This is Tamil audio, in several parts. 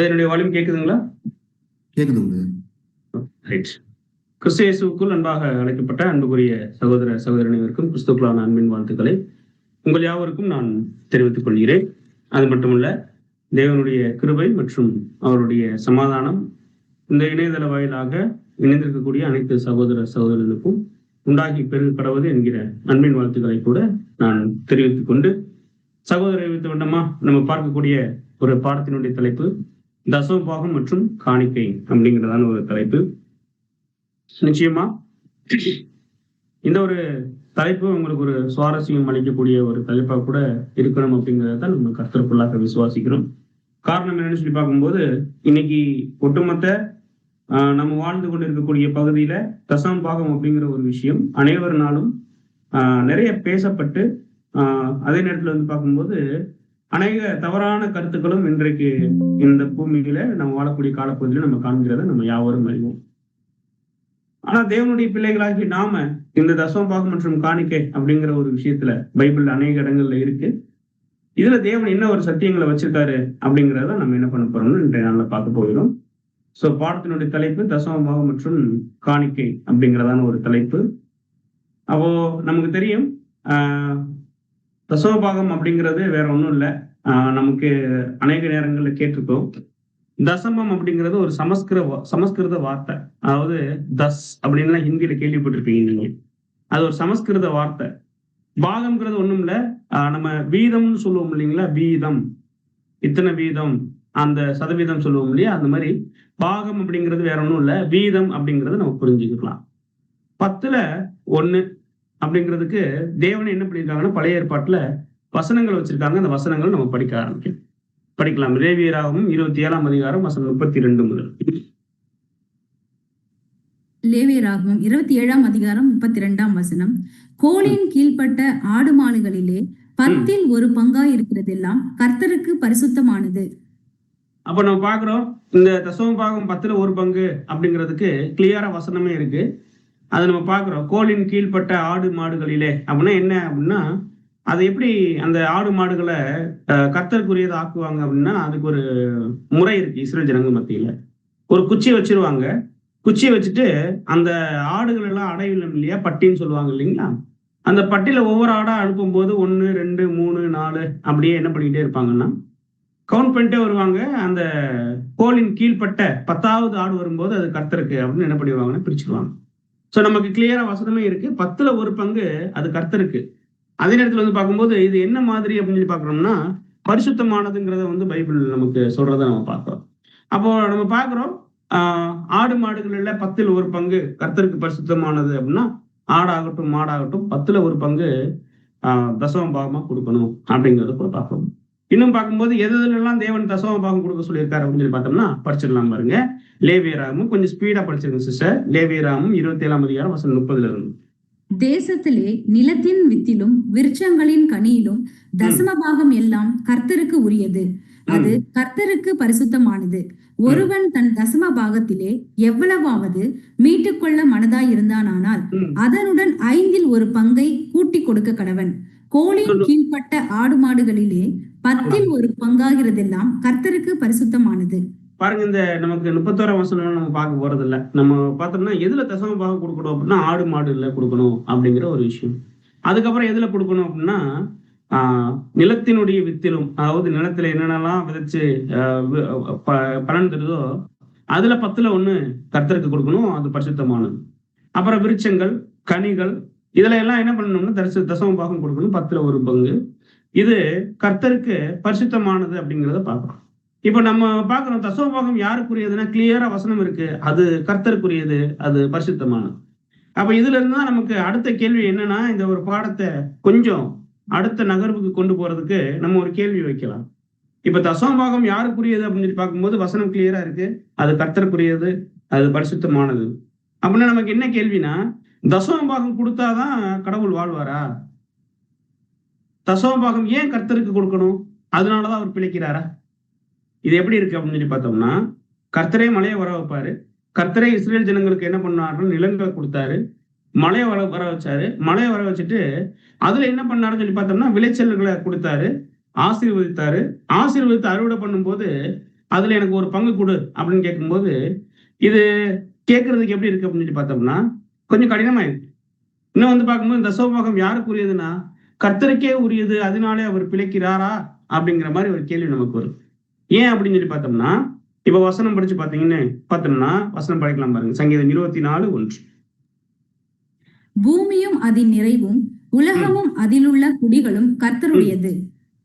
என்னுடைய வால்யூம் கேக்குதுங்களா? கேக்குதுங்க. ரைட். கிறிஸ்து இயேசுவுக்குள் அன்பாக அழைக்கப்பட்ட அன்புக்குரிய சகோதர சகோதரனைவருக்கும் கிறிஸ்துக்குள்ளான அன்பின் வாழ்த்துக்களை உங்கள் யாவருக்கும் நான் தெரிவித்துக் கொள்கிறேன். அது மட்டுமல்ல, தேவனுடைய கிருபை மற்றும் அவருடைய சமாதானம் இந்த இணையதள வாயிலாக இணைந்திருக்கக்கூடிய அனைத்து சகோதர சகோதரர்களுக்கும் உண்டாகி பெருகப்படுவது என்கிற அன்பின் வாழ்த்துக்களை கூட நான் தெரிவித்துக் கொண்டு, சகோதர வண்டமா நம்ம பார்க்கக்கூடிய ஒரு பாடத்தினுடைய தலைப்பு தசமபாகம் மற்றும் காணிக்கை அப்படிங்கிறதான ஒரு தலைப்பு. நிச்சயமா இந்த ஒரு தலைப்பு உங்களுக்கு ஒரு சுவாரஸ்யம் அளிக்கக்கூடிய ஒரு தலைப்பா கூட இருக்கணும் அப்படிங்கிறத நம்ம கர்த்தருக்குள்ளாக விசுவாசிக்கிறோம். காரணம் என்னன்னு சொல்லி பார்க்கும்போது, இன்னைக்கு ஒட்டுமொத்த நம்ம வாழ்ந்து கொண்டு இருக்கக்கூடிய பகுதியில தசமபாகம் அப்படிங்கிற ஒரு விஷயம் அனைவருனாலும் நிறைய பேசப்பட்டு, அதே நேரத்துல வந்து பார்க்கும்போது அநேக தவறான கருத்துக்களும் இன்றைக்கு இந்த பூமியில நம்ம வாழக்கூடிய காலப்பகுதியில நம்ம காண்கிறத நம்ம யாவரும் அறிவோம். ஆனா தேவனுடைய பிள்ளைகளாகி நாம இந்த தசமபாகம் மற்றும் காணிக்கை அப்படிங்கிற ஒரு விஷயத்துல பைபிள் அநேக இடங்கள்ல இருக்கு. இதுல தேவன் என்ன ஒரு சத்தியங்களை வச்சிருக்காரு அப்படிங்கிறத நம்ம என்ன பண்ண போறோம்னு இன்றைய நாள்ல பார்க்க போகிறோம். சோ பாடத்தினுடைய தலைப்பு தசமபாகம் மற்றும் காணிக்கை அப்படிங்கிறதான ஒரு தலைப்பு. அப்போ நமக்கு தெரியும், தசமபாகம் அப்படிங்கிறது வேற ஒண்ணும் இல்லை. நமக்கு அநேக நேரங்கள்ல கேட்டிருக்கோம். தசமம் அப்படிங்கிறது ஒரு சமஸ்கிருத வார்த்தை. அதாவது தஸ் அப்படின்லாம் ஹிந்தியில கேள்விப்பட்டிருப்பீங்க நீங்க. அது ஒரு சமஸ்கிருத வார்த்தை. பாகம்ங்கிறது ஒண்ணும் இல்ல, நம்ம வீதம்னு சொல்லுவோம் இல்லைங்களா? வீதம், இத்தனை வீதம், அந்த சதவீதம் சொல்லுவோம் இல்லையா? அந்த மாதிரி பாகம் அப்படிங்கிறது வேற ஒண்ணும் இல்ல, வீதம் அப்படிங்கறத நம்ம புரிஞ்சுக்கலாம். 10ல் 1 அப்படிங்கிறதுக்கு தேவன் என்ன பண்ணியிருக்காங்கன்னா, பழைய ஏற்பாட்டுல வசனங்கள் வச்சிருக்காங்க. அந்த வசனங்கள் நம்ம படிக்கலாம். லேவியராகமம் 27ஆம் அதிகாரம் வசனம் 32 முதல். லேவியராகமம் 27ஆம் அதிகாரம் 32ஆம் வசனம். கோலின் கீழ்ப்பட்ட ஆடு மாடுகளிலே 10ல் 1 பங்காய் இருக்கிறதெல்லாம் கர்த்தருக்கு பரிசுத்தமானது. அப்ப நம்ம பாக்குறோம், இந்த தசமபாகம் 10ல் 1 பங்கு அப்படிங்கிறதுக்கு கிளியரா வசனமே இருக்கு. அதை நம்ம பாக்குறோம். கோலின் கீழ்ப்பட்ட ஆடு மாடுகளிலே அப்படின்னா என்ன அப்படின்னா, அது எப்படி அந்த ஆடு மாடுகளை கர்த்தருக்குரியதை ஆக்குவாங்க அப்படின்னா, அதுக்கு ஒரு முறை இருக்கு. இஸ்ரேல் ஜனங்கள் மத்தியில ஒரு குச்சி வச்சிருவாங்க. குச்சியை வச்சுட்டு அந்த ஆடுகள் எல்லாம் அடையிலும் இல்லையா, பட்டின்னு சொல்லுவாங்க இல்லைங்களா? அந்த பட்டியில ஒவ்வொரு ஆடா அனுப்பும் போது 1, 2, 3, 4 அப்படியே என்ன பண்ணிக்கிட்டே இருப்பாங்கன்னா கவுண்ட் பண்ணிட்டே வருவாங்க. அந்த கோலின் கீழ்ப்பட்ட 10வது ஆடு வரும்போது அது கர்த்தருக்கு அப்படின்னு என்ன பண்ணிடுவாங்கன்னா பிரிச்சுடுவாங்க. சோ நமக்கு கிளியரா வசனமே இருக்கு, 10ல் 1 பங்கு அது கர்த்தருக்கு. அதே நேரத்துல வந்து பார்க்கும்போது இது என்ன மாதிரி அப்படின்னு சொல்லி பாக்குறோம்னா, பரிசுத்தமானதுங்கிறத வந்து பைபிள் நமக்கு சொல்றதை நம்ம பார்க்கிறோம். அப்போ நம்ம பார்க்கிறோம், ஆடு மாடுகள்ல 10ல் 1 பங்கு கர்த்தருக்கு பரிசுத்தமானது அப்படின்னா, ஆடாகட்டும் மாடாகட்டும் 10ல் 1 பங்கு தசமபாகமா கொடுக்கணும் அப்படிங்கறத கூட பார்க்கிறோம். இன்னும் பார்க்கும்போது எதுலாம் தேவன் தசமபாகம் கொடுக்க சொல்லியிருக்காரு அப்படின்னு சொல்லி பார்த்தோம்னா, படிச்சிடலாம் பாருங்க. லேவியராகமம் கொஞ்சம் ஸ்பீடா படிச்சிருங்க சிஸ்டர். லேவியராகமம் 27ஆம் அதிகாரம் வசனம் 30ல இருந்து. தேசத்திலே நிலத்தின் வித்திலும் விருட்சங்களின் கனியிலும் தசமபாகம் எல்லாம் கர்த்தருக்கு உரியது. அது கர்த்தருக்கு பரிசுத்தமானது. ஒருவன் தன் தசம பாகத்திலே எவ்வளவாவது மீட்டுக்கொள்ள மனதாய் இருந்தானால் அதனுடன் 5ல் 1 பங்கை கூட்டி கொடுக்க கடவன். கோலின் கீழ்ப்பட்ட ஆடு மாடுகளிலே 10ல் 1 பங்காகிறதெல்லாம் கர்த்தருக்கு பரிசுத்தமானது. பாருங்க, இந்த நமக்கு 31ஆம் வசனம் நம்ம பார்க்க போறது இல்ல. நம்ம பார்த்தோம்னா எதுல தசமபாகம் கொடுக்கணும் அப்படின்னா, ஆடு மாடுல கொடுக்கணும் அப்படிங்கிற ஒரு விஷயம். அதுக்கப்புறம் எதுல கொடுக்கணும் அப்படின்னா, நிலத்தினுடைய வித்திலும், அதாவது நிலத்துல என்னென்னலாம் விதைச்சு பலன் தருதோ அதுல 10ல் 1 கர்த்தருக்கு கொடுக்கணும், அது பரிசுத்தமானது. அப்புறம் விருட்சங்கள், கனிகள், இதுல எல்லாம் என்ன பண்ணணும்னா தசமபாகம் கொடுக்கணும், 10ல் 1 பங்கு. இது கர்த்தருக்கு பரிசுத்தமானது அப்படிங்கிறத பார்க்கிறோம். இப்ப நம்ம பார்க்கிறோம், தசமபாகம் யாருக்குரியதுன்னா கிளியரா வசனம் இருக்கு, அது கர்த்தருக்குரியது, அது பரிசுத்தமானது. அப்ப இதுல இருந்துதான் நமக்கு அடுத்த கேள்வி என்னன்னா, இந்த ஒரு பாடத்தை கொஞ்சம் அடுத்த நகர்வுக்கு கொண்டு போறதுக்கு நம்ம ஒரு கேள்வி வைக்கலாம். இப்ப தசமபாகம் யாருக்குரியது அப்படின்னு சொல்லி பார்க்கும்போது வசனம் கிளியரா இருக்கு, அது கர்த்தருக்குரியது, அது பரிசுத்தமானது. அப்படின்னா நமக்கு என்ன கேள்வினா, தசமபாகம் கொடுத்தாதான் கடவுள் வாழ்வாரா? தசமபாகம் ஏன் கர்த்தருக்கு கொடுக்கணும்? அதனாலதான் அவர் பிழைக்கிறாரா? இது எப்படி இருக்கு அப்படின்னு சொல்லி பார்த்தோம்னா, கர்த்தரே மழையை வர வைப்பாரு. கர்த்தரே இஸ்ரேல் ஜனங்களுக்கு என்ன பண்ணாரு, நிலங்களை கொடுத்தாரு, மழையை வர வச்சாரு. மழையை வர வச்சுட்டு அதுல என்ன பண்ணாருன்னு சொல்லி பார்த்தோம்னா, விளைச்சல்களை கொடுத்தாரு, ஆசீர்வதித்தாரு. ஆசீர்வதித்து அறுவடை பண்ணும்போது அதுல எனக்கு ஒரு பங்கு கொடு அப்படின்னு கேட்கும்போது இது கேட்கறதுக்கு எப்படி இருக்கு அப்படின்னு சொல்லி பார்த்தோம்னா கொஞ்சம் கடினமாயிருக்கு. இன்னும் வந்து பார்க்கும்போது தசமபாகம் யாருக்கு உரியதுன்னா கர்த்தருக்கே உரியது, அதனாலே அவர் பிழைக்கிறாரா அப்படிங்கிற மாதிரி ஒரு கேள்வி நமக்கு வரும். ஏன் அப்படின்னு சொல்லி பார்த்தோம்னா இப்ப வசனம் படிச்சு பார்த்தோம்னா வசனம் படிக்கலாம் பாருங்க. சங்கீதம் 24:1. பூமியும் அதன் நிறைவும் உலகமும் அதிலுள்ள குடிகளும் கர்த்தருடையது.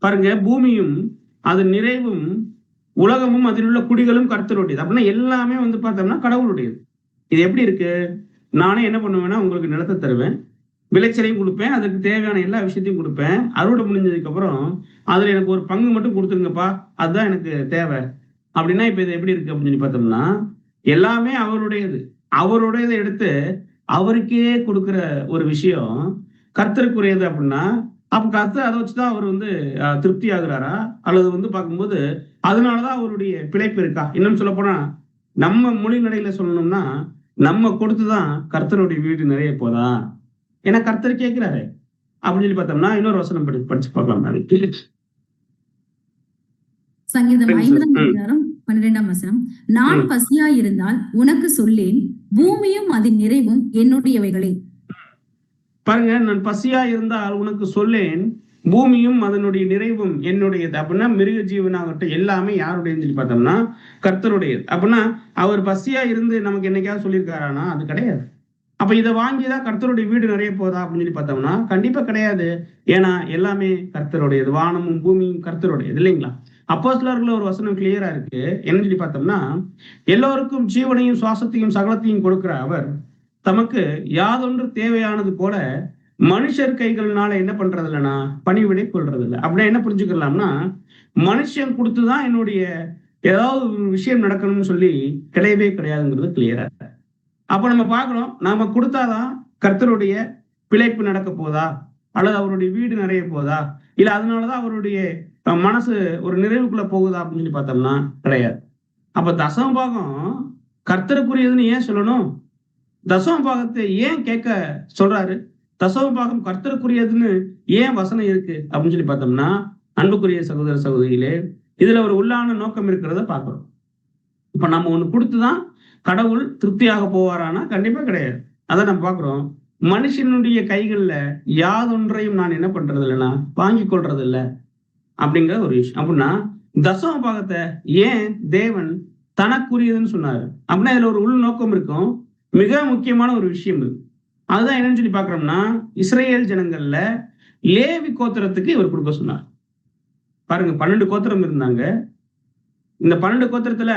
பாருங்க, பூமியும் அதன் நிறைவும் உலகமும் அதில் உள்ள குடிகளும் கர்த்தருடையது. அப்படின்னா எல்லாமே வந்து பார்த்தோம்னா கடவுளுடையது. இது எப்படி இருக்கு? நானே என்ன பண்ணுவேன்னா உங்களுக்கு நிலத்தை தருவேன், விளைச்சலையும் கொடுப்பேன், அதுக்கு தேவையான எல்லா விஷயத்தையும் கொடுப்பேன். அறுவடை முடிஞ்சதுக்கு அப்புறம் அதுல எனக்கு ஒரு பங்கு மட்டும் கொடுத்துருங்கப்பா, அதுதான் எனக்கு தேவை அப்படின்னா இப்ப இது எப்படி இருக்கு அப்படின்னு சொல்லி பார்த்தோம்னா எல்லாமே அவருடையது. அவருடையதை எடுத்து அவருக்கே கொடுக்கிற ஒரு விஷயம் கர்த்தருக்குரியது அப்படின்னா அப்ப கர்த்தர் அதை வச்சுதான் அவர் வந்து திருப்தி ஆகுறாரா, அல்லது வந்து பார்க்கும்போது அதனாலதான் அவருடைய பிழைப்பு இருக்கா? இன்னும் சொல்ல போனா நம்ம மொழி நடையில சொல்லணும்னா நம்ம கொடுத்துதான் கர்த்தருடைய வீடு நிறைய போதா? ஏன்னா கர்த்தர் கேட்கிறாரு அப்படின்னு சொல்லி பார்த்தோம்னா இன்னொரு வசனம் படிச்சு பார்க்கலாம். சங்கீதம் 5:12 வசனம், நான் பசியா இருந்தால் உனக்கு சொல்லேன், பூமியும் அதன் நிறைவும் என்னுடையவைகளே. பாருங்க, நான் பசியா இருந்தால் உனக்கு சொல்லேன், பூமியும் அதனுடைய நிறைவும் என்னுடையது. அப்படின்னா மிருக ஜீவனாகட்டும் எல்லாமே யாருடையன்னு சொல்லி பார்த்தோம்னா கர்த்தருடையது. அப்படின்னா அவர் பசியா இருந்து நமக்கு என்னைக்காவது சொல்லியிருக்காரானா? அது கிடையாது. அப்ப இதை வாங்கிதான் கர்த்தருடைய வீடு நிறைய போதா அப்படின்னு சொல்லி பார்த்தோம்னா கண்டிப்பா கிடையாது. ஏன்னா எல்லாமே கர்த்தருடையது, வானமும் பூமியும் கர்த்தருடையது இல்லைங்களா? அப்போஸ்தலர்கள்ல ஒரு வசனம் கிளியரா இருக்கு. என்னன்னு சொல்லி பார்த்தோம்னா எல்லோருக்கும் ஜீவனையும் சுவாசத்தையும் சகலத்தையும் கொடுக்கிற அவர் தமக்கு யாதொன்று தேவையானது போல மனுஷர் கைகள்னால என்ன பண்றது இல்லைன்னா பணிவிடை கொள்றது இல்லை. அப்படின்னா என்ன புரிஞ்சுக்கலாம்னா மனுஷன் கொடுத்துதான் என்னுடைய ஏதாவது ஒரு விஷயம் நடக்கணும்னு சொல்லி கிடையவே கிடையாதுங்கிறது கிளியரா. அப்ப நம்ம பாக்குறோம், நாம கொடுத்தாதான் கர்த்தருடைய பிழைப்பு நடக்க போதா, அல்லது அவருடைய வீடு நிறைய போதா, இல்ல அதனாலதான் அவருடைய மனசு ஒரு நிறைவுக்குள்ள போகுதா அப்படின்னு சொல்லி பார்த்தோம்னா கிடையாது. அப்ப தசம பாகம் கர்த்தருக்குரியதுன்னு ஏன் சொல்லணும்? தசம பாகத்தை ஏன் கேட்க சொல்றாரு? தசம பாகம் கர்த்தருக்குரியதுன்னு ஏன் வசனம் இருக்கு அப்படின்னு சொல்லி பார்த்தோம்னா அன்புக்குரிய சகோதர சகோதரிகளே, இதுல ஒரு உள்ளான நோக்கம் இருக்கிறத பாக்குறோம். இப்ப நம்ம ஒண்ணு கொடுத்துதான் கடவுள் திருப்தியாக போவாரானா? கண்டிப்பா கிடையாது. அதான் நம்ம பாக்குறோம். மனுஷனுடைய கைகள்ல யாதொன்றையும் நான் என்ன பண்றது இல்லைன்னா வாங்கி கொள்றது இல்லை அப்படிங்கிற ஒரு விஷயம். அப்படின்னா தசம பாகத்தை ஏன் தேவன் தனக்குரியதுன்னு சொன்னாரு அப்படின்னா இதுல ஒரு உள்நோக்கம் இருக்கும். மிக முக்கியமான ஒரு விஷயம் இருக்கு. அதுதான் என்னன்னு சொல்லி பாக்குறோம்னா இஸ்ரேல் ஜனங்கள்ல லேவி கோத்திரத்துக்கு இவர் கொடுக்க சொன்னார். பாருங்க, 12 கோத்திரம் இருந்தாங்க. இந்த 12 கோத்திரத்துல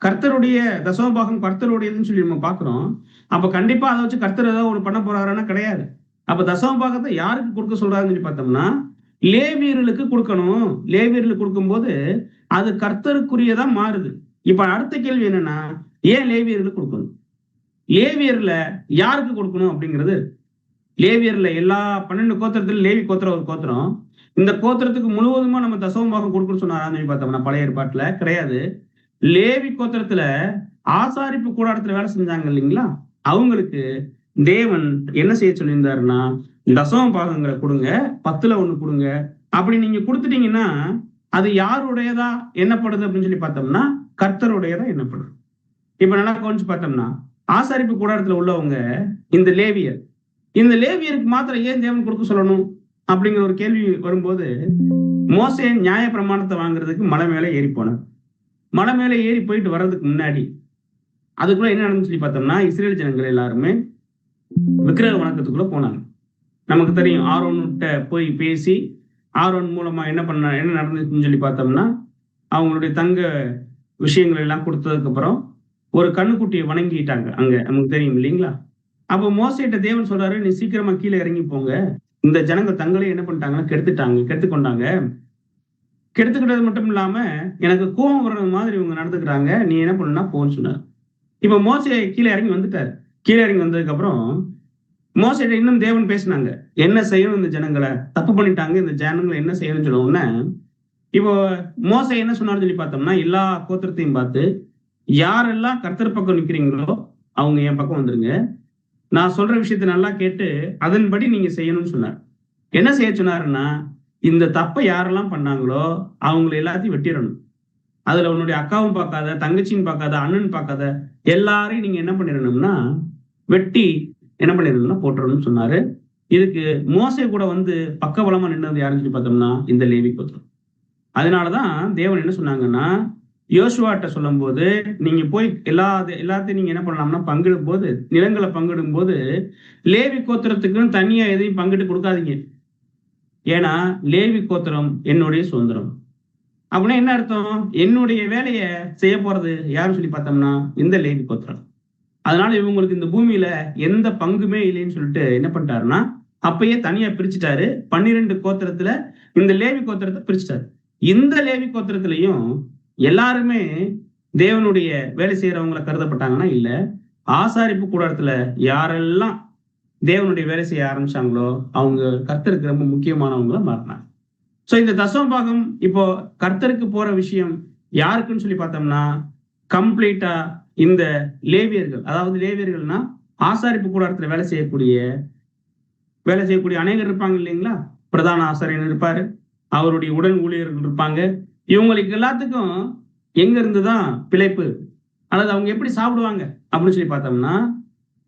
கர்த்தருடைய தசமபாகம் கர்த்தருடையதுன்னு சொல்லி நம்ம பாக்குறோம். அப்ப கண்டிப்பா அதை வச்சு கர்த்தர் ஏதாவது ஒண்ணு பண்ண போறாருன்னா கிடையாது. அப்ப தசமபாகத்தை யாருக்கு கொடுக்க சொல்றாருன்னு சொல்லி பார்த்தோம்னா லேவியர்களுக்கு கொடுக்கணும். லேவியர்களுக்கு கொடுக்கும்போது அது கர்த்தருக்குரியதா மாறுது. இப்ப அடுத்த கேள்வி என்னன்னா, ஏன் லேவியர்களுக்கு கொடுக்கணும்? லேவியர்ல யாருக்கு கொடுக்கணும் அப்படிங்கிறது. லேவியர்ல எல்லா 12 கோத்திரத்துல லேவி கோத்திரம் ஒரு கோத்திரம். இந்த கோத்திரத்துக்கு முழுவதுமா நம்ம தசமபாகம் கொடுக்கணும்னு சொன்னாரான்னு சொல்லி பார்த்தோம்னா பழைய ஏற்பாட்டுல கிடையாது. லேவி கோத்திரத்துல ஆசாரிப்பு கூடாரத்துல வேலை செஞ்சாங்க இல்லைங்களா, அவங்களுக்கு தேவன் என்ன செய்ய சொல்லியிருந்தாருன்னா தசம பாகங்களை கொடுங்க, 10ல் 1 கொடுங்க. அப்படி நீங்க கொடுத்துட்டீங்கன்னா அது யாருடையதா என்னப்படுது அப்படின்னு சொல்லி பார்த்தோம்னா கர்த்தருடையதா என்னப்படுது. இப்ப நல்லா கவனிச்சு பார்த்தோம்னா ஆசாரிப்பு கூடாரத்துல உள்ளவங்க இந்த லேவியர். இந்த லேவியருக்கு மாத்திரம் ஏன் தேவன் கொடுக்க சொல்லணும் அப்படிங்கிற ஒரு கேள்வி வரும்போது மோசே நியாய பிரமாணத்தை வாங்குறதுக்கு மலை மேல ஏறி போனார். மலை மேல ஏறி போயிட்டு வர்றதுக்கு முன்னாடி அதுக்குள்ள என்ன நடந்துன்னு சொல்லி பார்த்தோம்னா இஸ்ரேல் ஜனங்கள் எல்லாருமே விக்கிரக வணக்கத்துக்குள்ள போனாங்க. நமக்கு தெரியும், ஆரோன்கிட்ட போய் பேசி ஆரோன் மூலமா என்ன நடந்துச்சுன்னு சொல்லி பார்த்தோம்னா அவங்களுடைய தங்க விஷயங்கள் எல்லாம் கொடுத்ததுக்கு அப்புறம் ஒரு கண்ணுக்குட்டியை வணங்கிட்டாங்க. அங்க நமக்கு தெரியும் இல்லைங்களா? அப்போ மோசேட்ட தேவன் சொல்றாரு, நீ சீக்கிரமா கீழே இறங்கி போங்க, இந்த ஜனங்கள் தங்களே என்ன பண்ணிட்டாங்கன்னா கெடுத்துக்கொண்டாங்க. கெடுத்துக்கிட்டது மட்டும் இல்லாம எனக்கு கோபம் வர்றது மாதிரி இவங்க நடந்துக்கிறாங்க, நீ என்ன பண்ணுனா போன்னு சொன்னார். இப்ப மோசே கீழே இறங்கி வந்துட்டாரு. கீழே இறங்கி வந்ததுக்கு அப்புறம் மோசேட்ட இன்னும் தேவன் பேசினாங்க, என்ன செய்யணும் இந்த ஜனங்களை, தப்பு பண்ணிட்டாங்க, இந்த ஜனங்களை என்ன செய்யணும்னு சொல்ல உடனே இப்போ மோசே என்ன சொன்னார்னு சொல்லி பார்த்தோம்னா எல்லா கோத்திரத்தையும் பார்த்து யாரெல்லாம் கர்த்தர் பக்கம் நிக்கிறீங்களோ அவங்க என் பக்கம் வந்துருங்க, நான் சொல்ற விஷயத்த நல்லா கேட்டு அதன்படி நீங்க செய்யணும்னு சொன்னார். என்ன செய்ய சொன்னாருன்னா இந்த தப்பை யாரெல்லாம் பண்ணாங்களோ அவங்களை எல்லாத்தையும் வெட்டிடணும். அதுல உன்னுடைய அக்காவும் பார்க்காத, தங்கச்சியும் பார்க்காத, அண்ணன் பார்க்காத, எல்லாரையும் நீங்க என்ன பண்ணிடணும்னா வெட்டி என்ன பண்ணிடணும்னா போட்டுறணும்னு சொன்னாரு. இதுக்கு மோசே கூட வந்து பக்கபலமா நின்னது யாருன்னு சொல்லி பார்த்தோம்னா இந்த லேவி கோத்திரம். அதனாலதான் தேவன் என்ன சொன்னாங்கன்னா, யோசுவாட்ட சொல்லும் போது நீங்க போய் எல்லாத்தையும் நீங்க என்ன பண்ணலாம்னா பங்கிடும் போது, நிலங்களை பங்கிடும் போது லேவி கோத்திரத்துக்குன்னு தனியா எதையும் பங்கிட்டு கொடுக்காதீங்க. ஏன்னா லேவி கோத்திரம் என்னுடைய சுதந்திரம். அப்படின்னா என்ன அர்த்தம்? என்னுடைய வேலைய செய்ய போறது யாருன்னு சொல்லி பார்த்தோம்னா இந்த லேவி கோத்திரம். அதனால இவங்களுக்கு இந்த பூமியில எந்த பங்குமே இல்லைன்னு சொல்லிட்டு என்ன பண்ணிட்டாருன்னா அப்பயே தனியா பிரிச்சுட்டாரு. 12 கோத்திரத்துல இந்த லேவி கோத்திரத்தை பிரிச்சுட்டாரு. இந்த லேவி கோத்திரத்திலையும் எல்லாருமே தேவனுடைய வேலை செய்யறவங்களை கருதப்பட்டாங்கன்னா இல்ல. ஆசாரிப்பு கூடாரத்துல யாரெல்லாம் தேவனுடைய வேலை செய்ய ஆரம்பிச்சாங்களோ அவங்க கர்த்தருக்கு ரொம்ப முக்கியமானவங்கள மாறினாங்க. சோ இந்த தசம பாகம் இப்போ கர்த்தருக்கு போற விஷயம் யாருக்குன்னு சொல்லி பார்த்தோம்னா கம்ப்ளீட்டா இந்த லேவியர்கள், அதாவது லேவியர்கள்னா ஆசாரிப்பு கூடாரத்துல வேலை செய்யக்கூடிய அநேகர் இருப்பாங்க இல்லைங்களா? பிரதான ஆசாரியர் இருப்பாரு, அவருடைய உடன் ஊழியர்கள் இருப்பாங்க. இவங்களுக்கு எல்லாத்துக்கும் எங்க இருந்துதான் பிழைப்பு, அல்லது அவங்க எப்படி சாப்பிடுவாங்க அப்படின்னு சொல்லி பார்த்தோம்னா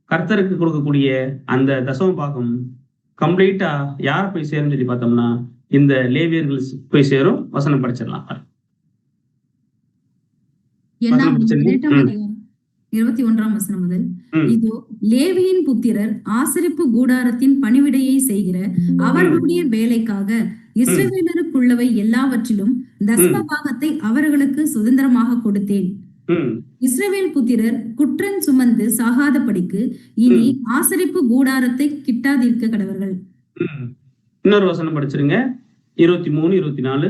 கர்த்தருக்கு கொடுக்கக்கூடிய அந்த தசம பாகம் கம்ப்ளீட்டா யார் போய் சேரும் சொல்லி பார்த்தோம்னா இந்த லேவியர்கள் போய் சேரும். வசனம் படிச்சிடலாம். 21 வசனம் முதல். இதோ லேவியின் புத்திரர் ஆசரிப்பு கூடாரத்தின் பணிவிடையை செய்கிற அவர்களுடைய வேலைக்காக இஸ்ரவேலருக்குள்ளவை எல்லாவற்றிலும் தசம பாகத்தை அவர்களுக்கு சுதந்திரமாக கொடுத்தேன். இஸ்ரவேல் புத்திரர் குற்றம் சுமந்து சாகாதபடிக்கு இனி ஆசரிப்பு கூடாரத்தை கிட்டாதிருக்க கடவர்கள். இன்னொரு வசனம் படிச்சிருங்க, 23, 24.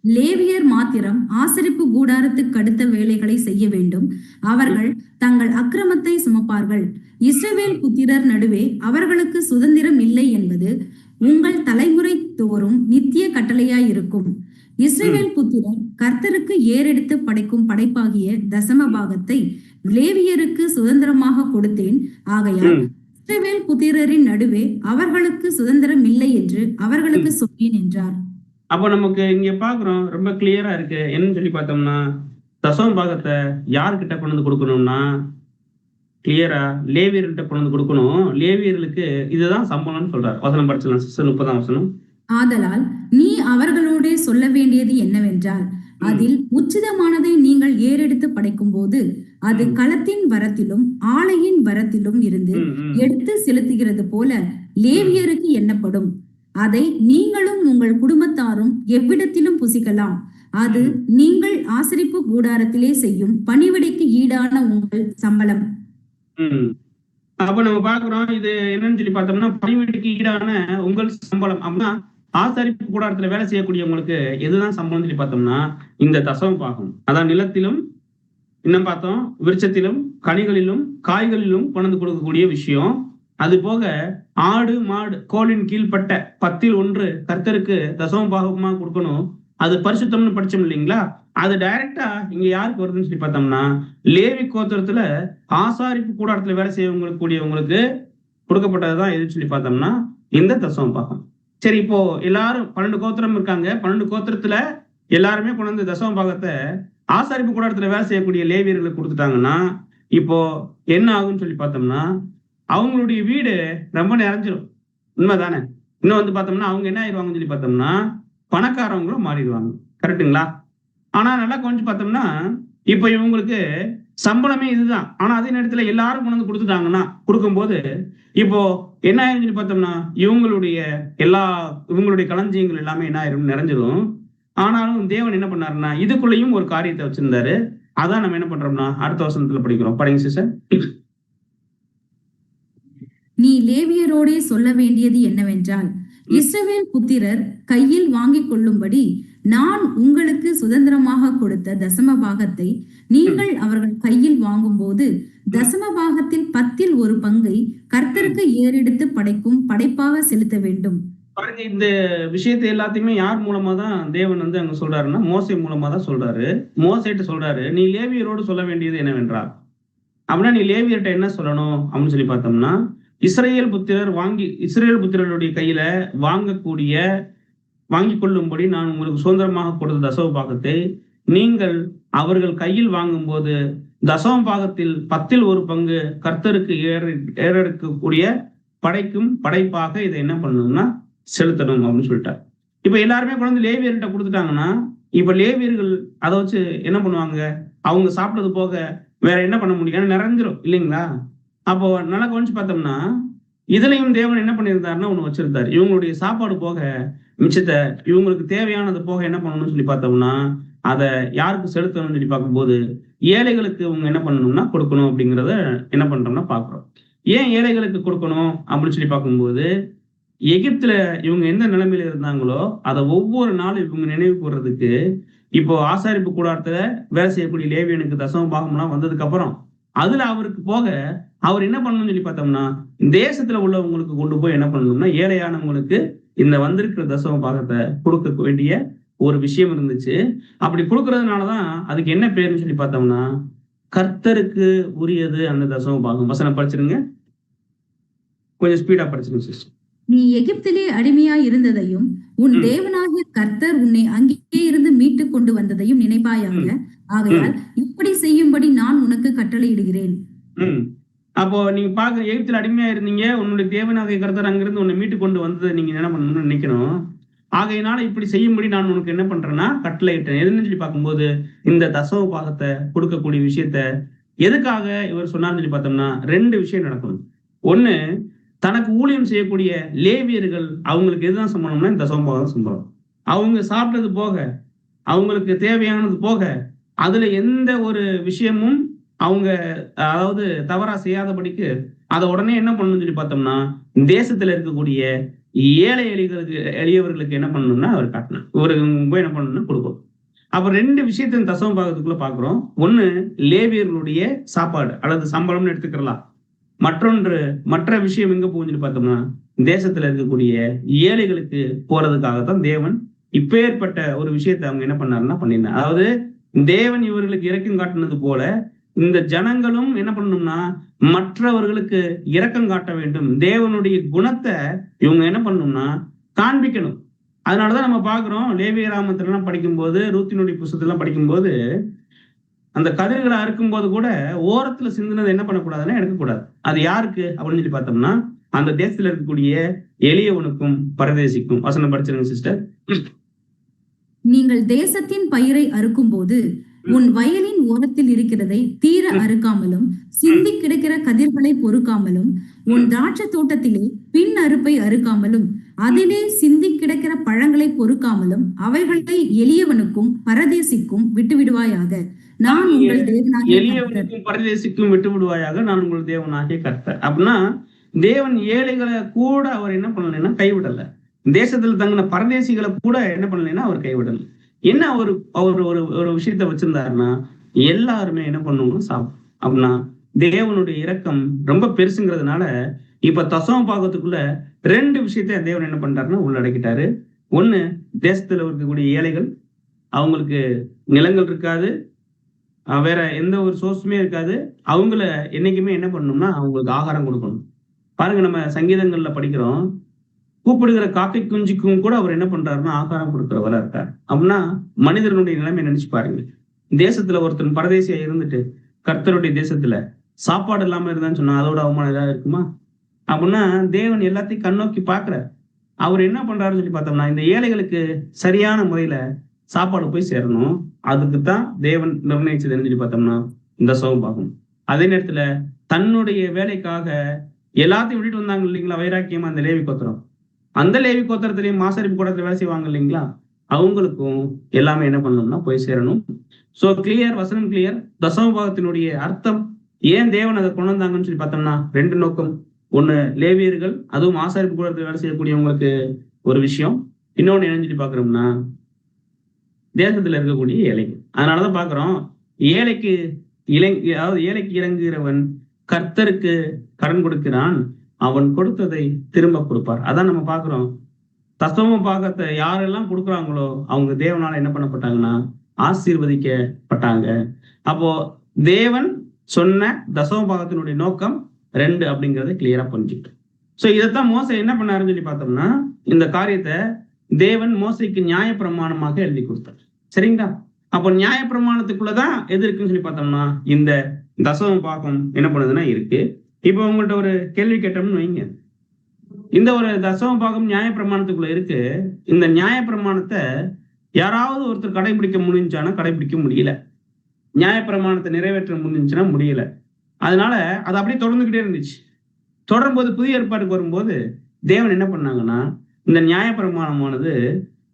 லேவியர் மாத்திரம் ஆசரிப்பு கூடாரத்துக்கு அடுத்த வேலைகளை செய்ய வேண்டும். அவர்கள் தங்கள் அக்கிரமத்தை சுமப்பார்கள். இஸ்ரவேல் புத்திரர் நடுவே அவர்களுக்கு சுதந்திரம் இல்லை என்பது உங்கள் தலைமுறை தோறும் நித்திய கட்டளையாயிருக்கும். இஸ்ரவேல் புத்திரர் கர்த்தருக்கு ஏறெடுத்து படைக்கும் படைப்பாகிய தசம பாகத்தை லேவியருக்கு சுதந்திரமாக கொடுத்தேன். ஆகையால் இஸ்ரவேல் புத்திரரின் நடுவே அவர்களுக்கு சுதந்திரம் இல்லை என்று அவர்களுக்கு சொன்னேன் என்றார். அப்போ நமக்கு இங்க பாக்குறோம், ரொம்ப கிளியரா இருக்கு. என்னன்னு சொல்லி பார்த்தோம்னா தசம பாகத்தை யார்கிட்ட கொண்டு வந்து கொடுக்கணும்னா கிளியரா லேவியர்கிட்ட கொண்டு வந்து கொடுக்கணும். லேவியர்களுக்கு இதுதான் சம்பளம்னு சொல்றாரு. வசனம் படிச்சலாம் சிஸ்டர், 30ஆம் வசனம். ஆதலால் நீ அவர்களோட சொல்ல வேண்டியது என்னவென்றால், அதில் உச்சிதமானதை நீங்கள் ஏறெடுத்து படைக்கும் போது அது களத்தின் வரத்திலும் ஆலையின் வரத்திலும் இருந்து எடுத்து செலுத்துகிறது போல லேவியருக்கு எண்ணப்படும். அதை நீங்களும் உங்கள் குடும்பத்தாரும் எவ்விடத்திலும் புசிக்கலாம். அது நீங்கள் ஆசரிப்பு கூடாரத்திலே செய்யும் பணிவிடைக்கு ஈடான உங்கள் சம்பளம். அப்ப நம்ம பாக்குறோம், இது என்னன்னு சொல்லி பார்த்தோம்னா பணிவிடைக்கு ஈடான உங்கள் சம்பளம். அப்படின்னா ஆசரிப்பு கூடாரத்துல வேலை செய்யக்கூடியவங்களுக்கு எதுதான் சம்பளம் சொல்லி பார்த்தோம்னா இந்த தசம பாகம். அதான் நிலத்திலும் இன்னும் பார்த்தோம் விருட்சத்திலும் கனிகளிலும் காய்களிலும் கொண்டு கொடுக்கக்கூடிய விஷயம். அது போக ஆடு மாடு கோலின் கீழ்பட்ட 10 கர்த்தருக்கு தசம பாகமா கொடுக்கணும். அது பரிசுத்தம்னு படிச்சோம் இல்லைங்களா? அது டைரக்டா இங்க யாருக்கு வருதுன்னு சொல்லி பார்த்தோம்னா லேவி கோத்திரத்துல ஆசாரிப்பு கூடாரத்துல வேலை செய்யக்கூடியவங்களுக்கு கொடுக்கப்பட்டதுதான் எதுன்னு சொல்லி பார்த்தோம்னா இந்த தசம பாகம். சரி, இப்போ எல்லாரும் 12 கோத்திரம் இருக்காங்க. 12 கோத்திரத்துல எல்லாருமே கொண்டு வந்து தசம பாகத்தை ஆசாரிப்பு கூடாரத்துல வேலை செய்யக்கூடிய லேவியர்களுக்கு கொடுத்துட்டாங்கன்னா இப்போ என்ன ஆகும்னு சொல்லி பார்த்தோம்னா அவங்களுடைய வீடு ரொம்ப நிறைஞ்சிடும். உண்மைதானே? இன்னும் வந்து பார்த்தோம்னா அவங்க என்ன ஆயிடுவாங்கன்னு சொல்லி பார்த்தோம்னா பணக்காரவங்களும் மாறிடுவாங்க. கரெக்டுங்களா? ஆனா நல்லா கொஞ்சம் பார்த்தோம்னா இப்ப இவங்களுக்கு சம்பளமே இதுதான். ஆனா அதே நேரத்துல எல்லாரும் கொண்டு வந்து கொடுத்துட்டாங்கன்னா கொடுக்கும்போது இப்போ என்ன ஆயிரும் சொல்லி பார்த்தோம்னா இவங்களுடைய களஞ்சியங்கள் எல்லாமே என்ன ஆயிரும், நிறைஞ்சிடும். ஆனாலும் தேவன் என்ன பண்ணாருன்னா இதுக்குள்ளேயும் ஒரு காரியத்தை வச்சிருந்தாரு. அதான் நம்ம என்ன பண்றோம்னா அடுத்த வசனத்துல படிக்கிறோம். படிங்க சிஸ்டர். நீ லேவியரோடே சொல்ல வேண்டியது என்னவென்றால், இஸ்ரவேல் புத்திரர் கையில் வாங்கிக் கொள்ளும்படி நான் உங்களுக்கு சுதந்திரமாக கொடுத்த தசம பாகத்தை நீங்கள் அவர்கள் கையில் வாங்கும் போது தசம பாகத்தில் 10 ஒரு பங்கை கர்த்தருக்கு ஏறெடுத்து படைக்கும் படைப்பாக செலுத்த வேண்டும். பாருங்க, இந்த விஷயத்தை எல்லாத்தையுமே யார் மூலமா தான் தேவன் வந்து அங்க சொல்றாருன்னா மோசே மூலமா தான் சொல்றாரு. மோசேட்ட சொல்றாரு, நீ லேவியரோடு சொல்ல வேண்டியது என்னவென்றால், அப்படின்னா நீ லேவியர்கிட்ட என்ன சொல்லணும் அப்படின்னு சொல்லி பார்த்தோம்னா இஸ்ரேல் புத்திரருடைய கையில வாங்கிக் கொள்ளும்படி நான் உங்களுக்கு சுதந்திரமாக கொடுத்த தசம பாகத்தை நீங்கள் அவர்கள் கையில் வாங்கும்போது தசம பாகத்தில் 10% கர்த்தருக்கு ஏறெடுக்கக்கூடிய படைப்பாக இதை என்ன பண்ணணும்னா செலுத்தணும் அப்படின்னு சொல்லிட்டார். இப்ப எல்லாருமே கொண்டு லேவியர்கிட்ட கொடுத்துட்டாங்கன்னா, இப்ப லேவியர்கள் அதை வச்சு என்ன பண்ணுவாங்க? அவங்க சாப்பிட்டது போக வேற என்ன பண்ண முடியும்? நிறைஞ்சிரும் இல்லைங்களா? அப்போ நல்லா கவனிச்சு பார்த்தோம்னா, இதுலயும் தேவன் என்ன பண்ணியிருந்தாருன்னா ஒண்ணு வச்சிருந்தாரு. இவங்களுடைய சாப்பாடு போக மிச்சத்தை இவங்களுக்கு தேவையானது போக என்ன பண்ணணும்னு சொல்லி பார்த்தோம்னா, அதை யாருக்கு செலுத்தணும்னு சொல்லி பார்க்கும்போது ஏழைகளுக்கு இவங்க என்ன பண்ணணும்னா கொடுக்கணும் அப்படிங்கிறத என்ன பண்றோம்னா பாக்குறோம். ஏன் ஏழைகளுக்கு கொடுக்கணும் அப்படின்னு சொல்லி பார்க்கும்போது, எகிப்துல இவங்க எந்த நிலைமையில இருந்தாங்களோ அதை ஒவ்வொரு நாளும் இவங்க நினைவு கூறுறதுக்கு, இப்போ ஆசாரிப்பு கூடாரத்துல வேலை செய்யக்கூடிய லேவியனுக்கு தசம பாகம்லாம் வந்ததுக்கு அப்புறம் அதுல அவருக்கு போக அவர் என்ன பண்ணணும்னு சொல்லி பார்த்தோம்னா, தேசத்துல உள்ளவங்களுக்கு கொண்டு போய் என்ன பண்ணணும்னா ஏழையானவங்களுக்கு இந்த வந்திருக்கிற தசம பாகத்தை கொடுக்க வேண்டிய ஒரு விஷயம் இருந்துச்சு. அப்படி கொடுக்கறதுனாலதான் அதுக்கு என்ன பேருன்னு சொல்லி பார்த்தோம்னா, கர்த்தருக்கு உரியது அந்த தசம பாகம். வசனம் படிச்சிருங்க, கொஞ்சம் ஸ்பீடா படிச்சிருங்க சிஸ்டர். நீ எகிப்திலே அடிமையாய் இருந்ததையும் உன் தேவனாகிய கர்த்தர் உன்னை அங்கே இருந்து மீட்டு கொண்டு வந்ததையும் நினைப்பாயாக. ஆகையால் இப்படி செய்யும்படி நான் உனக்கு கட்டளையிடுகிறேன். அப்போ நீங்க பாக்க எகிப்தில் அடிமையா இருந்தீங்க, உன்னுடைய தேவனாகிய கர்த்தர் அங்கிருந்து உன்னை மீட்டு கொண்டு வந்ததை நீங்க என்ன பண்ணணும்னு நினைக்கணும். ஆகையினால இப்படி செய்யும்படி நான் உனக்கு என்ன பண்றேன்னா கட்டளையிட்டேன். எதுன்னு சொல்லி பார்க்கும்போது, இந்த தசம பாகத்தை கொடுக்கக்கூடிய விஷயத்த எதுக்காக இவர் சொன்னார்னு சொல்லி பார்த்தோம்னா 2 விஷயம் நடக்கணும். ஒண்ணு, தனக்கு ஊழியம் செய்யக்கூடிய லேவியர்கள் அவங்களுக்கு எதுதான் சம்பளம்னா இந்த தசம பாகம் சம்பளம். அவங்க சாப்பிட்டது போக அவங்களுக்கு தேவையானது போக அதுல எந்த ஒரு விஷயமும் அவங்க அதாவது தவறா செய்யாதபடிக்கு அதை உடனே என்ன பண்ணணும்னு சொல்லி பார்த்தோம்னா, தேசத்துல இருக்கக்கூடிய ஏழை எளியவர்களுக்கு என்ன பண்ணணும்னா அவர் காட்டணும், ஒரு போய் என்ன பண்ணணும்னா கொடுக்கும். அப்ப 2 விஷயத்த தசம பாகத்துக்குள்ள பாக்குறோம். ஒண்ணு, லேவியர்களுடைய சாப்பாடு அல்லது சம்பளம்னு எடுத்துக்கலாம். மற்ற விஷயம் எங்க போகுதுன்னு பார்த்தோம்னா, தேசத்துல இருக்கக்கூடிய ஏழைகளுக்கு போறதுக்காகத்தான் தேவன் இப்பேற்பட்ட ஒரு விஷயத்தை அவங்க என்ன பண்ணாருன்னா பண்ணிருந்தாங்க. அதாவது தேவன் இவர்களுக்கு இரக்கம் காட்டினது போல இந்த ஜனங்களும் என்ன பண்ணணும்னா மற்றவர்களுக்கு இரக்கம் காட்ட வேண்டும். தேவனுடைய குணத்தை இவங்க என்ன பண்ணணும்னா காண்பிக்கணும். அதனாலதான் நம்ம பாக்குறோம், லேவியராமத்துல எல்லாம் படிக்கும்போது, ரூத்தினுடைய புத்தகத்தெல்லாம் படிக்கும்போது, அந்த கதிர்களை அறுக்கும் போது கூட ஓரத்துல சிந்தினதை என்ன பண்ணக்கூடாதுன்னா எடுக்கக்கூடாது. அது யாருக்கு அப்படின்னு சொல்லி பார்த்தோம்னா, அந்த தேசத்துல இருக்கக்கூடிய எளியவனுக்கும் பரதேசிக்கும். வசனம் படிச்சிருங்க சிஸ்டர். நீங்கள் தேசத்தின் பயிரை அறுக்கும் போது உன் வயலின் ஓரத்தில் இருக்கிறதை தீர அறுக்காமலும் சிந்தி கிடக்கிற கதிர்களை பொறுக்காமலும் உன் திராட்சை தோட்டத்திலே பின் அறுப்பை அறுக்காமலும் அதிலே சிந்தி கிடக்கிற பழங்களை பொறுக்காமலும் அவைகளை எளியவனுக்கும் பரதேசிக்கும் விட்டுவிடுவாயாக. நான் உங்கள் தேவனாகிய எளியவனுக்கும் பரதேசிக்கும் விட்டு விடுவாயாக, நான் உங்கள் தேவனாகிய கர்த்தர். அப்படின்னா தேவன் ஏழைகளை கூட அவர் என்ன பண்ணலைன்னா கைவிடல. தேசத்துல தங்கின பரதேசிகளை கூட என்ன பண்ணலைன்னா அவர் கைவிடல. என்ன அவர் ஒரு விஷயத்த வச்சிருந்தாருன்னா, எல்லாருமே என்ன பண்ணுவோம்னா சாப்பிடும். அப்படின்னா தேவனுடைய இரக்கம் ரொம்ப பெருசுங்கிறதுனால இப்ப தசம பாகத்துக்குள்ள 2 விஷயத்த தேவன் என்ன பண்றாருன்னா உள்ளடக்கிட்டாரு. ஒண்ணு, தேசத்துல இருக்கக்கூடிய ஏழைகள், அவங்களுக்கு நிலங்கள் இருக்காது, வேற எந்த ஒரு சோர்ஸுமே இருக்காது, அவங்கள என்னைக்குமே என்ன பண்ணணும்னா அவங்களுக்கு ஆகாரம் கொடுக்கணும். பாருங்க, நம்ம சங்கீதங்கள்ல படிக்கிறோம், கூப்பிடுகிற காக்கை குஞ்சுக்கும் கூட அவர் என்ன பண்றாருன்னா ஆகாரம் கொடுக்கிறவரா இருக்கார். அப்படின்னா மனிதனுடைய நிலைமை நினைச்சு பாருங்க. தேசத்துல ஒருத்தன் பரதேசியா இருந்துட்டு கர்த்தருடைய தேசத்துல சாப்பாடு இல்லாம இருந்தான்னு சொன்னா அதோட அவமானம் ஏதாவது இருக்குமா? அப்படின்னா தேவன் எல்லாத்தையும் கண்ணோக்கி பாக்குறார். அவர் என்ன பண்றாருன்னு சொல்லி பார்த்தோம்னா, இந்த ஏழைகளுக்கு சரியான முறையில சாப்பாடு போய் சேரணும். அதுக்குத்தான் தேவன் நிர்ணயிச்சதுன்னு சொல்லி பார்த்தோம்னா இந்த சோபாகும். அதே நேரத்துல தன்னுடைய வேலைக்காக எல்லாத்தையும் விட்டுட்டு வந்தாங்க இல்லைங்களா, வைராக்கியமா அந்த லேவி கோத்திரம். அந்த லேவி கோத்திரத்திலையும் மாசரிப்பு கூடத்துல வேலை செய்வாங்க இல்லைங்களா, அவங்களுக்கும் எல்லாமே என்ன பண்ணணும்னா போய் சேரணும். சோ கிளியர், வசனம் கிளியர். தசம பாகத்தினுடைய அர்த்தம் ஏன் தேவன் அதை கொண்டு வந்தாங்கன்னு சொல்லி பார்த்தோம்னா 2 நோக்கம். ஒண்ணு, லேவியர்கள், அதுவும் ஆசாரிப்பு கூடத்துல வேலை செய்யக்கூடியவங்களுக்கு ஒரு விஷயம். இன்னொன்னு என்னன்னு சொல்லி பாக்குறோம்னா தேசத்துல இருக்கக்கூடிய ஏழைகள். அதனாலதான் பாக்குறோம், ஏழைக்கு இறங்குகிறவன் கர்த்தருக்கு கடன் கொடுக்கிறான், அவன் கொடுத்ததை திரும்ப கொடுப்பார். அதான் நம்ம பாக்குறோம், தசம பாகத்தை யாரெல்லாம் கொடுக்குறாங்களோ அவங்க தேவனால என்ன பண்ணப்பட்டாங்கன்னா ஆசீர்வதிக்கப்பட்டாங்க. அப்போ தேவன் சொன்ன தசம பாகத்தினுடைய நோக்கம் 2 அப்படிங்கறத கிளியரா புரிஞ்சுக்கிட்டு, சோ இதைத்தான் மோசே என்ன பண்ணாருன்னு சொல்லி பார்த்தோம்னா, இந்த காரியத்தை தேவன் மோசைக்கு நியாய பிரமாணமாக எழுதி கொடுத்தார். சரிங்களா? அப்போ நியாயப்பிரமாணத்துக்குள்ளதான் எது இருக்குன்னு சொல்லி பார்த்தோம்னா இந்த தசம பாகம் என்ன பண்ணுதுன்னா இருக்கு. இப்போ உங்கள்ட்ட ஒரு கேள்வி கேட்டோம்னு வைங்க, இந்த ஒரு தசம பாகம் நியாயப்பிரமாணத்துக்குள்ள இருக்கு. இந்த நியாயப்பிரமாணத்தை யாராவது ஒருத்தர் கடைபிடிக்க முடிஞ்சானா கடைபிடிக்க முடியல, நியாயப்பிரமாணத்தை நிறைவேற்ற முடிஞ்சுன்னா முடியல. அதனால அது அப்படியே தொடர்ந்துகிட்டே இருந்துச்சு. தொடரும்போது புதிய ஏற்பாட்டுக்கு வரும்போது தேவன் என்ன பண்ணாங்கன்னா, இந்த நியாயப்பிரமாணமானது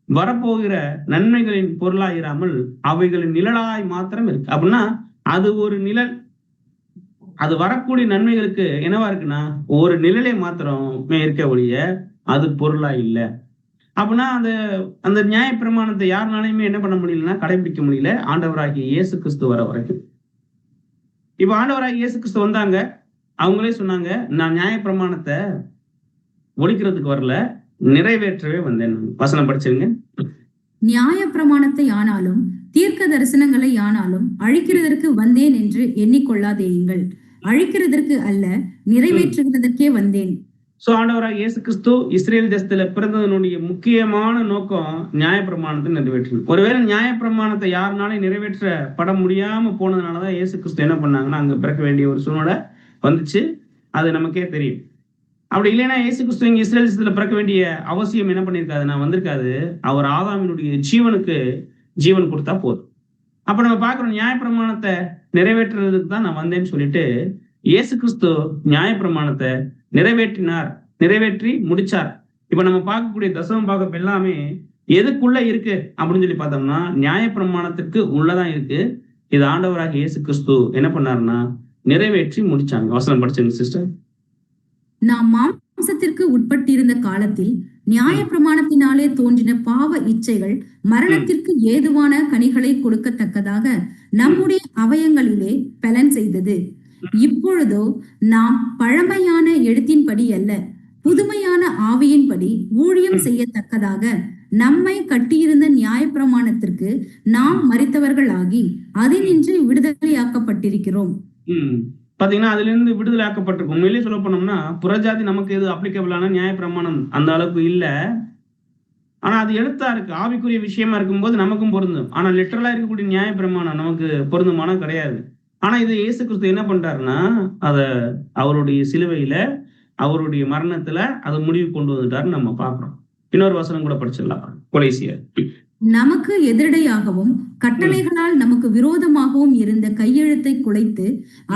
வரப்போகிற நன்மைகளின் பொருளாயிராமல் அவைகளின் நிழலாய் மாத்திரம் இருக்கு. அப்படின்னா அது ஒரு நிழல், அது வரக்கூடிய நன்மைகளுக்கு என்னவா இருக்குன்னா ஒரு நிழலை மாத்திரமே இருக்க ஒழிய அது பொருளா இல்லை. அப்படின்னா அந்த அந்த நியாயப்பிரமாணத்தை யாருனாலையுமே என்ன பண்ண முடியலன்னா கடைபிடிக்க முடியல, ஆண்டவராகிய இயேசு கிறிஸ்து வர வரைக்கும். இப்ப ஆண்டவராகிய இயேசு கிறிஸ்து வந்தாங்க, அவங்களே சொன்னாங்க, நான் நியாயப்பிரமாணத்தை ஒழிக்கிறதுக்கு வரல, நிறைவேற்றவே வந்தேன். வசனம் படிச்சிருங்க. நியாயப்பிரமாணத்தை ஆனாலும் தீர்க்க தரிசனங்களை ஆனாலும் அழிக்கிறதற்கு வந்தேன் என்று எண்ணிக்கொள்ளாதேயுங்கள். அழிக்கிறதற்கு அல்ல, நிறைவேற்றுகிறதற்கே வந்தேன். சோ ஆண்டவராக இயேசு கிறிஸ்து இஸ்ரேல் தேசத்துல பிறந்ததனுடைய முக்கியமான நோக்கம் நியாயப்பிரமாணத்தை நிறைவேற்றணும். ஒருவேளை நியாயப்பிரமாணத்தை யாருனாலும் நிறைவேற்றப்பட முடியாம போனதுனாலதான் இயேசு கிறிஸ்து என்ன பண்ணாங்கன்னா அங்க பிறக்க வேண்டிய ஒரு சூழ்நிலை வந்துச்சு. அது நமக்கே தெரியும். அப்படி இல்லைன்னா இயேசு கிறிஸ்து இங்க இஸ்ரேல் தேசத்துல பிறக்க வேண்டிய அவசியம் என்ன பண்ணிருக்காது, வந்திருக்காது. அவர் ஆதாமினுடைய ஜீவனுக்கு ஜீவன் கொடுத்தா போதும். அப்ப நம்ம பாக்குறோம், நியாயப்பிரமாணத்தை நிறைவேற்றுறதுக்கு தான் நான் வந்தேன்னு சொல்லிட்டு இயேசு கிறிஸ்து நியாயப்பிரமாணத்தை நிறைவேற்றினார், நிறைவேற்றி முடிச்சார். இப்ப நம்ம பார்க்கக்கூடிய தசம பாகம் எல்லாமே எதுக்குள்ள இருக்கு அப்படின்னு சொல்லி பார்த்தோம்னா நியாயப்பிரமாணத்துக்கு உள்ளதான் இருக்கு. இது ஆண்டவராக இயேசு கிறிஸ்து என்ன பண்ணாருன்னா நிறைவேற்றி முடிச்சாங்க. வசனம் படிச்சுங்க சிஸ்டர். நாம் மாம்சத்திற்கு உட்பட்டிருந்த காலத்தில் நியாயப்பிரமாணத்தினாலே தோன்றின பாவ இச்சைகள் மரணத்திற்கு ஏதுவான கனிகளை கொடுக்கத்தக்கதாக நம்முடைய அவயங்களிலே பலன் செய்தது. இப்பொழுதோ நாம் பழமையான எழுத்தின்படி அல்ல, புதுமையான ஆவியின்படி ஊழியம் செய்யத்தக்கதாக நம்மை கட்டியிருந்த நியாயப்பிரமாணத்திற்கு நாம் மரித்தவர்களாகி அதினின்று விடுதலையாக்கப்பட்டிருக்கிறோம். பாத்தீங்கன்னா அதுல இருந்து விடுதலை ஆக்கப்பட்டிருக்கும். உண்மையிலேயே சொல்ல போனோம்னா புறஜாதி நமக்கு எது அப்ளிகபிளான நியாயப்பிரமாணம் அந்த அளவுக்கு இல்ல. ஆனா அது எழுத்தா இருக்கு, ஆவிக்குரிய விஷயமா இருக்கும்போது நமக்கும் பொருந்தும். ஆனா லிட்டரலா இருக்கக்கூடிய நியாயப்பிரமாணம் நமக்கு பொருந்துமானா கிடையாது. ஆனா இது இயேசு கிறிஸ்து என்ன பண்றாருன்னா அத அவருடைய சிலுவையில அவருடைய மரணத்துல அதை முடிவு கொண்டு வந்துட்டாருன்னு நம்ம பாக்குறோம். இன்னொரு வசனம் கூட படிச்சிடலாம், கொலைசியர். நமக்கு எதிரடையாகவும் கட்டளைகளால் நமக்கு விரோதமாகவும் இருந்த கையெழுத்தை குலைத்து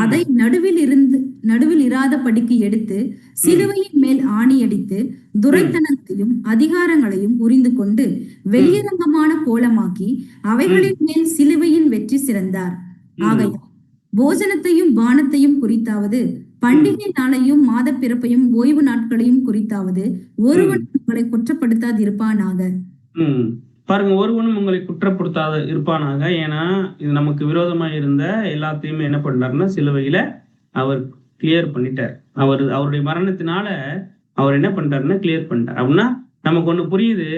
அதை நடுவில் இராதபடிக்கு எடுத்து சிலுவையின் மேல் ஆணியடித்து துரைத்தனத்தையும் அதிகாரங்களையும் உரிந்து கொண்டு வெளியரங்கமான கோலமாக்கி அவைகளின் மேல் சிலுவையின் வெற்றி சிறந்தார். ஆகையால் போஜனத்தையும் பானத்தையும் குறித்தாவது பண்டிகை நாளையும் மாத பிறப்பையும் ஓய்வு நாட்களையும் குறித்தாவது ஒருவன் உங்களை குற்றப்படுத்தாதிருப்பானாக. பாருங்க, ஒருவனும் உங்களை குற்றப்படுத்தாத இருப்பானாக. ஏன்னா இது நமக்கு விரோதமா இருந்த எல்லாத்தையுமே என்ன பண்ணாருன்னா சிலுவையில அவர் கிளியர் பண்ணிட்டார். அவருடைய மரணத்தினால அவர் என்ன பண்றாருன்னா கிளியர் பண்ணிட்டார். அப்படின்னா நமக்கு ஒண்ணு புரியுது,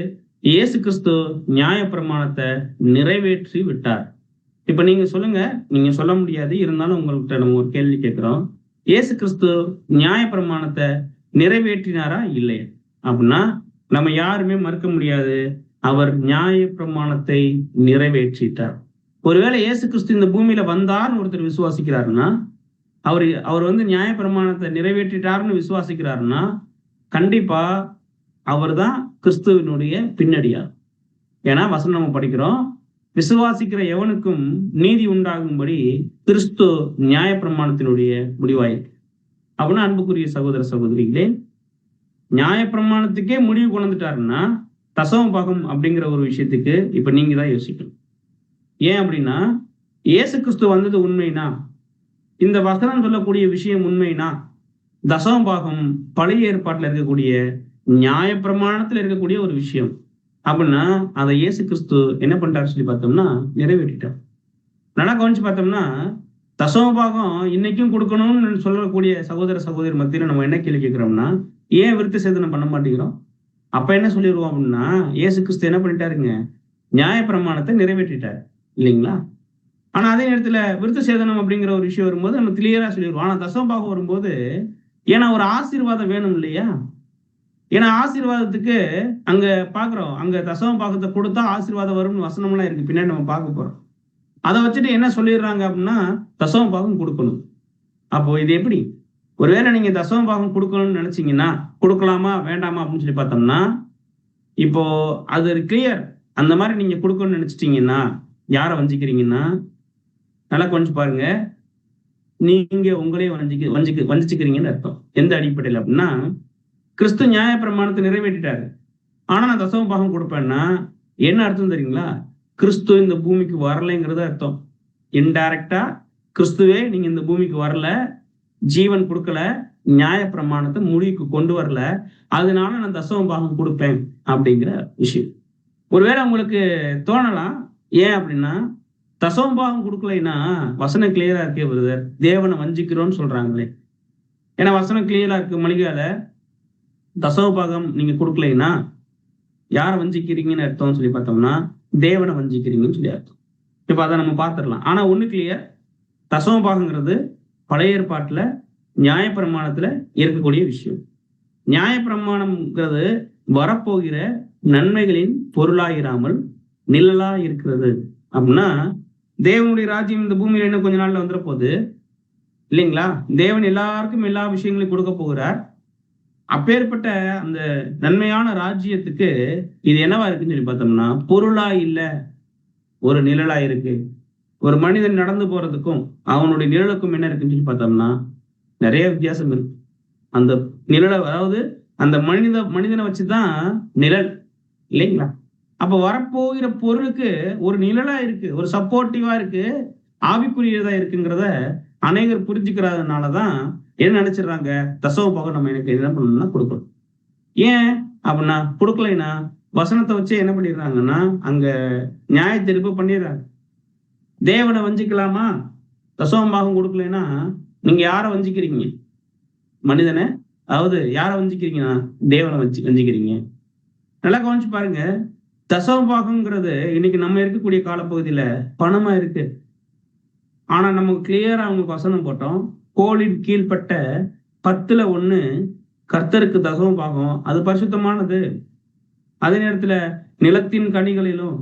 இயேசு கிறிஸ்து நியாயப்பிரமாணத்தை நிறைவேற்றி விட்டார். இப்ப நீங்க சொல்லுங்க, நீங்க சொல்ல முடியாது, இருந்தாலும் உங்கள்கிட்ட நம்ம ஒரு கேள்வி கேட்கிறோம். இயேசு கிறிஸ்து நியாயப்பிரமாணத்தை நிறைவேற்றினாரா இல்லையா அப்படின்னா நம்ம யாருமே மறுக்க முடியாது, அவர் நியாயப்பிரமாணத்தை நிறைவேற்றிட்டார். ஒருவேளை இயேசு கிறிஸ்து இந்த பூமியில வந்தார்னு ஒருத்தர் விசுவாசிக்கிறாருன்னா, அவர் நியாயப்பிரமாணத்தை நிறைவேற்றிட்டாருன்னு விசுவாசிக்கிறாருன்னா கண்டிப்பா அவர் தான் கிறிஸ்துவனுடைய பின்னடியார். ஏன்னா வசனம் நம்ம படிக்கிறோம், விசுவாசிக்கிற எவனுக்கும் நீதி உண்டாகும்படி கிறிஸ்து நியாயப்பிரமாணத்தினுடைய முடிவாயிருக்கு. அப்படின்னா அன்புக்குரிய சகோதர சகோதரிகளே, நியாயப்பிரமாணத்துக்கே முடிவு கொண்டுட்டாருன்னா தசம பாகம் அப்படிங்கிற ஒரு விஷயத்துக்கு இப்ப நீங்க தான் யோசிக்கணும். ஏன் அப்படின்னா இயேசு கிறிஸ்து வந்தது உண்மைனா, இந்த வசனம் சொல்லக்கூடிய விஷயம் உண்மைனா, தசம பாகம் பழைய ஏற்பாட்டுல இருக்கக்கூடிய நியாயப்பிரமாணத்துல இருக்கக்கூடிய ஒரு விஷயம் அப்படின்னா அதை இயேசு கிறிஸ்து என்ன பண்றாரு சொல்லி பார்த்தோம்னா நிறைவேற்றிட்டார். நல்லா கவனிச்சு பார்த்தோம்னா தசம பாகம் இன்னைக்கும் கொடுக்கணும்னு சொல்லக்கூடிய சகோதர சகோதரி மத்தியில நம்ம என்ன கேள்வி கேட்கிறோம்னா, ஏன் விருத்த சேதனம் பண்ண மாட்டேங்கிறோம்? அப்ப என்ன சொல்லிடுவோம் அப்படின்னா, இயேசு கிறிஸ்து என்ன பண்ணிட்டாருங்க, நியாயப்பிரமாணத்தை நிறைவேற்றிட்டாரு இல்லைங்களா? ஆனா அதே நேரத்துல விருத்த சேதனம் அப்படிங்கிற ஒரு விஷயம் வரும்போது நம்ம கிளியரா சொல்லிடுவோம். ஆனா தசம பாகம் வரும்போது ஏன்னா ஒரு ஆசீர்வாதம் வேணும் இல்லையா? ஏன்னா ஆசீர்வாதத்துக்கு அங்க பாக்குறோம், அங்க தசம பாகத்தை கொடுத்தா ஆசீர்வாதம் வரும்னு வசனம்லாம் இருக்கு, பின்னாடி நம்ம பார்க்க போறோம். அதை வச்சுட்டு என்ன சொல்லிடுறாங்க அப்படின்னா தசம பாகம் கொடுக்கணும். அப்போ இது எப்படி? ஒருவேளை நீங்க தசம பாகம் கொடுக்கணும்னு நினைச்சீங்கன்னா கொடுக்கலாமா வேண்டாமா அப்படின்னு சொல்லி பார்த்தோம்னா, இப்போ அது கிளியர். அந்த மாதிரி நீங்க கொடுக்கணும்னு நினைச்சிட்டீங்கன்னா யாரை வஞ்சிக்கிறீங்கன்னா, நல்லா கொஞ்சம் பாருங்க, நீங்க உங்களையே வஞ்சிச்சுக்கிறீங்கன்னு அர்த்தம். எந்த அடிப்படையில் அப்படின்னா, கிறிஸ்து நியாய பிரமாணத்தை நிறைவேற்றிட்டாரு, ஆனா நான் தசம பாகம் கொடுப்பேன்னா என்ன அர்த்தம் தெரியுங்களா? கிறிஸ்து இந்த பூமிக்கு வரலைங்கிறது அர்த்தம். இன்டைரக்டா கிறிஸ்துவே நீங்க இந்த பூமிக்கு வரல, ஜீவன் கொடுக்கல, நியாய பிரமாணத்தை முடிவுக்கு கொண்டு வரல, அதனால நான் தசம பாகம் கொடுப்பேன் அப்படிங்கிற விஷயம். ஒருவேளை உங்களுக்கு தோணலாம், ஏன் அப்படின்னா தசம பாகம் கொடுக்கலைன்னா வசனம் கிளியரா இருக்கே பிரதர், தேவனை வஞ்சிக்கிறோம்னு சொல்றாங்களே. ஏன்னா வசனம் கிளியரா இருக்கு மளிகையால, தசம பாகம் நீங்க கொடுக்கலைன்னா யாரை வஞ்சிக்கிறீங்கன்னு அர்த்தம் சொல்லி பார்த்தோம்னா தேவனை வஞ்சிக்கிறீங்கன்னு சொல்லி அர்த்தம். இப்ப அதை நம்ம பார்த்துடலாம். ஆனா ஒண்ணு கிளியர், தசம பாகங்கிறது பழைய ஏற்பாட்டுல நியாயப்பிரமாணத்துல இருக்கக்கூடிய விஷயம். நியாயப்பிரமாணம்ங்கிறது வரப்போகிற நன்மைகளின் பொருளாயிராமல் நிழலா இருக்கிறது. அப்படின்னா தேவனுடைய ராஜ்யம் இந்த பூமியில இன்னும் கொஞ்ச நாள்ல வந்துட போகுது இல்லைங்களா? தேவன் எல்லாருக்கும் எல்லா விஷயங்களையும் கொடுக்க போகிறார். அப்பேற்பட்ட அந்த நன்மையான ராஜ்யத்துக்கு இது என்னவா இருக்குன்னு சொல்லி பார்த்தோம்னா பொருளா இல்ல, ஒரு நிழலா இருக்கு. ஒரு மனிதன் நடந்து போறதுக்கும் அவனுடைய நிழலுக்கும் என்ன இருக்குன்னு சொல்லி பார்த்தோம்னா நிறைய வித்தியாசம் இருக்கு. அந்த நிழலை, அதாவது அந்த மனிதனை வச்சுதான் நிழல் இல்லைங்களா? அப்ப வரப்போகிற பொருளுக்கு ஒரு நிழலா இருக்கு, ஒரு சப்போர்ட்டிவா இருக்கு, ஆவிக்குரியதா இருக்குங்கிறத அநேகர் புரிஞ்சுக்கிறதுனாலதான் என்ன நினைச்சிடறாங்க, தசம பாகம் நம்ம எனக்கு என்ன பண்ணணும்னா கொடுக்கணும். ஏன் அப்படின்னா கொடுக்கலைன்னா வசனத்தை வச்சு என்ன பண்ணிடுறாங்கன்னா அங்க நியாய தீர்ப்பு பண்ணிடுறாங்க. தேவனை வஞ்சிக்கலாமா? தசம பாகம் கொடுக்கலைன்னா நீங்க யாரை வஞ்சிக்கிறீங்க? மனிதனை. அதாவது யாரை வஞ்சிக்கிறீங்கன்னா தேவனை வஞ்சிக்கிறீங்க. நல்லா கவனிச்சு பாருங்க, தசம பாகம்ங்கிறது இன்னைக்கு நம்ம இருக்கக்கூடிய காலப்பகுதியில பணமா இருக்கு. ஆனா நமக்கு கிளியரா அவங்களுக்கு வசனம் போட்டோம், கோலின் கீழ்பட்ட 10% கர்த்தருக்கு தசம பாகம், அது பரிசுத்தமானது. அதே நேரத்துல நிலத்தின் கனிகளிலும்,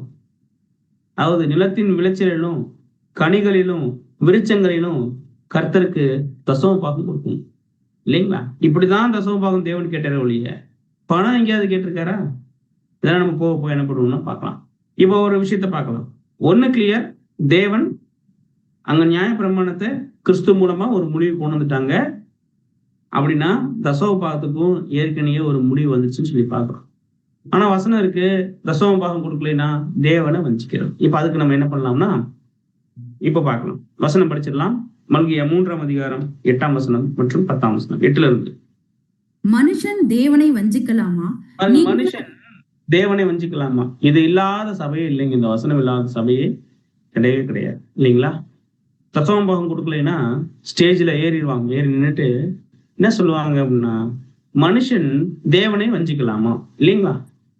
அதாவது நிலத்தின் விளைச்சலிலும் கனிகளிலும் விருட்சங்களிலும் கர்த்தருக்கு தசம பாகம் கொடுக்கும் இல்லைங்களா? இப்படிதான் தசம பாகம் தேவன் கேட்டாரு ஒழிய பணம் எங்கேயாவது கேட்டிருக்காரா? இதெல்லாம் நம்ம போக என்ன பண்ணுவோம்னா பார்க்கலாம். இப்போ ஒரு விஷயத்த பார்க்கலாம். ஒண்ணு கிளியர், தேவன் அங்க நியாய பிரமாணத்தை கிறிஸ்து மூலமா ஒரு முடிவு கொண்டு வந்துட்டாங்க. அப்படின்னா தசம பாகத்துக்கும் ஏற்கனவே ஒரு முடிவு வந்துச்சுன்னு சொல்லி பார்க்கிறோம். ஆனா வசனம் இருக்கு, தசம பாகம் கொடுக்கலைன்னா தேவனை வஞ்சிக்கிறோம். இப்ப அதுக்கு நம்ம என்ன பண்ணலாம்னா இப்ப பார்க்கலாம். வசனம் படிச்சிடலாம். மல்கியா 3ஆம் அதிகாரம் 8ஆம் வசனம் மற்றும் 10ஆம் வசனம். 8ல இருந்து. மனுஷன் தேவனை வஞ்சிக்கலாமா? மனுஷன் தேவனை வஞ்சிக்கலாமா? இது இல்லாத சபையே இல்லைங்க. இந்த வசனம் இல்லாத சபையே கிடையவே கிடையாது இல்லைங்களா? தசம பாகம் கொடுக்கலைன்னா ஸ்டேஜ்ல ஏறிடுவாங்க. ஏறி நின்றுட்டு என்ன சொல்லுவாங்க அப்படின்னா, மனுஷன் தேவனை வஞ்சிக்கலாமா? இல்லைங்களா?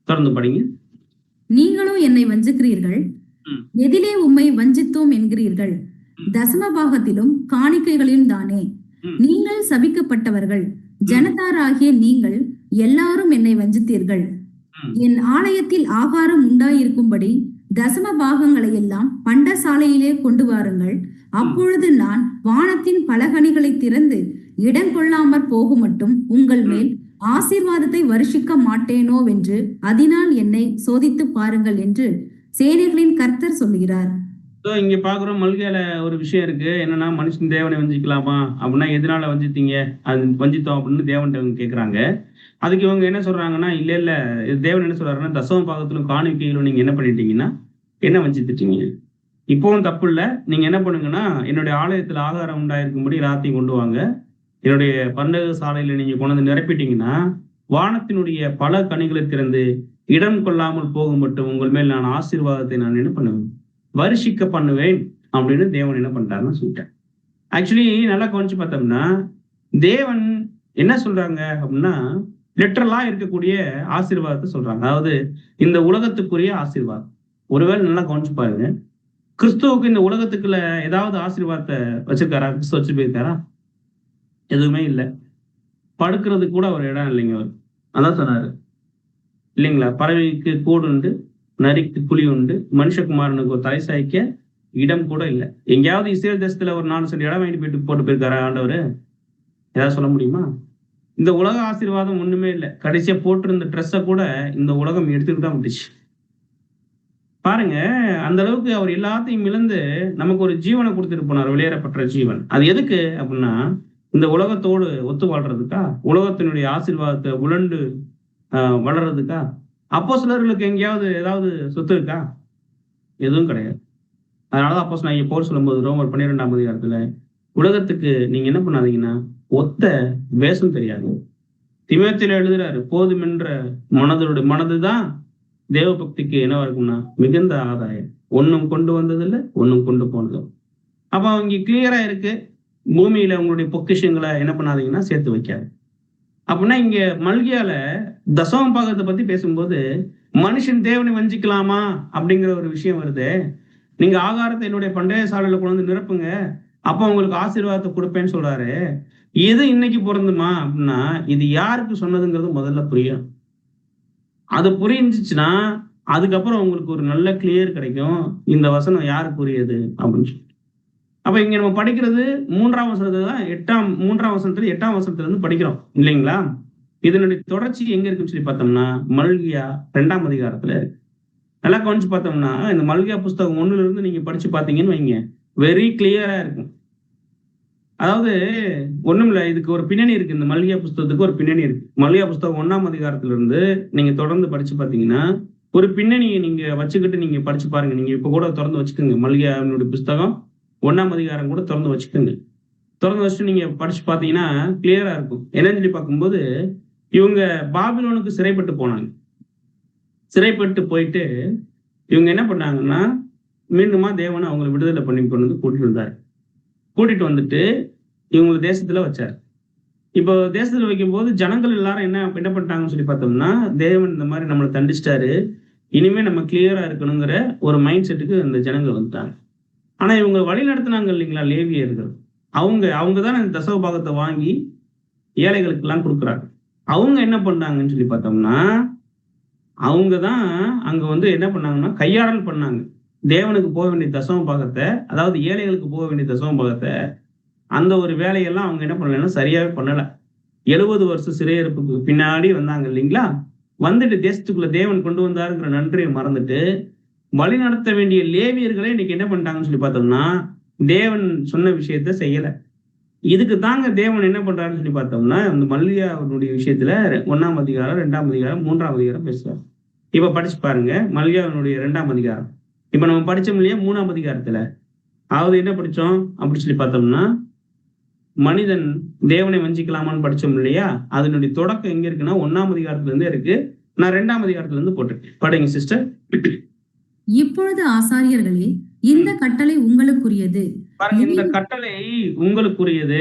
தொடர்ந்து படிங்க. நீங்களும் என்னை வஞ்சிக்கிறீர்கள், எதிலே உம்மை வஞ்சித்தோம் என்கிறீர்கள், தசம பாகத்திலும் காணிக்கைகளிலும் தானே. நீங்கள் சபிக்கப்பட்டவர்கள், ஜனத்தாராகிய நீங்கள் எல்லாரும் என்னை வஞ்சித்தீர்கள். என் ஆலயத்தில் ஆகாரம் உண்டாயிருக்கும்படி தசம பாகங்களை எல்லாம் பண்டசாலையிலே கொண்டு வாருங்கள். அப்பொழுது நான் வானத்தின் பலகணிகளை திறந்து இடம் கொள்ளாமற் போகும் மட்டும் உங்கள் மேல் ஆசீர்வாதத்தை வருஷிக்க மாட்டேனோ வென்று அதனால் என்னை சோதித்து பாருங்கள் என்று சேனைகளின் கர்த்தர் சொல்லுகிறார். இங்க பாக்குறோம், மல்கியால ஒரு விஷயம் இருக்கு. என்னன்னா, மனுஷன் தேவனை வஞ்சிக்கலாமா அப்படின்னா எதனால வஞ்சித்தீங்க, அது வஞ்சித்தோம் அப்படின்னு தேவன்கிட்ட அவங்க கேட்கறாங்க. அதுக்கு இவங்க என்ன சொல்றாங்கன்னா, இல்ல தேவன் என்ன சொல்றாருன்னா, தசம பாகத்திலும் காணிக்கையிலும் நீங்க என்ன பண்ணிட்டீங்கன்னா என்ன வஞ்சித்துட்டீங்க. இப்பவும் தப்பு இல்ல. நீங்க என்ன பண்ணுங்கன்னா, என்னுடைய ஆலயத்துல ஆகாரம் உண்டாயிருக்கும்படி ராத்தையும் கொண்டு வாங்க, என்னுடைய பண்டக சாலையில நீங்க கொண்டு வந்து நிரப்பிட்டீங்கன்னா வானத்தினுடைய பல கனிகளை திறந்து இடம் கொள்ளாமல் போகும் மட்டும் உங்கள் மேல் நான் ஆசீர்வாதத்தை நான் என்ன பண்ணுவேன், வருஷிக்க பண்ணுவேன் அப்படின்னு தேவன் என்ன பண்றாருன்னு சொல்லிட்டேன். ஆக்சுவலி நல்லா கவனிச்சு பார்த்தோம்னா தேவன் என்ன சொல்றாங்க அப்படின்னா லிட்டரலா இருக்கக்கூடிய ஆசீர்வாதத்தை சொல்றாங்க. அதாவது இந்த உலகத்துக்குரிய ஆசீர்வாதம். ஒருவேளை நல்லா கவனிச்சு பாருங்க, கிறிஸ்துவுக்கு இந்த உலகத்துக்குள்ள ஏதாவது ஆசீர்வாதத்தை வச்சிருக்காரா? கிறிஸ்து வச்சு போயிருக்காரா? எதுவுமே இல்லை. படுக்கிறதுக்கு கூட ஒரு இடம் இல்லைங்க. அவர் அதான் சொன்னாரு இல்லைங்களா, பறவைக்கு கூடு உண்டு, நரிக்கு குழி உண்டு, மனுஷகுமாரனுக்கு ஒரு தலை சாய்க்க இடம் கூட இல்லை. எங்கேயாவது இஸ்ரேல் தேசத்துல ஒரு 4 சென்ட் இடம் வாங்கி போட்டு போயிருக்காரா ஆண்டவர்? ஏதாவது சொல்ல முடியுமா? இந்த உலக ஆசீர்வாதம் ஒண்ணுமே இல்லை. கடைசியா போட்டிருந்த ட்ரெஸ்ஸை கூட இந்த உலகம் எடுத்துட்டு தான் விட்டுச்சு. பாருங்க, அந்த அளவுக்கு அவர் எல்லாத்தையும் இழந்து நமக்கு ஒரு ஜீவனை கொடுத்துட்டு போனார், வெளியேறப்பட்ட ஜீவன். அது எதுக்கு அப்படின்னா, இந்த உலகத்தோடு ஒத்து வாழ்றதுக்கா, உலகத்தினுடைய ஆசீர்வாதத்தை உழண்டு வளர்றதுக்கா? அப்போஸ்தலர்களுக்கு எங்கேயாவது ஏதாவது சொத்து இருக்கா? எதுவும் கிடையாது. அதனாலதான் அப்போஸ்தலனாகிய பவுல் சொல்லும்போது ரோமர் 12ஆம் அதிகாரத்துல, உலகத்துக்கு நீங்க என்ன பண்ணாதீங்கன்னா ஒத்த வேஷம் தெரியாது. தீமோத்தேயுல எழுதுறாரு, போதுமென்ற மனதுதான் தேவ பக்திக்கு என்னவா இருக்கும்னா மிகுந்த ஆதாயம். ஒன்னும் கொண்டு வந்ததில்லை, ஒன்னும் கொண்டு போனது. அப்ப அவங்க கிளியரா இருக்கு, பூமியில உங்களுடைய பொக்கிஷங்களை என்ன பண்ணாதீங்கன்னா சேர்த்து வைக்காது. அப்படின்னா இங்க மல்கியால தசம பாகத்தை பத்தி பேசும்போது மனுஷன் தேவனை வஞ்சிக்கலாமா அப்படிங்கிற ஒரு விஷயம் வருது. நீங்க ஆகாரத்தை என்னுடைய பண்டைய சாலையில கொண்டு வந்து நிரப்புங்க, அப்ப உங்களுக்கு ஆசீர்வாதத்தை கொடுப்பேன்னு சொல்றாரு. எது இன்னைக்கு பொருந்துமா அப்படின்னா, இது யாருக்கு சொன்னதுங்கிறது முதல்ல புரியும். அது புரிஞ்சிச்சுன்னா அதுக்கப்புறம் உங்களுக்கு ஒரு நல்ல கிளியர் கிடைக்கும், இந்த வசனம் யாருக்கு உரியது அப்படின்னு சொல்லி. அப்ப இங்க நம்ம படிக்கிறது 3ஆம் வசனத்துல தான் 3ஆம் வசனத்துல 8ஆம் வசனத்துல இருந்து படிக்கிறோம் இல்லைங்களா? இதனுடைய தொடர்ச்சி எங்க இருக்குன்னு சொல்லி பார்த்தோம்னா மல்கியா 2ஆம் அதிகாரத்துல இருக்கு. நல்லா கவனிச்சு பார்த்தோம்னா இந்த மல்கியா புஸ்தகம் 1ல இருந்து நீங்க படிச்சு பார்த்தீங்கன்னு வைங்க, வெரி கிளியரா இருக்கும். அதாவது ஒண்ணும் இல்ல, இதுக்கு ஒரு பின்னணி இருக்கு. இந்த மல்கியா புஸ்தகத்துக்கு ஒரு பின்னணி இருக்கு. மல்கியா புஸ்தகம் 1ஆம் அதிகாரத்துல இருந்து நீங்க தொடர்ந்து படிச்சு பாத்தீங்கன்னா ஒரு பின்னணியை நீங்க வச்சுக்கிட்டு நீங்க படிச்சு பாருங்க. நீங்க இப்ப கூட திறந்து வச்சுக்கோங்க, மல்கியாவினுடைய புஸ்தகம் 1ஆம் அதிகாரம் கூட திறந்து வச்சுக்கோங்க. திறந்து வச்சுட்டு நீங்க படிச்சு பாத்தீங்கன்னா கிளியரா இருக்கும். என்னன்னு சொல்லி பார்க்கும்போது, இவங்க பாபிலோனுக்கு சிறைப்பட்டு போனாங்க. சிறைப்பட்டு போயிட்டு இவங்க என்ன பண்ணாங்கன்னா மீண்டுமா தேவனை அவங்களை விடுதலை பண்ணி கொண்டு வந்து கூட்டிட்டு வந்தாரு. கூட்டிட்டு வந்துட்டு இவங்களை தேசத்துல வச்சார். இப்போ தேசத்துல வைக்கும் போது ஜனங்கள் எல்லாரும் என்ன பண்ணிட்டாங்கன்னு சொல்லி பார்த்தோம்னா, தேவன் இந்த மாதிரி நம்மளை தண்டிச்சிட்டாரு, இனிமே நம்ம கிளியரா இருக்கணுங்கிற ஒரு மைண்ட் செட்டுக்கு அந்த ஜனங்கள் வந்துட்டாங்க. ஆனா இவங்க வழி நடத்தினாங்க இல்லைங்களா, லேவியர்கள், அவங்க தான் இந்த தசம பாகத்தை வாங்கி ஏழைகளுக்கு எல்லாம் கொடுக்குறாங்க. அவங்க என்ன பண்ணாங்கன்னு சொல்லி பார்த்தோம்னா, அவங்க தான் அங்க வந்து என்ன பண்ணாங்கன்னா கையாடல் பண்ணாங்க. தேவனுக்கு போக வேண்டிய தசம பாகத்தை, அதாவது ஏழைகளுக்கு போக வேண்டிய தசம பாகத்தை, அந்த ஒரு வேலையெல்லாம் அவங்க என்ன பண்ணலன்னா சரியாவே பண்ணல. 70 வருஷம் சிறையிருப்புக்கு பின்னாடி வந்தாங்க இல்லைங்களா, வந்துட்டு தேசத்துக்குள்ள தேவன் கொண்டு வந்தாருங்கிற நன்றியை மறந்துட்டு வழி நடத்த வேண்டிய லேவியர்களை இன்னைக்கு என்ன பண்ணிட்டாங்கன்னு சொல்லி பார்த்தோம்னா, தேவன் சொன்ன விஷயத்த செய்யல. இதுக்கு தாங்க தேவன் என்ன பண்றாருன்னு சொல்லி பார்த்தோம்னா, அந்த மல்கியாவினுடைய விஷயத்துல 1ஆம் அதிகாரம் 2ஆம் அதிகாரம் 3ஆம் அதிகாரம் பேசுறாரு. இப்ப படிச்சு பாருங்க மல்கியாவினுடைய 2ஆம் அதிகாரம். இப்ப நம்ம படிச்சோம் இல்லையா 3ஆம் அதிகாரத்துல, அதாவது என்ன படிச்சோம் அப்படி சொல்லி பார்த்தோம்னா, மனிதன் தேவனை வஞ்சிக்கலாமான்னு படிச்சோம் இல்லையா, அதனுடைய தொடக்கம் எங்க இருக்குன்னா 1ஆம் அதிகாரத்துல இருந்து இருக்கு. நான் 2ஆம் அதிகாரத்துல இருந்து போட்டிருக்கேன். படிங்க சிஸ்டர். இப்பொழுது ஆசாரியர்களே, இந்த கட்டளை உங்களுக்குரியது. பாருங்க, இந்த கட்டளை உங்களுக்குரியது.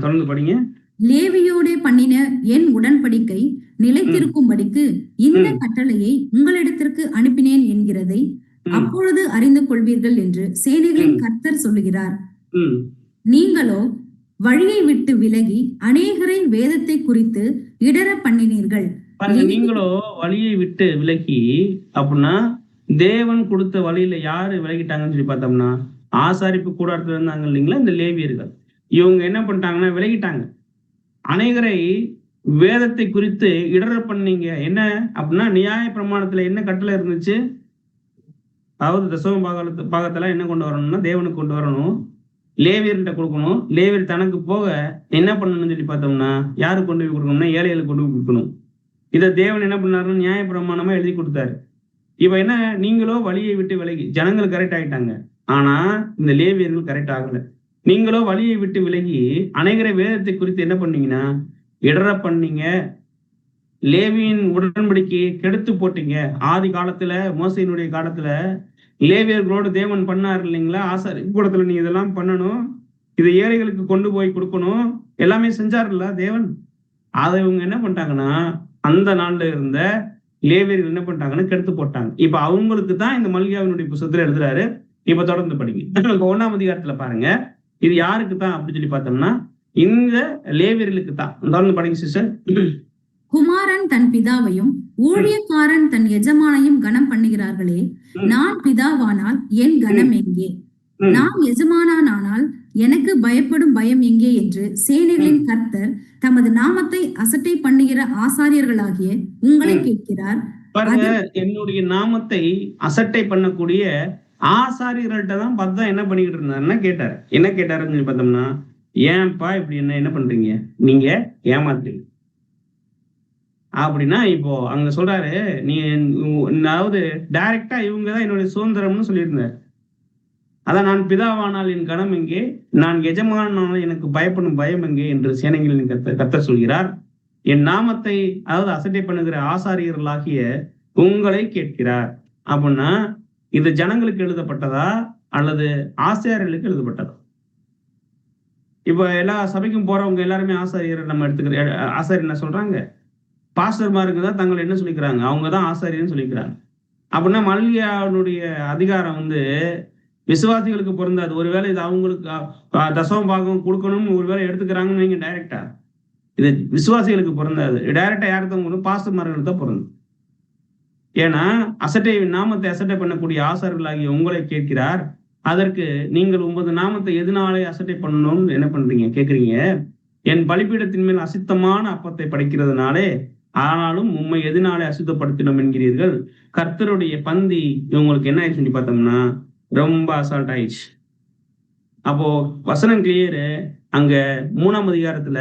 தொடர்ந்து படிங்க. லேவியோடே பண்ணின என் உடன்படிக்கை நிலைத்திருக்கும்படிக்கு இந்த கட்டளையை உங்களிடத்திற்கு அனுப்பினேன் என்கிறதை அப்பொழுது அறிந்து கொள்வீர்கள் என்று சேனைகளின் கர்த்தர் சொல்லுகிறார். நீங்களோ வழியை விட்டு விலகி அநேகரை வேதத்தை குறித்து இடர பண்ணினீர்கள். நீங்களோ வழியை விட்டு விலகி அப்படின்னா தேவன் கொடுத்த வழியில யாரு விலகிட்டாங்கன்னு சொல்லி பார்த்தோம்னா, ஆசாரிப்பு கூடாரத்துல இருந்தாங்க இல்லைங்களா இந்த லேவியர்கள், இவங்க என்ன பண்ணிட்டாங்கன்னா விலகிட்டாங்க. அநேகரை வேதத்தை குறித்து இடர பண்ணீங்க. என்ன அப்படின்னா, நியாய பிரமாணத்துல என்ன கட்டளை இருந்துச்சு, அதாவது தசம பாகத்துல என்ன கொண்டு வரணும்னா தேவனுக்கு கொண்டு வரணும், லேவியர்கிட்ட கொடுக்கணும். லேவியர் தனக்கு போக என்ன பண்ணணும்னு சொல்லி பார்த்தோம்னா, யாருக்கு கொண்டு போய் கொடுக்கணும்னா ஏழைகளுக்கு கொண்டு போய் கொடுக்கணும். இதை தேவன் என்ன பண்ணாருன்னு நியாய பிரமாணமா எழுதி கொடுத்தாரு. இப்ப என்ன, நீங்களோ வழியை விட்டு விலகி, ஜனங்கள் கரெக்ட் ஆயிட்டாங்க, ஆனா இந்த லேவியர்கள் கரெக்ட் ஆகல. நீங்களோ வழியை விட்டு விலகி அநேகரை வேதத்தை குறித்து என்ன பண்ணீங்கன்னா இடர பண்ணீங்க, லேவியின் உடன்படிக்கையை கெடுத்து போட்டீங்க. ஆதி காலத்துல மோசையினுடைய காலத்துல லேவியர்களோடு தேவன் பண்ணாரு இல்லைங்களா, ஆசாரி கூடத்துல நீ இதெல்லாம் பண்ணணும், இதை ஏழைகளுக்கு கொண்டு போய் கொடுக்கணும், எல்லாமே செஞ்சாருல்ல தேவன். அதை இவங்க என்ன பண்ணிட்டாங்கன்னா அந்த நாள்ல இருந்த லேவியர்கள் என்ன பண்ணிட்டாங்கன்னா கெடுத்து போட்டாங்க. இப்ப அவங்களுக்கு தான் இந்த மல்கியாவினுடைய புத்தகத்துல எழுதுறாரு. இப்ப தொடர்ந்து படிங்க. 1ஆம் அதிகாரத்துல பாருங்க, இது யாருக்கு தான் அப்படின்னு சொல்லி பார்த்தோம்னா இந்த லேவியர்களுக்கு தான். தொடர்ந்து படிங்க சிஸ்டர். குமாரன் தன் பிதாவையும் ஊழியக்காரன் தன் எஜமானையும் கனம் பண்ணுகிறார்களே, நான் பிதாவானால் என் கனம் எங்கே? ம். நாம் எஜமானானால் எனக்கு பயப்படும் பயம் எங்கே என்று சேனைகளின் கர்த்தர் தமது நாமத்தை அசட்டை பண்ணுகிற ஆசாரியர்களாகிய உங்களை ம். கேட்கிறார். பாருங்க, என்னுடைய நாமத்தை அசட்டை பண்ணக்கூடிய ஆசாரியர்கள்ட்ட தான் பார்த்தா என்ன பண்ணிக்கிட்டு இருந்தாருன்னா கேட்டார். என்ன கேட்டாருன்னு சொல்லி பார்த்தோம்னா, ஏன்பா இப்படி என்ன பண்றீங்க? நீங்க ஏமாத்துறீங்க. அப்படின்னா இப்போ அங்க சொல்றாரு, நீ அதாவது டைரக்டா இவங்க தான் என்னுடைய சுதந்திரம்னு சொல்லியிருந்தார். அதான் நான் பிதாவானால் என் கனம் எங்கே, நான் எஜமானால் எனக்கு பயப்படும் பயம் எங்கே என்று சேனைகளின் கர்த்தர் சொல்கிறார். என் நாமத்தை அதாவது அசட்டை பண்ணுகிற ஆசாரியர்களாகிய உங்களை கேட்கிறார். அப்படின்னா இது ஜனங்களுக்கு எழுதப்பட்டதா அல்லது ஆசாரியர்களுக்கு எழுதப்பட்டதா? இப்ப எல்லா சபைக்கும் போறவங்க எல்லாருமே ஆசாரியர் நம்ம எடுத்துக்கிற ஆசாரியர் என்ன சொல்றாங்க? பாஸ்டர்மாருக்கு தான் தங்களை என்ன சொல்லிக்கிறாங்க? அவங்கதான் ஆசாரியர்னு சொல்லிக்கிறாங்க. அப்படின்னா மல்கியாவுடைய அதிகாரம் வந்து விசுவாசிகளுக்கு பொருந்தாது. ஒருவேளை இது அவங்களுக்கு தசம பாகம் கொடுக்கணும்னு ஒருவேளை எடுத்துக்கிறாங்கன்னு நீங்க டைரக்டா, இது விசுவாசிகளுக்கு பொருந்தாது. டைரக்டா யாருக்கு தான் பாஸ்டர்மார்களுக்கு தான் பொருந்தும். ஏன்னா நாமத்தை அசட்டை பண்ணக்கூடிய ஆசாரியர்களாகிய உங்களை கேட்கிறார். அதற்கு நீங்கள் உமது நாமத்தை எதனாலே அசட்டை பண்ணணும்னு என்ன பண்றீங்க கேக்குறீங்க. என் பலிபீடத்தின் மேல் அசுத்தமான அப்பத்தை படைக்கிறதுனாலே, ஆனாலும் உம்மை எதனாலே அசுத்தப்படுத்தினோம் என்கிறீர்கள். கர்த்தருடைய பந்தி இவங்களுக்கு என்ன ஆயிடுச்சு சொல்லி பார்த்தோம்னா ரொம்ப அசால்ட் ஆயிடுச்சு. அப்போ வசனம் கிளியரு. அங்க 3ஆம் அதிகாரத்துல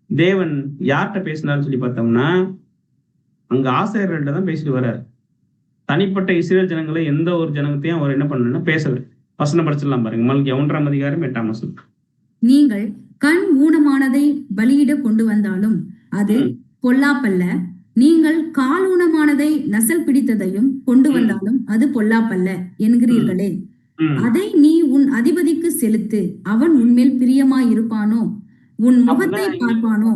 தேவன் யார்கிட்ட பேசினார்னு சொல்லி பார்த்தோம்னா அங்க ஆசாரியர்கள்ட்ட தான் பேசிட்டு வர்றாரு. தனிப்பட்ட இஸ்ரேல் ஜனங்களை எந்த ஒரு ஜனத்தையும் அவர் என்ன பண்ணணும்னா பேசல. வசனம் படிச்சிடலாம் பாருங்க. மல்கியா 1ஆம் அதிகாரம் 8ஆம் வசனம். நீங்கள் கண் ஊனமானதை பலியிட கொண்டு வந்தாலும் அது பொல்லாப்பல்ல. நீங்கள் கால் ஊனமானதை நசல் பிடித்ததையும் கொண்டு வந்தாலும் அது பொல்லாப்பல்ல என்கிறீர்களே. அதை நீ உன் அதிபதிக்கு செலுத்து, அவன் உன்மேல் பிரியமாய் இருப்பானோ, உன் முகத்தை பார்ப்பானோ.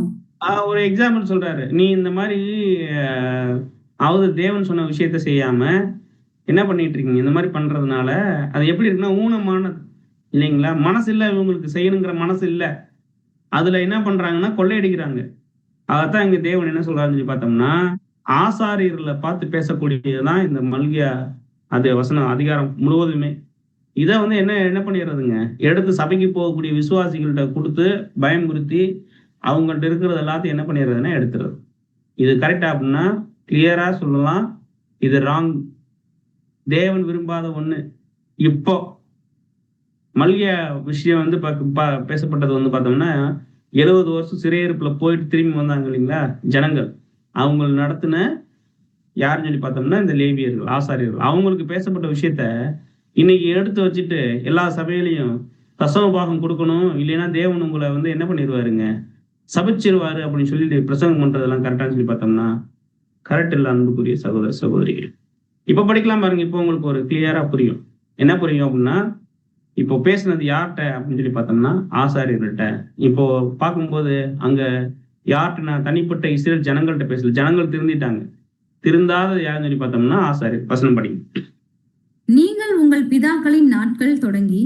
ஒரு எக்ஸாம்பிள் சொல்றாரு. நீ இந்த மாதிரி அதாவது தேவன் சொன்ன விஷயத்த செய்யாம என்ன பண்ணிட்டு இருக்கீங்க? இந்த மாதிரி பண்றதுனால அது எப்படி இருக்குன்னா ஊனமானது இல்லைங்களா? மனசு இல்ல, இவங்களுக்கு செய்யணுங்கிற மனசு இல்ல. அதுல என்ன பண்றாங்கன்னா கொள்ளையடிக்கிறாங்க. அதான் இங்க தேவன் என்ன சொல்றாருன்னு சொல்லி பார்த்தோம்னா ஆசாரியர்களை பார்த்து பேசக்கூடியதுதான் இந்த மல்கியா அது வசனம் அதிகாரம் முழுவதுமே. இதை வந்து என்ன பண்ணிடுறதுங்க, எடுத்து சபைக்கு போகக்கூடிய விசுவாசிகள்கிட்ட கொடுத்து பயமுறுத்தி அவங்கள்ட்ட இருக்கிறது எல்லாத்தையும் என்ன பண்ணிடுறதுன்னா எடுத்துறது. இது கரெக்டா அப்படின்னா கிளியரா சொல்லலாம், இது ராங். தேவன் விரும்பாத ஒண்ணு. இப்போ மல்கியா விஷயம் வந்து பேசப்பட்டது வந்து பார்த்தோம்னா 70 வருஷம் சிறையிருப்புல போயிட்டு திரும்பி வந்தாங்க இல்லைங்களா ஜனங்கள். அவங்க நடத்தின யாருன்னு சொல்லி பார்த்தோம்னா இந்த லேவியர்கள், ஆசாரியர்கள். அவங்களுக்கு பேசப்பட்ட விஷயத்த இன்னைக்கு எடுத்து வச்சுட்டு எல்லா சபையிலையும் தசம பாகம் கொடுக்கணும், இல்லைன்னா தேவன் உங்களை வந்து என்ன பண்ணிடுவாருங்க, சபிச்சிருவாரு அப்படின்னு சொல்லிட்டு பிரசங்கம் பண்றதெல்லாம் கரெக்டான்னு சொல்லி பார்த்தோம்னா கரெக்ட் இல்ல. அன்புக்குரிய சகோதர சகோதரிகள், இப்ப படிக்கலாம் பாருங்க. இப்போ உங்களுக்கு ஒரு கிளியரா புரியும். என்ன புரியும் அப்படின்னா, இப்போ பேசுனது யார்கிட்ட அப்படின்னு சொல்லி பார்த்தோம்னா ஆசாரியர்கள்ட்ட. இப்போ பார்க்கும்போது அங்க யார்கிட்ட, நான் தனிப்பட்ட இஸ்ரேல் ஜனங்கள்கிட்ட பேசல. ஜனங்கள் திருந்திட்டாங்க. திருந்தாத யாருன்னு சொல்லி பார்த்தோம்னா ஆசாரியர். வசனம் படிங்க. நீங்கள் உங்கள் பிதாக்களின் நாட்கள் தொடங்கி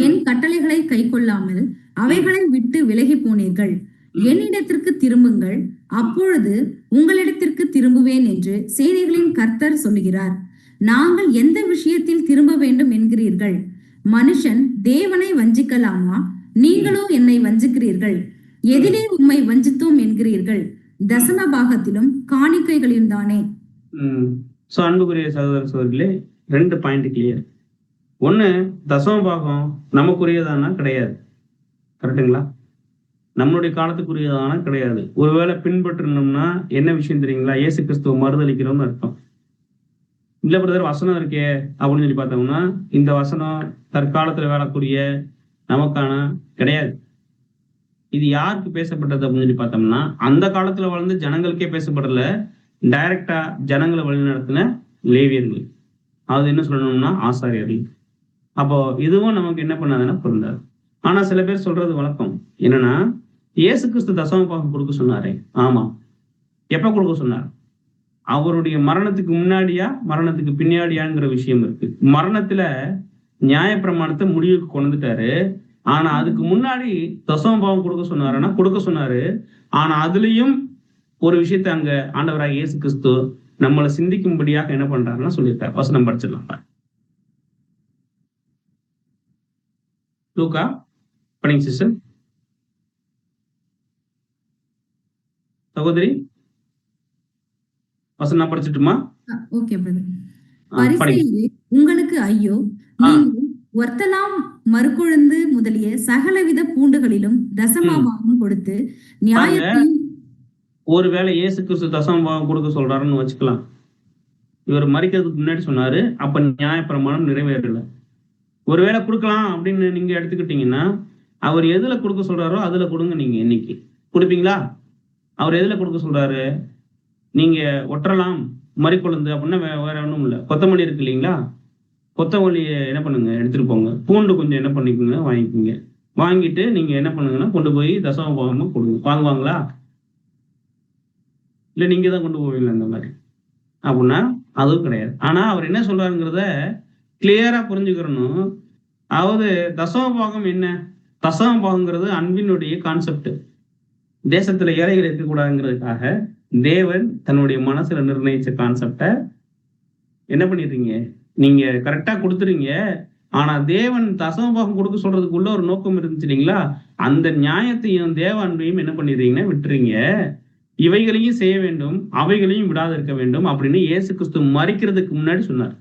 என் கட்டளைகளை கை கொள்ளாமல் அவைகளை விட்டு விலகி போனீர்கள். என்னிடத்திற்கு திரும்புங்கள், அப்பொழுது உங்களிடத்திற்கு திரும்புவேன் என்று சேனைகளின் கர்த்தர் சொல்லுகிறார். நாங்கள் எந்த விஷயத்தில் திரும்ப வேண்டும் என்கிறீர்கள்? மனுஷன் தேவனை வஞ்சிக்கலாமா? நீங்களோ என்னை வஞ்சிக்கிறீர்கள். எதிலே உம்மை வஞ்சித்தோம் என்கிறீர்கள்? தசம பாகத்திலும் காணிக்கைகளிலும் தானே. அன்புக்குரிய சகோதர சகோதரிகளே, 2 பாயிண்ட் கிளியர். ஒண்ணு, தசம பாகம் நமக்குரியதானா? கிடையாது. கரெக்டுங்களா? நம்மளுடைய காலத்துக்குரியதானா? கிடையாது. ஒருவேளை பின்பற்றணும்னா என்ன விஷயம் தெரியுங்களா? இயேசு கிறிஸ்துவ மறுதளிக்கிறோம்னு அர்த்தம். இல்ல பிரதர், வசனம் இருக்கே அப்படின்னு சொல்லி பார்த்தோம்னா இந்த வசனம் தற்காலத்துல வாழக்கூடிய நமக்கான கிடையாது. இது யாருக்கு பேசப்பட்டது அப்படின்னு சொல்லி பார்த்தோம்னா அந்த காலத்துல வாழ்ந்து ஜனங்களுக்கே பேசப்படல, டைரக்டா ஜனங்களை வழிநடத்தின லேவியர்கள். அது என்ன சொல்லணும்னா ஆசாரியர்கள். அப்போ இதுவும் நமக்கு என்ன பண்ணாதுன்னா பொருந்தாது. ஆனா சில பேர் சொல்றது வழக்கம் என்னன்னா, இயேசு கிறிஸ்து தசம பாகம் கொடுக்க சொன்னாரே. ஆமா, எப்ப கொடுக்க சொன்னார்? அவருடைய மரணத்துக்கு முன்னாடியா மரணத்துக்கு பின்னாடியாங்கிற விஷயம் இருக்கு. மரணத்துல நியாயப்பிரமாணத்தை முடிவுக்கு கொண்டுட்டாரு. ஆனா அதுக்கு முன்னாடி தசம பாகம் கொடுக்க சொன்னாருன்னா கொடுக்க சொன்னாரு. ஆனா அதுலயும் ஒரு விஷயத்த அங்க ஆண்டவராக இயேசு கிறிஸ்து நம்மளை சிந்திக்கும்படியாக என்ன பண்றாருன்னா சொல்லியிருக்காரு. வசனம் படிச்சிடலாம். லூக்கா படிங்க சிஸ்டர். சகோதரி வசனம் நான் படிச்சுட்டுமா? Okay brother. படிங்க. பரிசேயரே, உங்களுக்கு ஐயோ! ஆ நீங்கள் ஒர்த்தலாம், மறுக்குழுந்து முதலிய சகலவித பூண்டுகளிலும் ம் தசமபாகம் கொடுத்து பாருங்க, நியாயத்தையும் ஒருவேளை இயேசு கிறிஸ்து தசமபாகம் கொடுக்க சொல்றாருன்னு வச்சுக்கலாம். இவர் மரிக்கிறதுக்கு முன்னாடி சொன்னாரு, அப்ப நியாயப்பிரமாணம் நிறைவேறல. ஒருவேளை கொடுக்கலாம் அப்படின்னு நீங்க எடுத்துக்கிட்டீங்கன்னா, அவர் எதுல கொடுக்க சொல்றாரோ அதுல கொடுங்க. நீங்க இன்னைக்கு கொடுப்பீங்களா? அவர் எதுல கொடுக்க சொல்றாரு? நீங்க ஒற்றலாம், மறிக்கொழுந்து அப்படின்னா வேற ஒண்ணும் இல்ல. கொத்தமல்லி இருக்கு இல்லைங்களா? கொத்தமல்லியை என்ன பண்ணுங்க, எடுத்துட்டு போங்க. பூண்டு கொஞ்சம் என்ன பண்ணிக்கோங்க, வாங்கிக்கோங்க. வாங்கிட்டு நீங்க என்ன பண்ணுங்கன்னா, கொண்டு போய் தசமபாகமா கொடுங்க. வாங்குவாங்களா? இல்ல நீங்க தான் கொண்டு போவீங்களா இந்த மாதிரி? அப்படின்னா அதுவும் கிடையாது. ஆனா அவர் என்ன சொல்றாருங்கிறத கிளியரா புரிஞ்சுக்கிறணும். அதாவது தசமபாகம் என்ன? தசமபாகங்கிறது அன்பினுடைய கான்செப்ட். தேசத்துல ஏழைகள் இருக்கக்கூடாதுங்கிறதுக்காக தேவன் தன்னுடைய மனசுல நிர்ணயிச்ச கான்செப்ட என்ன பண்ணிடுறீங்க, நீங்க கரெக்டா கொடுத்துறீங்க. ஆனா தேவன் தசமபாகம் கொடுக்க சொல்றதுக்குள்ள ஒரு நோக்கம் இருந்துச்சு இல்லைங்களா? அந்த நியாயத்தையும் தேவ அன்பையும் என்ன பண்ணிடுறீங்கன்னா விட்டுறீங்க. இவைகளையும் செய்ய வேண்டும், அவைகளையும் விடாது இருக்க வேண்டும் அப்படின்னு இயேசு கிறிஸ்து மரிக்கிறதுக்கு முன்னாடி சொன்னார்.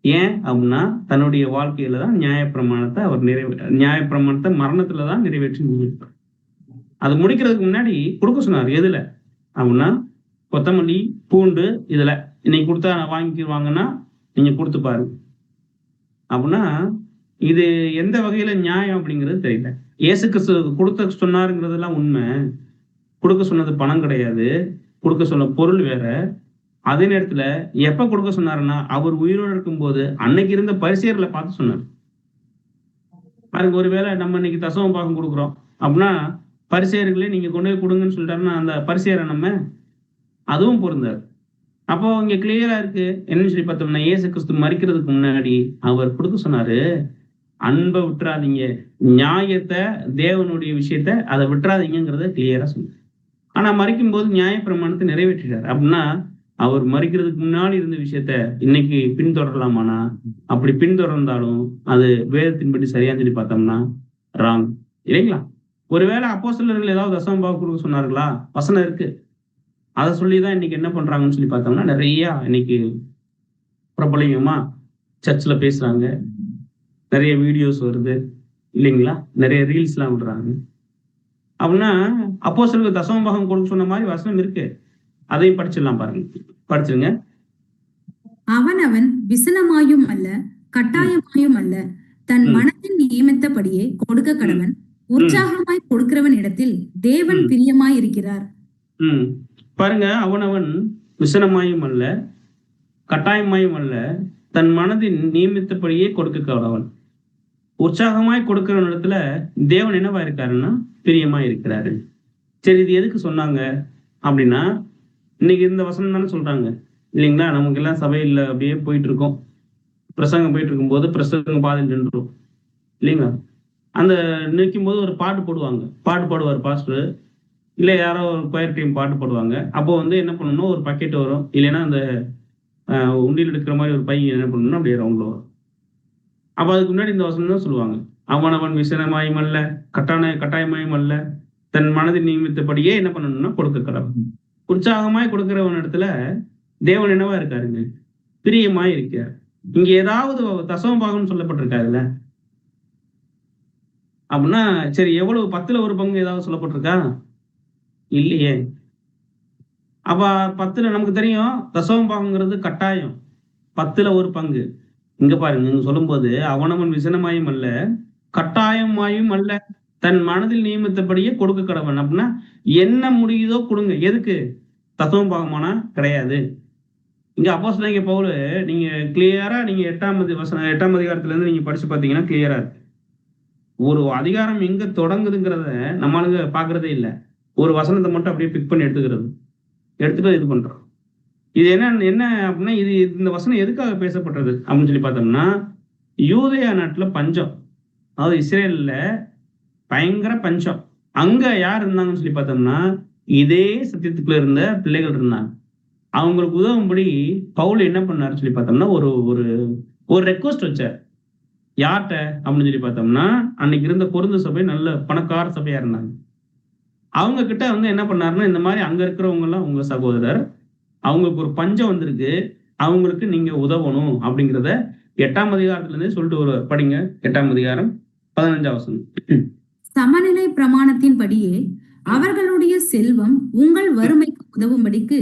ஏன் அப்படின்னா தன்னுடைய வாழ்க்கையில தான் நியாயப்பிரமாணத்தை அவர் நியாயப்பிரமாணத்தை மரணத்துல தான் நிறைவேற்றி முடிப்பார். அது முடிக்கிறதுக்கு முன்னாடி கொடுக்க சொன்னார். எதுல அப்படின்னா கொத்தமல்லி, பூண்டு இதுல இன்னைக்கு கொடுத்தா வாங்கிக்குவாங்கன்னா நீங்க கொடுத்து பாருங்க அப்படின்னா இது எந்த வகையில நியாயம் அப்படிங்கிறது தெரியல. இயேசு கிறிஸ்து கொடுத்த சொன்னாருங்கிறதெல்லாம் உண்மை. கொடுக்க சொன்னது பணம் கிடையாது, கொடுக்க சொன்ன பொருள் வேற. அதே நேரத்துல எப்ப கொடுக்க சொன்னாருன்னா அவர் உயிரோடு இருக்கும்போது அன்னைக்கு இருந்த பரிசேயர்களை பார்த்து சொன்னார். பாருங்க, ஒருவேளை நம்ம இன்னைக்கு தசமபாகம் கொடுக்குறோம் அப்படின்னா பரிசேயர்களே நீங்க கொண்டு போய் கொடுங்கன்னு சொல்லிட்டாருன்னா அந்த பரிசேயரை நம்ம அதுவும் பொருந்தாரு. அப்போ இங்க கிளியரா இருக்கு என்னன்னு சொல்லி பார்த்தோம்னா, இயேசு கிறிஸ்து மரிக்கிறதுக்கு முன்னாடி அவர் கொடுக்க சொன்னாரு, அன்பை விட்டுறாதீங்க, நியாயத்தை தேவனுடைய விஷயத்த அதை விட்டுறாதீங்கிறத கிளியரா சொன்னார். ஆனா மரிக்கும் போது நியாயப்பிரமாணத்தை நிறைவேற்றிட்டார். அப்படின்னா அவர் மரிக்கிறதுக்கு முன்னாடி இருந்த விஷயத்த இன்னைக்கு பின்தொடரலாமானா, அப்படி பின்தொடர்ந்தாலும் அது வேதத்தின்படி சரியான்னு சொல்லி பார்த்தோம்னா ராங் இல்லைங்களா? ஒருவேளை அப்போஸ்தலர்கள் ஏதாவது தசமபாகம் கொடுக்க சொன்னார்களா? வசனம் இருக்கு. அதை சொல்லிதான் இன்னைக்கு என்ன பண்றாங்கன்னு சொல்லி பார்த்தோம்னா நிறைய இன்னைக்கு பிரபலமா சர்ச்சில் பேசுறாங்க, நிறைய வீடியோஸ் வருது இல்லைங்களா? நிறைய ரீல்ஸ் எல்லாம் விடுறாங்க. அப்படின்னா அப்போஸ்தலருக்கு தசமபாகம் கொடுக்க சொன்ன மாதிரி வசனம் இருக்கு. அதையும் படிச்சிடலாம் பாருங்க, படிச்சிருங்க. அவனவன் விசனமாயும் அல்ல, கட்டாயமாயும் அல்ல, தன் ம் மனதின் நியமித்தபடியே கொடுக்க ம் கடவன். ம் உற்சாகமாய் கொடுக்கிறவன் இடத்தில் தேவன் ம் பிரியமாய் இருக்கிறார். ம் பாருங்க, அவனவன் விசனமாயும் அல்ல, கட்டாயமாயும் அல்ல, தன் மனதின் நியமித்தபடியே கொடுக்க கடவன். உற்சாகமாய் கொடுக்கிற இடத்துல தேவன் என்னவா இருக்காருன்னா பிரியமா இருக்கிறாரு. சரி, இது எதுக்கு சொன்னாங்க அப்படின்னா, இன்னைக்கு இந்த வசனம் தானே சொல்றாங்க இல்லைங்களா? நமக்கு எல்லாம் சபையில் அப்படியே போயிட்டு இருக்கோம், பிரசங்கம் போயிட்டு இருக்கும்போது பிரசங்கம் பாதையில் நின்றுரும் இல்லைங்களா? அந்த நிற்கும் போது ஒரு பாட்டு போடுவாங்க, பாட்டு பாடுவார் பாஸ்டர், இல்லை யாரோ ஒரு கொயர் டீம் பாட்டு போடுவாங்க. அப்போ வந்து என்ன பண்ணணும், ஒரு பக்கெட் வரும், இல்லைன்னா அந்த உண்டியில் எடுக்கிற மாதிரி ஒரு பையன் என்ன பண்ணணும்னா அப்படியே ரவுண்ட்ல வரும். அப்ப அதுக்கு முன்னாடி இந்த வசனம் தான் சொல்லுவாங்க, அவனவன் விசனமாயும் அல்ல, கட்டாயமாயும் அல்ல, தன் மனதின் நியமித்தபடியே என்ன பண்ணணும்னா கொடுக்க கடவுள். உற்சாகமாய் கொடுக்கிறவன் இடத்துல தேவன் என்னவா இருக்காருங்க, பிரியமாய் இருக்கார். இங்க ஏதாவது தசமபாகம் சொல்லப்பட்டிருக்காருல்ல அப்படின்னா சரி, எவ்வளவு 10ல் 1 பங்கு ஏதாவது சொல்லப்பட்டிருக்கா? இல்லையே. அப்ப 10ல் நமக்கு தெரியும் தசமபாகங்கிறது கட்டாயம், 10ல் 1 பங்கு. இங்க பாருங்க, இங்க சொல்லும்போது அவனவன் விசனமாயும் அல்ல, கட்டாயமாயும் அல்ல, தன் மனதில் நியமித்தபடியே கொடுக்க கடவன். அப்படின்னா என்ன முடியுதோ கொடுங்க. எதுக்கு? தசமபாகமானா கிடையாது. இங்க அப்போஸ்தலனாகிய பவுல் நீங்க கிளியரா நீங்க 8ஆம் அதிகாரத்துல இருந்து நீங்க படிச்சு பார்த்தீங்கன்னா கிளியரா இருக்கு. ஒரு அதிகாரம் எங்க தொடங்குதுங்கிறத நம்மளுக்கு பாக்குறதே இல்லை. ஒரு வசனத்தை மட்டும் அப்படியே பிக் பண்ணி எடுத்துட்டு இது பண்றோம். இது என்ன அப்படின்னா, இது இந்த வசனம் எதுக்காக பேசப்பட்டது அப்படின்னு சொல்லி பார்த்தோம்னா, யூதேயா நாட்டுல பஞ்சம், அதாவது இஸ்ரேல்ல பயங்கர பஞ்சம். அங்க யார் இருந்தாங்கன்னு சொல்லி பார்த்தோம்னா, இதே சத்தியத்துக்குள்ள இருந்த பிள்ளைகள் இருந்தாங்க. அவங்களுக்கு உதவும்படி பவுல் என்ன பண்ணாருன்னு சொல்லி பார்த்தோம்னா ஒரு ஒரு ஒரு ரெக்வஸ்ட் வச்சார். யார்கிட்ட அப்படின்னு சொல்லி பார்த்தோம்னா, அன்னைக்கு இருந்த கொரிந்து சபை நல்ல பணக்கார சபையா இருந்தாங்க. அவங்க கிட்ட வந்து என்ன பண்ணாருன்னா, இந்த மாதிரி அங்க இருக்கிறவங்க எல்லாம் உங்க சகோதரர், அவங்களுக்கு ஒரு பஞ்சம் வந்திருக்கு, அவங்களுக்கு நீங்க உதவணும் அப்படிங்கிறத 8ஆம் அதிகாரத்துல இருந்தே சொல்லிட்டு ஒரு படிங்க. 8ஆம் அதிகாரம் 15ஆம் வசனம். சமநிலை பிரமாணத்தின்படியே அவர்களுடைய செல்வம் உங்கள் வறுமைக்கு உதவும்படிக்கு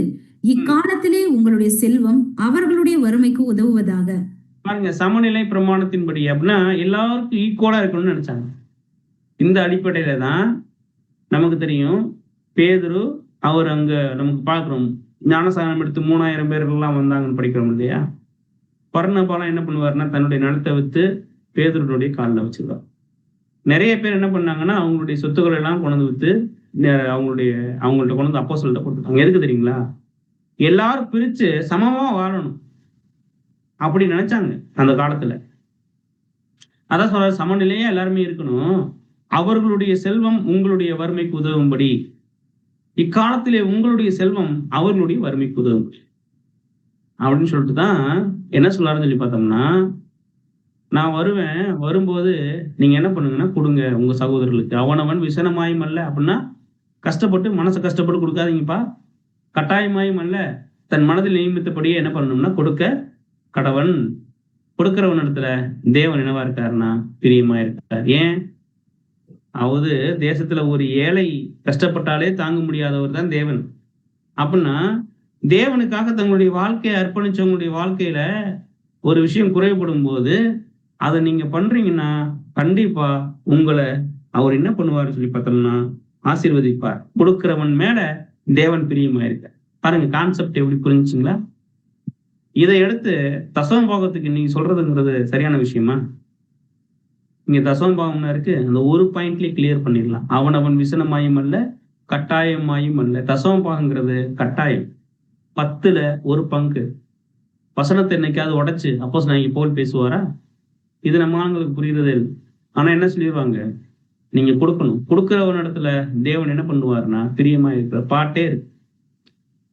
இக்காலத்திலே உங்களுடைய செல்வம் அவர்களுடைய வறுமைக்கு உதவுவதாக. பாருங்க, சமநிலை பிரமாணத்தின்படி அப்படின்னா எல்லாருக்கும் ஈக்குவலா இருக்கணும்னு நினைச்சாங்க. இந்த அடிப்படையில தான் நமக்கு தெரியும், பேதுரு அவர் அங்க நமக்கு பார்க்கிறோம், ஞானசானம் எடுத்து 3000 பேர்கள்லாம் வந்தாங்கன்னு படிக்கிறோம் இல்லையா. பர்னபாலாம் என்ன பண்ணுவாருன்னா, தன்னுடைய நிலத்தை வித்து பேதுருடைய காலில் வச்சுருவார். நிறைய பேர் என்ன பண்ணாங்கன்னா, அவங்களுடைய சொத்துக்களை எல்லாம் கொண்டு வித்து அவங்கள்ட்ட கொண்டு வந்து அப்போஸ்தலர்ட்ட கொடுத்தாங்க. எதுக்கு தெரியுங்களா? எல்லாரும் பிரிச்சு சமமா வாழணும் அப்படி நினைச்சாங்க அந்த காலத்துல. அதான் சொல்ற, சமநிலையா எல்லாருமே இருக்கணும், அவர்களுடைய செல்வம் உங்களுடைய வறுமைக்கு உதவும்படி, இக்காலத்திலே உங்களுடைய செல்வம் அவர்களுடைய வறுமைக்கு உதவும்படி அப்படின்னு சொல்லிட்டு தான் என்ன சொல்லாருன்னு சொல்லி பார்த்தோம்னா, நான் வருவேன், வரும்போது நீங்க என்ன பண்ணுங்கன்னா கொடுங்க உங்க சகோதரர்களுக்கு, அவனவன் விசனமாயும் அல்ல அப்படின்னா கஷ்டப்பட்டு மனசை கஷ்டப்பட்டு கொடுக்காதீங்கப்பா, கட்டாயமாயும் அல்ல தன் மனதில் நியமித்தபடியே என்ன பண்ணணும்னா கொடுக்க கடவன். கொடுக்கிறவன் இடத்துல தேவன் என்னவா இருக்காருன்னா பிரியமா இருக்கார். ஏன்? அவது தேசத்துல ஒரு ஏழை கஷ்டப்பட்டாலே தாங்க முடியாதவர் தான் தேவன். அப்படின்னா தேவனுக்காக தங்களுடைய வாழ்க்கையை அர்ப்பணிச்சவங்களுடைய வாழ்க்கையில ஒரு விஷயம் குறைபடும் போது அதை நீங்க பண்றீங்கன்னா கண்டிப்பா உங்களை அவர் என்ன பண்ணுவார் சொல்லி பார்த்தோம்னா ஆசீர்வதிப்பார். கொடுக்கிறவன் மேல தேவன் பிரியமா இருக்க. பாருங்க, கான்செப்ட் எப்படி புரிஞ்சுங்களா? இதை எடுத்து தசம பாகத்துக்கு நீங்க சொல்றதுங்கிறது சரியான விஷயமா? இங்க தசம பாகம்னா இருக்கு, அந்த ஒரு பாயிண்ட்லயே கிளியர் பண்ணிடலாம். அவன் விசனமாயும் அல்ல கட்டாயமாயும் அல்ல. தசம பாகங்கிறது கட்டாயம், 10ல் 1 பங்கு. வசனத்தை என்னைக்காவது உடைச்சு அப்போஸ்தலனாகிய பவுல் பேசுவாரா? இது நம்ம ஆண்களுக்கு புரியுறதே இல்லை. ஆனா என்ன சொல்லிடுவாங்க, நீங்க கொடுக்கணும். கொடுக்கிறவன் இடத்துல தேவன் என்ன பண்ணுவாருன்னா பிரியமா இருக்கிற பாட்டே இருக்கு.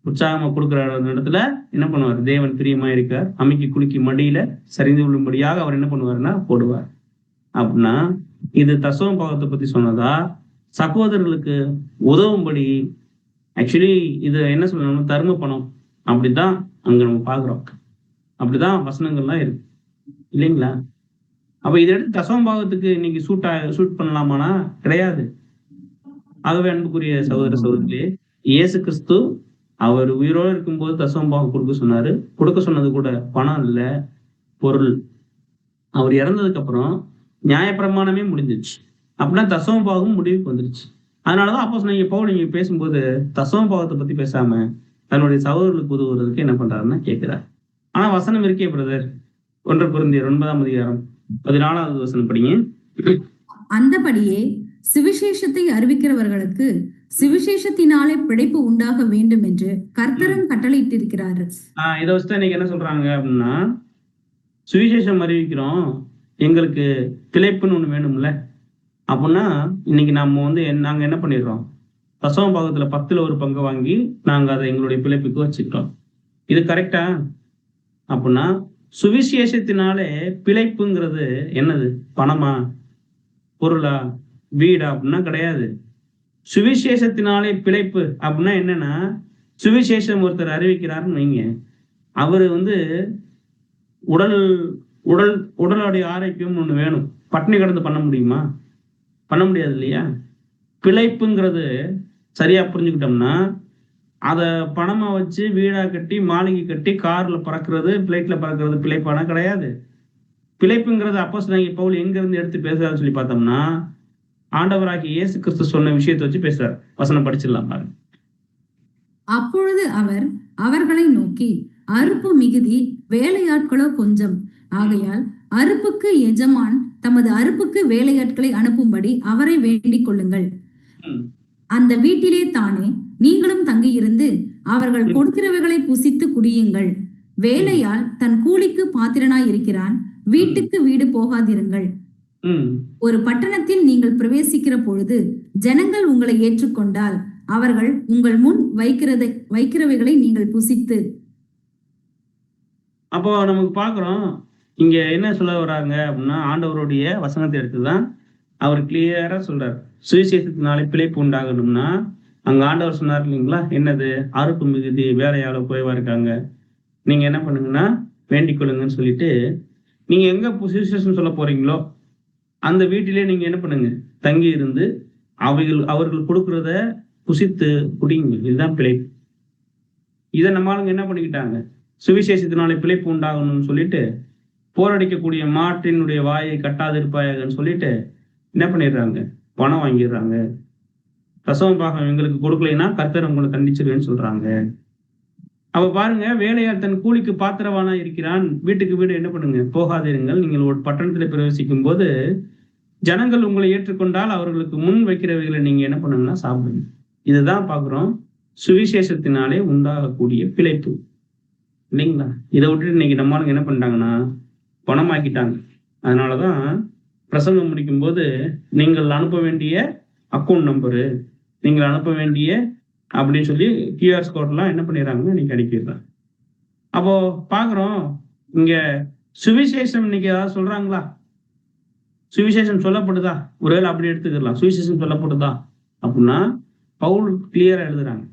உற்சாகமா கொடுக்கிற இடத்துல என்ன பண்ணுவார்? தேவன் பிரியமா இருக்கார். அமைக்கி குலுக்கி மடியில சரிந்து விழும்படியாக அவர் என்ன பண்ணுவாருன்னா போடுவார். அப்படின்னா இது தசம பாகத்தை பத்தி சொன்னதா, சகோதரர்களுக்கு உதவும்படி? ஆக்சுவலி இது என்ன சொல்லணும், தர்ம பணம். அப்படிதான் அங்க நம்ம பாக்குறோம், அப்படிதான் வசனங்கள்லாம் இருக்கு இல்லைங்களா? அப்ப இதை எடுத்து தசம பாகத்துக்கு இன்னைக்கு சூட் பண்ணலாமானா கிடையாது. ஆகவே அன்புக்குரிய சகோதர சகோதரிகளே, இயேசு கிறிஸ்து அவர் உயிரோடு இருக்கும்போது தசம பாகம் கொடுக்க சொன்னாரு. கொடுக்க சொன்னது கூட பணம் இல்ல, பொருள். அவர் இறந்ததுக்கு அப்புறம் நியாயப்பிரமாணமே முடிஞ்சிருச்சு. அப்படின்னா தசம பாகம் முடிவுக்கு வந்துருச்சு. அதனாலதான் அப்போஸ்தலனாகிய பவுல் நீங்க பேசும்போது தசம பாகத்தை பத்தி பேசாம தன்னுடைய சகோதரர்களுக்கு உதவுறதுக்கு என்ன பண்றாருன்னா கேட்கிறார். ஆனா வசனம் இருக்கே பிரதர், 1 கொரிந்தியர் 9ஆம் அதிகாரம் 14வது வசனம் படிங்க. அந்தபடியே சுவிசேஷத்தை அறிவிக்கிறவர்களுக்கு சுவிசேஷத்தினாலே பிழைப்பு உண்டாக வேண்டும் என்று கர்த்தரும் கட்டளையிட்டிருக்கிறார். இதை வச்சுதான் இன்னைக்கு என்ன சொல்றாங்க அப்படின்னா, சுவிசேஷம் அறிவிக்கிறோம், எங்களுக்கு பிழைப்புன்னு ஒண்ணு வேணும்ல. அப்படின்னா இன்னைக்கு நம்ம வந்து நாங்க என்ன பண்ணிடுறோம், தசம பாகத்துல 10ல் 1 பங்கு வாங்கி நாங்க அதை எங்களுடைய பிழைப்புக்கு வச்சுக்கிறோம். இது கரெக்டா? அப்படின்னா சுவிசேஷத்தினாலே பிழைப்புங்கிறது என்னது? பணமா, பொருளா, வீடா? அப்படின்னா கிடையாது. சுவிசேஷத்தினாலே பிழைப்பு அப்படின்னா என்னன்னா, சுவிசேஷம் ஒருத்தர் அறிவிக்கிறாருன்னு வைங்க, அவரு வந்து உடலுடைய ஆரோக்கியம் ஒண்ணு வேணும். பட்டினி கிடந்து பண்ண முடியுமா? பண்ண முடியாது இல்லையா? பிழைப்புங்கிறது சரியா புரிஞ்சுக்கிட்டோம்னா, அதை பணமா வச்சு வீடா கட்டி மாளிகை கட்டி கார்ல பறக்கிறது பிளைட்ல பறக்கிறது பிழைப்பானா? கிடையாது. பிழைப்புங்கிறது அப்போஸ்தலனாகிய பவுல் எங்க இருந்து எடுத்து பேசுறாருன்னு சொல்லி பார்த்தோம்னா, ஆண்டவராகிய இயேசு கிறிஸ்து சொன்ன விஷயத்தை வச்சு பேசுறாரு. வசனம் படிச்சிடலாம் பாருங்க. அப்பொழுது அவர் அவர்களை நோக்கி, அறுப்பு மிகுதி, வேலையாட்களோ கொஞ்சம். ஆகையால் அறுப்புக்கு எஜமான் தமது அறுப்புக்கு வேலையாட்களை அனுப்பும்படி அவரை வேண்டிக் கொள்ளுங்கள். அந்த வீட்டிலே தானே நீங்களும் தங்கியிருந்து அவர்கள் கொடுக்கிறவைகளை புசித்து குடியுங்கள். வேலையால் தன் கூலிக்கு பாத்திரனாய் இருக்கிறான், வீட்டுக்கு வீடு போகாதிருங்கள். ஒரு பட்டணத்தில் நீங்கள் பிரவேசிக்கிற பொழுது ஜனங்கள் உங்களை ஏற்றுக்கொண்டால் அவர்கள் உங்கள் முன் வைக்கிறவைகளை நீங்கள் புசித்து. அப்போ நமக்கு பாக்குறோம், இங்க என்ன சொல்ல வர்றாங்க அப்படின்னா, ஆண்டவருடைய வசனத்தை எடுத்துதான் அவர் கிளியரா சொல்றார். சுவிசேஷத்தினாலே பிழைப்பு உண்டாகணும்னா, அங்க ஆண்டவர் சொன்னார் இல்லைங்களா, என்னது? அறுப்பு மிகுதி, வேலையாள குறைவா இருக்காங்க, நீங்க என்ன பண்ணுங்கன்னா வேண்டிக் கொள்ளுங்கன்னு சொல்லிட்டு, நீங்க எங்க சுவிசேஷம் சொல்ல போறீங்களோ அந்த வீட்டிலே நீங்க என்ன பண்ணுங்க, தங்கி இருந்து அவர்கள் கொடுக்கிறத புசித்து குடிங்க. இதுதான் பிழைப்பு. இதை நம்ம ஆளுங்க என்ன பண்ணிக்கிட்டாங்க, சுவிசேஷத்தினாலே பிழைப்பு உண்டாகணும்னு சொல்லிட்டு, போரடிக்கக்கூடிய மாட்டினுடைய வாயை கட்டாதிருப்பாயன்னு சொல்லிட்டு என்ன பண்ணிடுறாங்க, பணம் வாங்கிடுறாங்க. தசம பாகம் எங்களுக்கு கொடுக்கலைன்னா கர்த்தர் உங்களை தண்டிச்சிருவேன்னு சொல்றாங்க. அப்ப பாருங்க, வேலையாள் தன் கூலிக்கு பாத்திரவானா இருக்கிறான், வீட்டுக்கு வீடு என்ன பண்ணுங்க, போகாதீர்கள். நீங்கள் ஒரு பட்டணத்தில் பிரவேசிக்கும் போது ஜனங்கள் உங்களை ஏற்றுக்கொண்டால் அவர்களுக்கு முன் வைக்கிறவைகளை நீங்க என்ன பண்ணுங்கன்னா சாப்பிடுங்க. இதுதான் பாக்குறோம், சுவிசேஷத்தினாலே உண்டாகக்கூடிய பிழைப்பு இல்லைங்களா. இதை விட்டுட்டு இன்னைக்கு நம்மளுக்கு என்ன பண்ணிட்டாங்கன்னா பணமாக்கிட்டாங்க. அதனாலதான் பிரசங்கம் முடிக்கும் போது நீங்கள் அனுப்ப வேண்டிய அக்கௌண்ட் நம்பரு, நீங்கள் அனுப்ப வேண்டிய அப்படின்னு சொல்லி கியூஆர் கோட்லாம் என்ன பண்ணிடுறாங்க, இன்னைக்கு அனுப்பிடுறாங்க. அப்போ பாக்குறோம், இங்க சுவிசேஷம் இன்னைக்கு ஏதாவது சொல்றாங்களா? சுவிசேஷம் சொல்லப்படுதா? ஒருவேளை அப்படி எடுத்துக்கலாம், சுவிசேஷம் சொல்லப்படுதா அப்படின்னா பவுல் கிளியரா எழுதுறாங்க,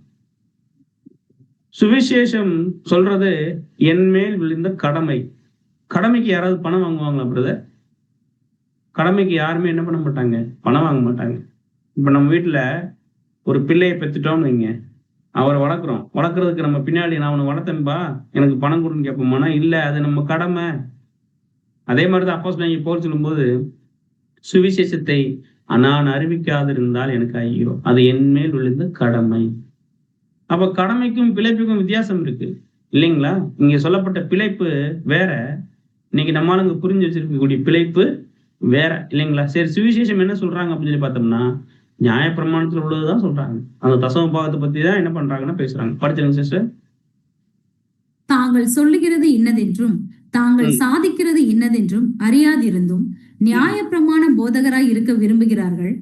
சுவிசேஷம் சொல்றது என் மேல் விழுந்த கடமை. கடமைக்கு யாராவது பணம் வாங்குவாங்களா பிரதர்? கடமைக்கு யாருமே என்ன பண்ண மாட்டாங்க, பணம் வாங்க மாட்டாங்க. இப்ப நம்ம வீட்டுல ஒரு பிள்ளையை பெற்றுட்டோம்னு வைங்க, அவரை வளர்க்குறதுக்கு நம்ம பின்னாடி நான் அவனை வளர்த்தேன்பா எனக்கு பணம் கொடுன்னு கேட்போம்னா இல்ல, அது நம்ம கடமை. அதே மாதிரிதான் அப்போஸ்தலனாகிய பவுல் சொல்லும்போது, சுவிசேஷத்தை நான் அறிவிக்காதிருந்தால் எனக்கு ஐயோ, அது என் மேல் விழுந்த கடமை. அப்ப கடமைக்கும் பிழைப்புக்கும் வித்தியாசம் இருக்கு இல்லைங்களா. இங்க சொல்லப்பட்ட பிழைப்பு வேற, இன்னைக்கு நம்மளுங்க புரிஞ்சு வச்சிருக்கக்கூடிய பிழைப்பு வேற இல்லைங்களா. சரி, சுவிசேஷம் என்ன சொல்றாங்க அப்படின்னு சொல்லி பார்த்தோம்னா, நியாயப்பிரமாணத்தில் உள்ளதுதான் சொல்றாங்க. அந்த தசம பாகத்தை பத்தி தான் என்ன பண்றாங்கன்னா பேசுறாங்க. படிச்சிருங்க சிஸ்டர். தாங்கள் சொல்லுகிறது இன்னதென்றும் தாங்கள் சாதிக்கிறது இன்னதென்றும் அறியாதிருந்தும் நியாயப்பிரமாண போதகராய் இருக்க விரும்புகிறார்கள்.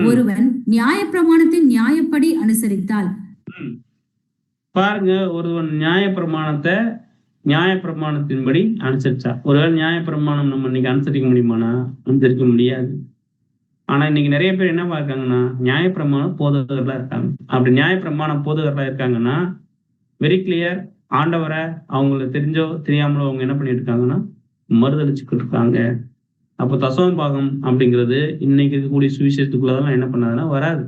ஒருவன் நியாயப்பிரமாணத்தின் நியாயப்படி அனுசரித்தால், பாருங்க, ஒருவன் நியாயப்பிரமாணத்தின்படி அனுசரிச்சா, ஒருவேளை நியாயப்பிரமாணம் நம்ம இன்னைக்கு அனுசரிக்க முடியுமானா? அனுசரிக்க முடியாது. ஆனா இன்னைக்கு நிறைய பேர் என்ன இருக்காங்கன்னா நியாயப்பிரமாண போதகர்களா இருக்காங்க. அப்படி நியாயப்பிரமாண போதகர்களா இருக்காங்கன்னா வெரி கிளியர், ஆண்டவரை அவங்கள தெரிஞ்சோ தெரியாமலோ அவங்க என்ன பண்ணிட்டு இருக்காங்கன்னா மறுதளிச்சுக்கிட்டு இருக்காங்க. அப்போ தசம பாகம் அப்படிங்கிறது இன்னைக்கு இருக்கக்கூடிய சுவிசேஷத்துக்குள்ளதெல்லாம் என்ன பண்ணாதுன்னா வராது.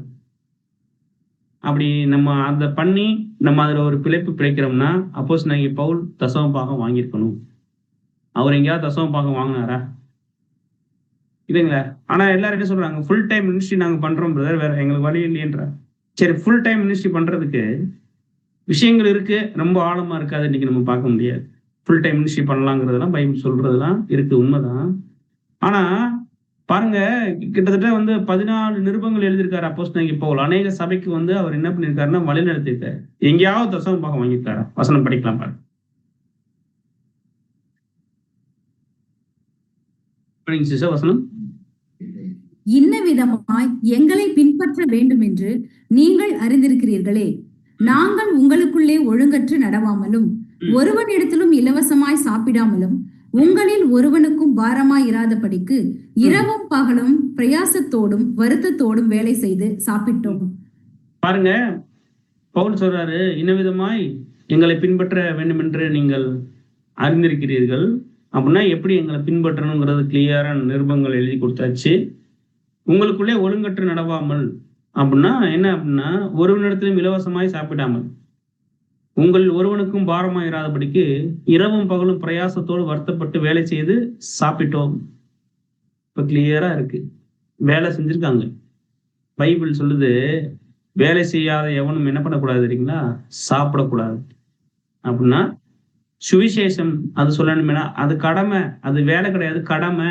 அப்படி நம்ம அதை பண்ணி நம்ம அதுல ஒரு பிழைப்பு பிழைக்கிறோம்னா, அப்போஸ்தலனாகிய பவுல் தசம பாகம் வாங்கியிருக்கணும். அவர் எங்கேயாவது தசம பாகம் வாங்கினாரா? இல்லைங்களா. ஆனா எல்லாரும் என்ன சொல்றாங்க, ஃபுல் டைம் மினிஸ்ட்ரி நாங்க பண்றோம் பிரதர், வேற எங்களுக்கு வழி இல்லையன்ற. சரி, ஃபுல் டைம் மினிஸ்ட்ரி பண்றதுக்கு விஷயங்கள் இருக்கு, ரொம்ப ஆழமா இருக்காது இன்னைக்கு நம்ம பார்க்க முடியாது. ஃபுல் டைம் மினிஸ்ட்ரி பண்ணலாங்கிறதுலாம் பைபிள் சொல்றதுலாம் இருக்கு, உண்மைதான். ஆனா பாருங்க, கிட்டத்தட்ட 14 நிருபங்கள் எழுதியிருக்காரு அப்போஸ்தலனாகிய பவுல். அநேக சபைக்கு அவர் என்ன பண்ணிருக்காருன்னா வழி நடத்திருக்காரு. எங்கேயாவது தசம பாகம் வாங்கியிருக்காரா? வசனம் படிக்கலாம் பாருங்க. வசனம், இன்ன விதமாய் எங்களை பின்பற்ற வேண்டும் என்று நீங்கள் அறிந்திருக்கிறீர்களே. நாங்கள் உங்களுக்குள்ளே ஒழுங்கற்று நடவாமலும் ஒருவனிடத்திலும் இலவசமாய் சாப்பிடாமலும் உங்களில் ஒருவனுக்கும் பாரமாய் இராதபடிக்கு இரவும் பகலும் பிரயாசத்தோடும் வருத்தத்தோடும் வேலை செய்து சாப்பிட்டோம். பாருங்க, பவுல் சொல்றாரு, இன்னவிதமாய் எங்களை பின்பற்ற வேண்டும் என்று நீங்கள் அறிந்திருக்கிறீர்கள். அப்படின்னா எப்படி எங்களை பின்பற்றணுங்கிறது கிளியரான நிருபங்கள் எழுதி கொடுத்தாச்சு. உங்களுக்குள்ளே ஒழுங்கற்று நடவாமல் அப்படின்னா என்ன அப்படின்னா, ஒருவனிடத்திலும் இலவசமாய் சாப்பிடாமல் உங்கள் ஒருவனுக்கும் பாரமாய் இராதபடிக்கு இரவும் பகலும் பிரயாசத்தோடு வருத்தப்பட்டு வேலை செய்து சாப்பிட்டோம். இப்ப கிளியரா இருக்கு, வேலை செஞ்சிருக்காங்க. பைபிள் சொல்லுது, வேலை செய்யாத எவனும் என்ன பண்ணக்கூடாது தெரியுங்களா, சாப்பிடக்கூடாது. அப்படின்னா சுவிசேஷம் அது சொல்லணும்னா அது கடமை, அது வேலை கிடையாது, கடமை.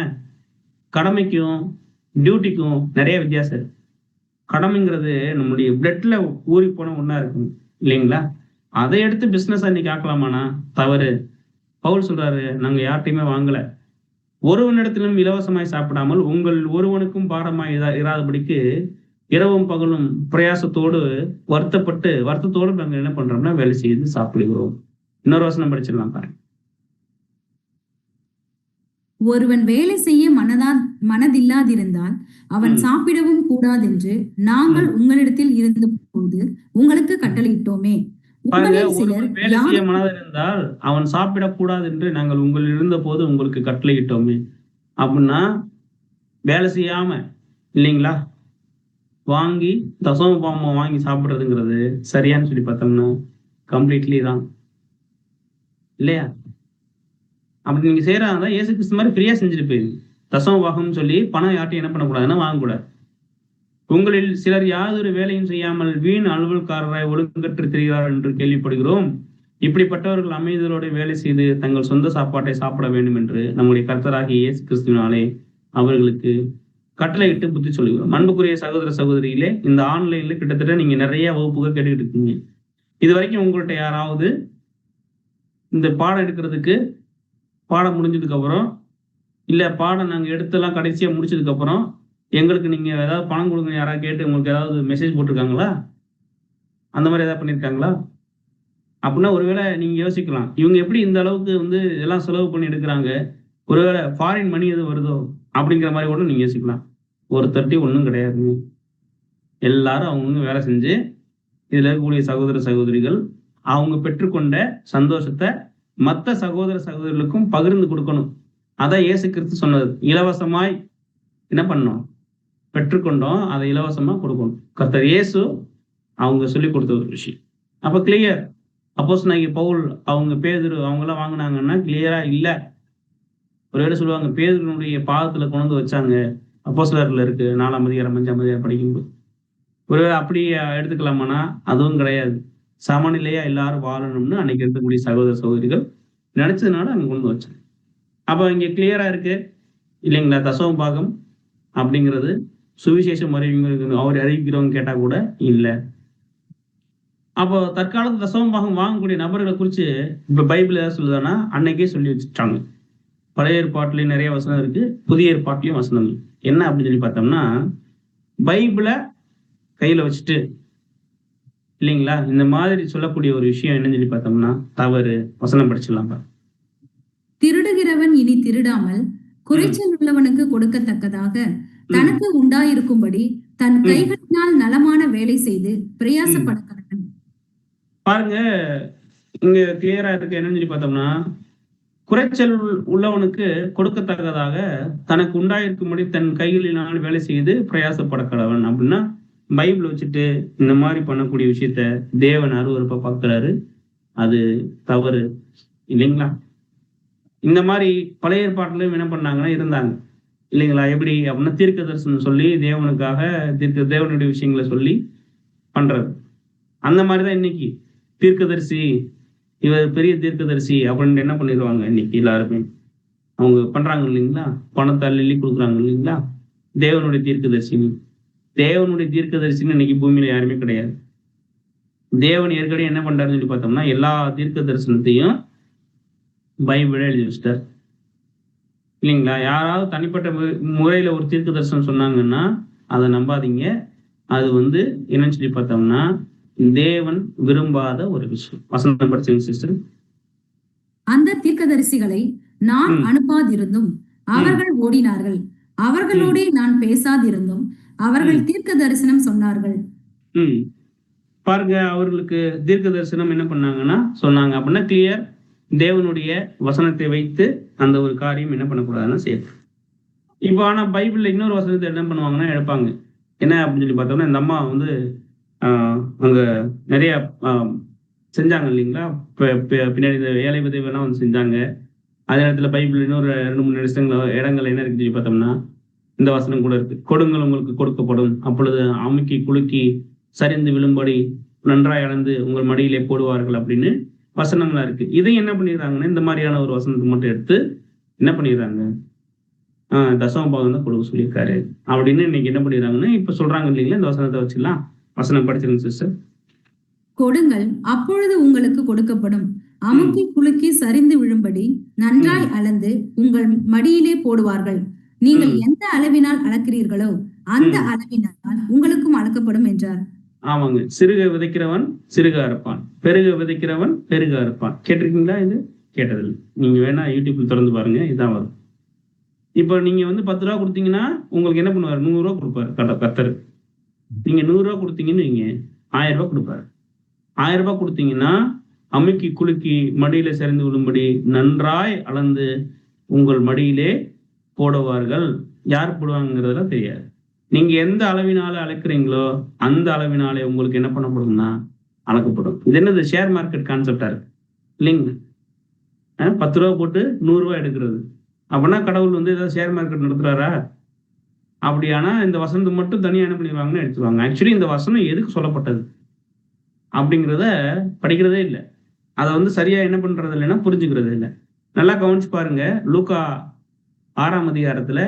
கடமைக்கும் டியூட்டிக்கும் நிறைய வித்தியாசம் இருக்கு. கடமைங்கிறது நம்முடைய பிளட்ல ஊறி போன ஒண்ணா இருக்கும் இல்லைங்களா. அதை எடுத்து பிசினஸ் இன்னைக்கு ஆக்கலாமானா தவறு. பவுல் சொல்றாரு, நாங்க யார்ட்டையுமே வாங்கல. ஒருவனிடத்திலும் இலவசமாய் சாப்பிடாமல் உங்கள் ஒருவனுக்கும் பாரமாய் இராதபடிக்கு இரவும் பகலும் பிரயாசத்தோடு வருத்தத்தோடு நாங்க என்ன பண்றோம்னா வேலை செய்து சாப்பிடுகிறோம். இன்னொரு வசனம் படிச்சிடலாம் பாருங்க. ஒருவன் வேலை செய்ய மனதில்லாதிருந்தால் அவன் சாப்பிடவும் கூடாதென்று நாங்கள் உங்களிடத்தில் இருந்தபோது உங்களுக்கு கட்டளையிட்டோமே. பாருங்க, உங்களில் சிலர் ஒருவன் வேலை செய்ய மனதில் இருந்தால் அவன் சாப்பிடக்கூடாது என்று நாங்கள் உங்கள் இருந்த போது உங்களுக்கு கட்டளையிட்டோமே. அப்படின்னா வேலை செய்யாம இல்லைங்களா வாங்கி தசம பாவம் வாங்கி சாப்பிடுறதுங்கிறது சரியான்னு சொல்லி பார்த்தோம்னா கம்ப்ளீட்லி தான் இல்லையா? அப்படி நீங்க செய்யறாங்க இயேசு கிறிஸ்து மாதிரி ஃப்ரீயா செஞ்சுட்டு போயிருங்க. தசம பாகம்னு சொல்லி பணம் யார்ட்டையும் என்ன பண்ணக்கூடாதுன்னா வாங்கக்கூடாது. உங்களில் சிலர் யாதொரு வேலையும் செய்யாமல் வீண் அலுவல்காரராய் ஒழுங்கற்று திரிகிறார்கள் என்று கேள்விப்படுகிறோம். இப்படிப்பட்டவர்கள் அமைதியோடு வேலை செய்து தங்கள் சொந்த சாப்பாட்டை சாப்பிட வேண்டும் என்று நம்முடைய கர்த்தராகிய இயேசு கிறிஸ்துவினாலே அவர்களுக்கு கட்டளையிட்டு புத்தி சொல்லுகிறோம். அன்புக்குரிய சகோதர சகோதரியிலே, இந்த ஆன்லைன்ல கிட்டத்தட்ட நீங்க நிறைய வகுப்புகள் கேட்டுக்கிட்டு இருக்கீங்க. இது வரைக்கும் உங்கள்கிட்ட யாராவது இந்த பாடம் எடுக்கிறதுக்கு பாடம் முடிஞ்சதுக்கு அப்புறம் இல்ல பாடம் நாங்க எடுத்தெல்லாம் கடைசியா முடிச்சதுக்கு அப்புறம் எங்களுக்கு நீங்க ஏதாவது பணம் கொடுங்க யாராவது கேட்டு உங்களுக்கு ஏதாவது மெசேஜ் போட்டிருக்காங்களா? அந்த மாதிரி ஏதாவது பண்ணியிருக்காங்களா? அப்படின்னா ஒருவேளை நீங்க யோசிக்கலாம், இவங்க எப்படி இந்த அளவுக்கு எல்லாம் செலவு பண்ணி எடுக்கிறாங்க, ஒருவேளை ஃபாரின் மணி எதுவும் வருதோ அப்படிங்கிற மாதிரி கூட நீங்க யோசிக்கலாம். ஒருத்தட்டி ஒன்றும் கிடையாதுங்க. எல்லாரும் அவங்க வேலை செஞ்சு இதுல இருக்கக்கூடிய சகோதர சகோதரிகள் அவங்க பெற்றுக்கொண்ட சந்தோஷத்தை மற்ற சகோதர சகோதரிகளுக்கும் பகிர்ந்து கொடுக்கணும். அதான் இயேசு கிறிஸ்து சொன்னது. இலவசமாய் என்ன பண்ணோம்? பெற்றுக்கொண்டோம், அதை இலவசமா கொடுக்கணும். கர்த்தர் இயேசு அவங்க சொல்லி கொடுத்த ஒரு விஷயம். அப்ப கிளியர். அப்போஸ்தலனாகிய பவுல் அவங்க பேதுரு அவங்க எல்லாம் வாங்கினாங்கன்னா கிளியரா இல்ல. ஒருவேளை சொல்லுவாங்க பேதுருனுடைய பாதத்துல கொண்டு வச்சாங்க, அப்போஸ்தலர்ல இருக்கு 4ஆம் அதிகாரம் 5ஆம் அதிகாரம் படிக்கும்போது. ஒருவேளை அப்படி எடுத்துக்கலாமானா அதுவும் கிடையாது. சமநிலையா எல்லாரும் வாழணும்னு அன்னைக்கு இருக்கக்கூடிய சகோதர சகோதரிகள் நினைச்சதுனால அங்க கொண்டு வச்சாங்க. அப்ப இங்க கிளியரா இருக்கு இல்லைங்களா? தசம பாகம் அப்படிங்கிறது சுவிசேஷம் அவர் அறிவிக்கிறவங்க கேட்டா கூட இல்ல. அப்போ தற்காலத்து தசம பாகம் வாங்கக்கூடிய நபர்களை குறிச்சு இப்ப பைபிள் ஏதாவது சொல்லுதானா அன்னைக்கே சொல்லி வச்சுட்டாங்க. பழைய ஏற்பாட்டிலையும் நிறைய வசனம் இருக்கு, புதிய ஏற்பாட்டிலையும் வசனம் இருக்கு. என்ன அப்படின்னு சொல்லி பார்த்தோம்னா, பைபிளை கையில வச்சுட்டு இல்லைங்களா இந்த மாதிரி சொல்லக்கூடிய ஒரு விஷயம் என்னன்னு சொல்லி பார்த்தோம்னா தவறு. வசனம் படிச்சிடலாம். திருடுகிறவன் இனி திருடாமல் குறைச்சல் உள்ளவனுக்கு கொடுக்கத்தக்கதாக தனக்கு உண்டாயிருக்கும்படி தன் கைகளினால் நலமான வேலை செய்து பிரயாசப்படக்கடவன். பாருங்க, இங்க கிளியரா இருக்கு. என்னன்னு சொல்லி பார்த்தோம்னா, குறைச்சல் உள்ளவனுக்கு கொடுக்கத்தக்கதாக தனக்கு உண்டாயிருக்கும்படி தன் கைகளினால் வேலை செய்து பிரயாசப்படக்கடவன் அப்படின்னா பைபிள் வச்சுட்டு இந்த மாதிரி பண்ணக்கூடிய விஷயத்த தேவன் அருவருப்பா பார்க்கிறாரு. அது தவறு இல்லைங்களா? இந்த மாதிரி பழைய ஏற்பாட்டிலும் என்ன பண்ணாங்கன்னா இருந்தாங்க இல்லைங்களா? எப்படி அப்படின்னா தீர்க்க தரிசனம் சொல்லி தேவனுக்காக தேவனுடைய விஷயங்களை சொல்லி பண்றது. அந்த மாதிரிதான் இன்னைக்கு தீர்க்கதரிசி, இவர் பெரிய தீர்க்கதரிசி அப்படின்னு என்ன பண்ணிடுவாங்க இன்னைக்கு எல்லாருமே. அவங்க பண்றாங்க இல்லைங்களா? பணத்தை அள்ளி கொடுக்குறாங்க இல்லைங்களா? தேவனுடைய தீர்க்கதரிசின்னு. தேவனுடைய தீர்க்கதரிசின்னு இன்னைக்கு பூமியில யாருமே கிடையாது. தேவன் ஏற்கனவே என்ன பண்றாருன்னு சொல்லி பார்த்தோம்னா எல்லா தீர்க்க தரிசனத்தையும் பைபிளே எழுதி வச்சிட்டார் இல்லைங்களா? யாராவது தனிப்பட்ட முறையில ஒரு தீர்க்க தரிசனம் சொன்னாங்கன்னா அதை நம்பாதீங்க. அது என்னன்னு சொல்லி பார்த்தோம்னா தேவன் விரும்பாத ஒரு விஷயம். வசனம் படிச்சுங்க சிஸ்டர். அந்த தீர்க்கதரிசிகளை நான் அனுப்பாதிருந்தும் அவர்கள் ஓடினார்கள், அவர்களோட நான் பேசாதிருந்தும் அவர்கள் தீர்க்க தரிசனம் சொன்னார்கள். பாருங்க, அவர்களுக்கு தீர்க்க தரிசனம் என்ன பண்ணாங்கன்னா சொன்னாங்க அப்படின்னா கிளியர். தேவனுடைய வசனத்தை வைத்து அந்த ஒரு காரியம் என்ன பண்ணக்கூடாதுன்னா செய்யணும். இப்போ ஆனா பைபிள்ல இன்னொரு வசனத்தை என்ன பண்ணுவாங்கன்னா எடுப்பாங்க. என்ன அப்படின்னு சொல்லி பார்த்தோம்னா இந்த அம்மா அங்க நிறைய செஞ்சாங்க இல்லைங்களா? பின்னாடி இந்த ஏழை விதவைலாம் செஞ்சாங்க. அதே நேரத்துல பைபிள் இன்னொரு 2-3 இடங்கள் என்ன இருக்குன்னு சொல்லி பார்த்தோம்னா இந்த வசனம் கூட இருக்கு. கொடுங்கள் உங்களுக்கு கொடுக்கப்படும், அப்பொழுது அமுக்கி குலுக்கி சரிந்து விழும்படி நன்றாய் அளந்து உங்கள் மடியிலே போடுவார்கள் அப்படின்னு வசனம்லாம் இருக்கு. இதை என்ன பண்ணிடுறாங்கன்னா இந்த மாதிரியான ஒரு வசனத்தை மட்டும் எடுத்து என்ன பண்ணிடுறாங்க, தசம பாகம் தான் கொடுக்க சொல்லியிருக்காரு அப்படின்னு இன்னைக்கு என்ன பண்ணிடுறாங்கன்னா இப்ப சொல்றாங்க இல்லைங்களா? இந்த வசனத்தை வச்சுக்கலாம். வசனம் படிச்சிருங்க சிஸ்டர். கொடுங்கள் அப்பொழுது உங்களுக்கு கொடுக்கப்படும், அமுக்கி குலுக்கி சரிந்து விழும்படி நன்றாய் அளந்து உங்கள் மடியிலே போடுவார்கள். நீங்கள் எந்த அளவினால் அளக்கிறீர்களோ அந்த அளவினால் உங்களுக்கும் அளக்கப்படும் என்றார். ஆமாங்க. சிறுக விதைக்கிறவன் சிறுக அறுப்பான், பெருக விதைக்கிறவன் பெருக அறுப்பான். கேட்டிருக்கீங்களா? இது கேட்டதில்லை. நீங்க வேணா யூடியூப்ல திறந்து பாருங்க, இதான் வரும். இப்ப நீங்க வந்து 10 ரூபா கொடுத்தீங்கன்னா உங்களுக்கு என்ன பண்ணுவாரு? 100 ரூபா கொடுப்பாரு கர்த்தர். நீங்க 100 ரூபா கொடுத்தீங்கன்னு வைங்க, 1000 ரூபா கொடுப்பாரு. 1000 ரூபா கொடுத்தீங்கன்னா அமுக்கி குலுக்கி மடியில சரிந்து விழும்படி நன்றாய் அளந்து உங்கள் மடியிலே போடுவார்கள். யார் போடுவாங்கிறதுல தெரியாது. நீங்க எந்த அளவினால அளக்குறீங்களோ அந்த அளவினாலே உங்களுக்கு என்ன பண்ணப்படும்னா அளக்கப்படும். இது என்னது ஷேர் மார்க்கெட் கான்செப்டா இருக்கு இல்லைங்க? 10 ரூபா போட்டு 100 ரூபா எடுக்கிறது. அப்படின்னா கடவுள் வந்து ஏதாவது ஷேர் மார்க்கெட் நடத்துறாரா? அப்படியானா இந்த வசனத்தை மட்டும் தனியா என்ன பண்ணிடுவாங்கன்னு எடுத்துருவாங்க. ஆக்சுவலி இந்த வசனம் எதுக்கு சொல்லப்பட்டது அப்படிங்கிறத படிக்கிறதே இல்லை. அதை வந்து சரியா என்ன பண்றது இல்லைன்னா புரிஞ்சுக்கிறது இல்லை. நல்லா கவனிச்சு பாருங்க. லூக்கா 6ஆம் அதிகாரத்துல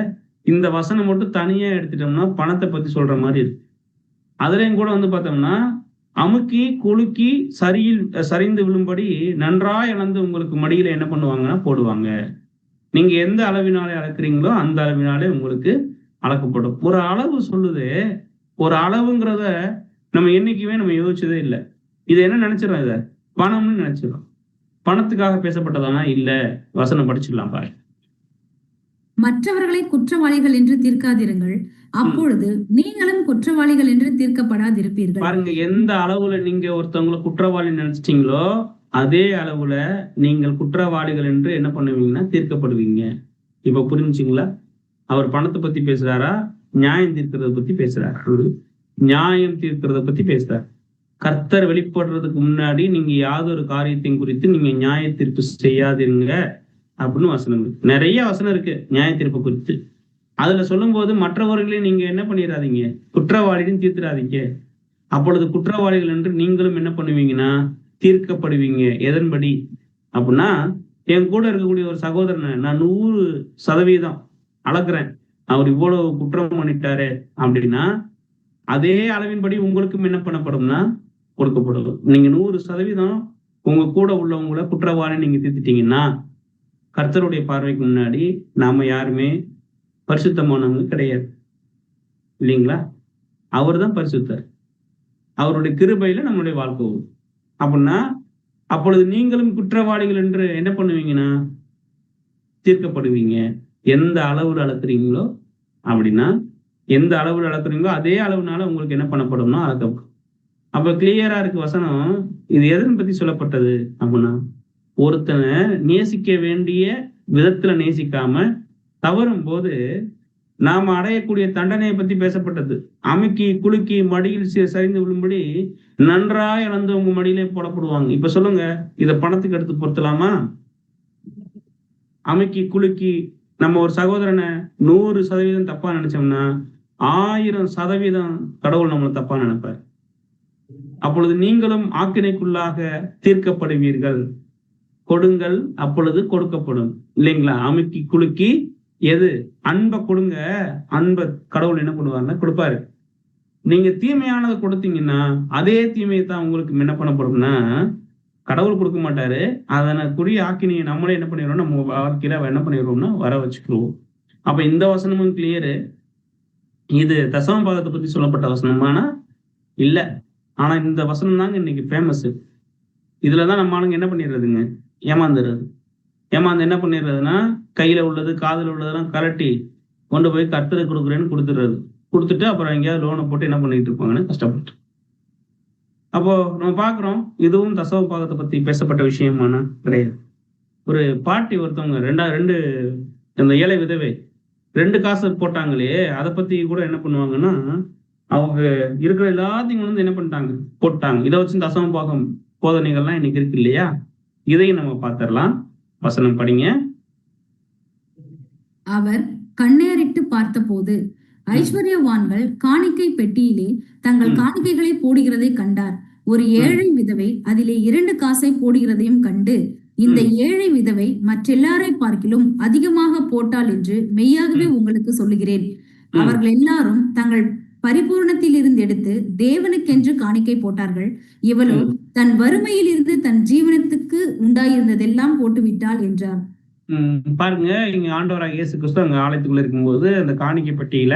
இந்த வசனம் மட்டும் தனியா எடுத்துட்டோம்னா பணத்தை பத்தி சொல்ற மாதிரி இருக்கு. அதுலயும் கூட வந்து பார்த்தோம்னா அமுக்கி குலுக்கி சரிந்து விழும்படி நன்றாய் அளந்து உங்களுக்கு மடியில என்ன பண்ணுவாங்கன்னா போடுவாங்க. நீங்க எந்த அளவினாலே அளக்குறீங்களோ அந்த அளவினாலே உங்களுக்கு அளக்கப்படும். ஒரு அளவு சொல்லுது. ஒரு அளவுங்கிறத நம்ம என்னைக்குமே நம்ம யோசிச்சதே இல்லை. இது என்ன நினைச்சிடறோம்? இத பணம்னு நினைச்சிடறோம். பணத்துக்காக பேசப்பட்டதானா? இல்ல. வசனம் படிச்சிடலாம் பாரு. மற்றவர்களை குற்றவாளிகள் என்று தீர்க்காதிருங்கள், அப்பொழுது நீங்களும் குற்றவாளிகள் என்று தீர்க்கப்படாதிருப்பீர்கள். பாருங்க, எந்த அளவுல நீங்க ஒருத்தவங்களை குற்றவாளி நினைச்சிட்டீங்களோ அதே அளவுல நீங்கள் குற்றவாளிகள் என்று என்ன பண்ணுவீங்கன்னா தீர்க்கப்படுவீங்க. இப்ப புரிஞ்சுங்களா? அவர் பணத்தை பத்தி பேசுறாரா? நியாயம் தீர்க்கிறத பத்தி பேசுறாரா? நியாயம் தீர்க்கிறத பத்தி பேசுறாரு. கர்த்தர் வெளிப்படுறதுக்கு முன்னாடி நீங்க யாதொரு காரியத்தையும் குறித்து நீங்க நியாய தீர்ப்பு செய்யாதீங்க அப்படின்னு வசனம் இருக்கு. நிறைய வசனம் இருக்கு நியாய தீர்ப்பு குறித்து. அதுல சொல்லும் போது மற்றவர்களையும் நீங்க என்ன பண்ணிடாதீங்க, குற்றவாளின்னு தீர்த்திடாதீங்க. அப்பொழுது குற்றவாளிகள் என்று நீங்களும் என்ன பண்ணுவீங்கன்னா தீர்க்கப்படுவீங்க. எதன்படி அப்படின்னா, என் கூட இருக்கக்கூடிய ஒரு சகோதரனை நான் 100% அளக்குறேன், அவர் இவ்வளவு குற்றம் பண்ணிட்டாரு அப்படின்னா அதே அளவின்படி உங்களுக்கும் என்ன பண்ணப்படும்னா கொடுக்கப்படும். நீங்க 100% உங்க கூட உள்ளவங்கள குற்றவாளி நீங்க தீர்த்துட்டீங்கன்னா கர்த்தருடைய பார்வைக்கு முன்னாடி நாம யாருமே பரிசுத்தமானவங்க கிடையாது இல்லைங்களா? அவர் தான் பரிசுத்தர். அவருடைய கிருபையில நம்மளுடைய வாழ்க்கை வரும். அப்படின்னா அப்பொழுது நீங்களும் குற்றவாளிகள் என்று என்ன பண்ணுவீங்கன்னா தீர்க்கப்படுவீங்க. எந்த அளவுல அளக்குறீங்களோ அப்படின்னா எந்த அளவுல அளக்குறீங்களோ அதே அளவுனால உங்களுக்கு என்ன பண்ணப்படும்னா அளக்கப்படும். அப்ப கிளியரா இருக்கு வசனம். இது எதன் பத்தி சொல்லப்பட்டது அப்படின்னா, ஒருத்தனை நேசிக்க வேண்டிய விதத்துல நேசிக்காம தவறும் போது நாம அடையக்கூடிய தண்டனையை பத்தி பேசப்பட்டது. அமுக்கி குலுக்கி மடியில் சரிந்து விழும்படி நன்றாய் அளந்து உங்க மடியிலே போடப்படுவாங்க. இப்ப சொல்லுங்க, இத பணத்துக்கு எடுத்து பொருத்தலாமா? அமுக்கி குலுக்கி நம்ம ஒரு சகோதரனை 100% தப்பா நினைச்சோம்னா 1000% கடவுள் நம்மளை தப்பா நினைப்பார். அப்பொழுது நீங்களும் ஆக்கினைக்குள்ளாக தீர்க்கப்படுவீர்கள். கொடுங்கள் அப்பொழுது கொடுக்கப்படும் இல்லைங்களா? அமுக்கி குலுக்கி எது அன்பை கொடுங்க, அன்பை கடவுள் என்ன பண்ணுவாருன்னா கொடுப்பாரு. நீங்க தீமையானதை கொடுத்தீங்கன்னா அதே தீமையை தான் உங்களுக்கு என்ன பண்ணப்படும்னா கடவுள் கொடுக்க மாட்டாரு. அதனுக்குரிய ஆக்கினியை நம்மளே என்ன பண்ணிடுறோம், நம்ம வாழ்க்கையில என்ன பண்ணிடுறோம்னா வர வச்சுக்கிறோம். அப்ப இந்த வசனமும் கிளியரு. இது தசம பாகத்தை பத்தி சொல்லப்பட்ட வசனமானா இல்ல. ஆனா இந்த வசனம் தாங்க இன்னைக்கு ஃபேமஸ். இதுலதான் நம்ம ஆளுங்க என்ன பண்ணிடுறதுங்க, ஏமாந்துடுறது. ஏமாந்து என்ன பண்ணிடுறதுன்னா கையில உள்ளது காதுல உள்ளதெல்லாம் கலட்டி கொண்டு போய் கர்த்தருக்கு கொடுக்குறேன்னு கொடுத்துடுறது. கொடுத்துட்டு அப்புறம் எங்கேயாவது லோனை போட்டு என்ன பண்ணிட்டு இருப்பாங்கன்னு கஷ்டப்பட்டு. அப்போ நம்ம பாக்குறோம், இதுவும் தசம பாகத்தை பத்தி பேசப்பட்ட விஷயமானா கிடையாது. ஒரு பாட்டி ஒருத்தவங்க ரெண்டு அந்த ஏழை விதவை 2 காசு போட்டாங்களே, அதை பத்தி கூட என்ன பண்ணுவாங்கன்னா அவங்க இருக்கிற எல்லாத்தையும் வந்து என்ன பண்ணிட்டாங்க போட்டாங்க. இதை வச்சு தசம பாகம் போதனைகள்லாம் இன்னைக்கு இருக்கு இல்லையா? இதையும் நம்ம பார்த்திடலாம். வசனம் படிங்க. அவர் கண்ணேறிட்டு பார்த்தபோது ஐஸ்வர்யவான்கள் காணிக்கை பெட்டியிலே தங்கள் காணிக்கைகளை போடுகிறதை கண்டார். ஒரு ஏழை விதவை அதிலே 2 காசை போடுகிறதையும் கண்டு, இந்த ஏழை விதவை மற்றெல்லாரை பார்க்கிலும் அதிகமாக போட்டாள் என்று மெய்யாகவே உங்களுக்கு சொல்லுகிறேன். அவர்கள் எல்லாரும் தங்கள் பரிபூர்ணத்தில் இருந்து எடுத்து தேவனுக்கென்று காணிக்கை போட்டார்கள். இவளோ தன் வறுமையில் இருந்து தன் ஜீவனத்துக்கு உண்டாயிருந்ததெல்லாம் போட்டுவிட்டாள் என்றார். பாருங்க, இங்க ஆண்டவராக இயேசு கிறிஸ்து அங்க ஆலயத்துக்குள்ள இருக்கும்போது அந்த காணிக்கை பெட்டியில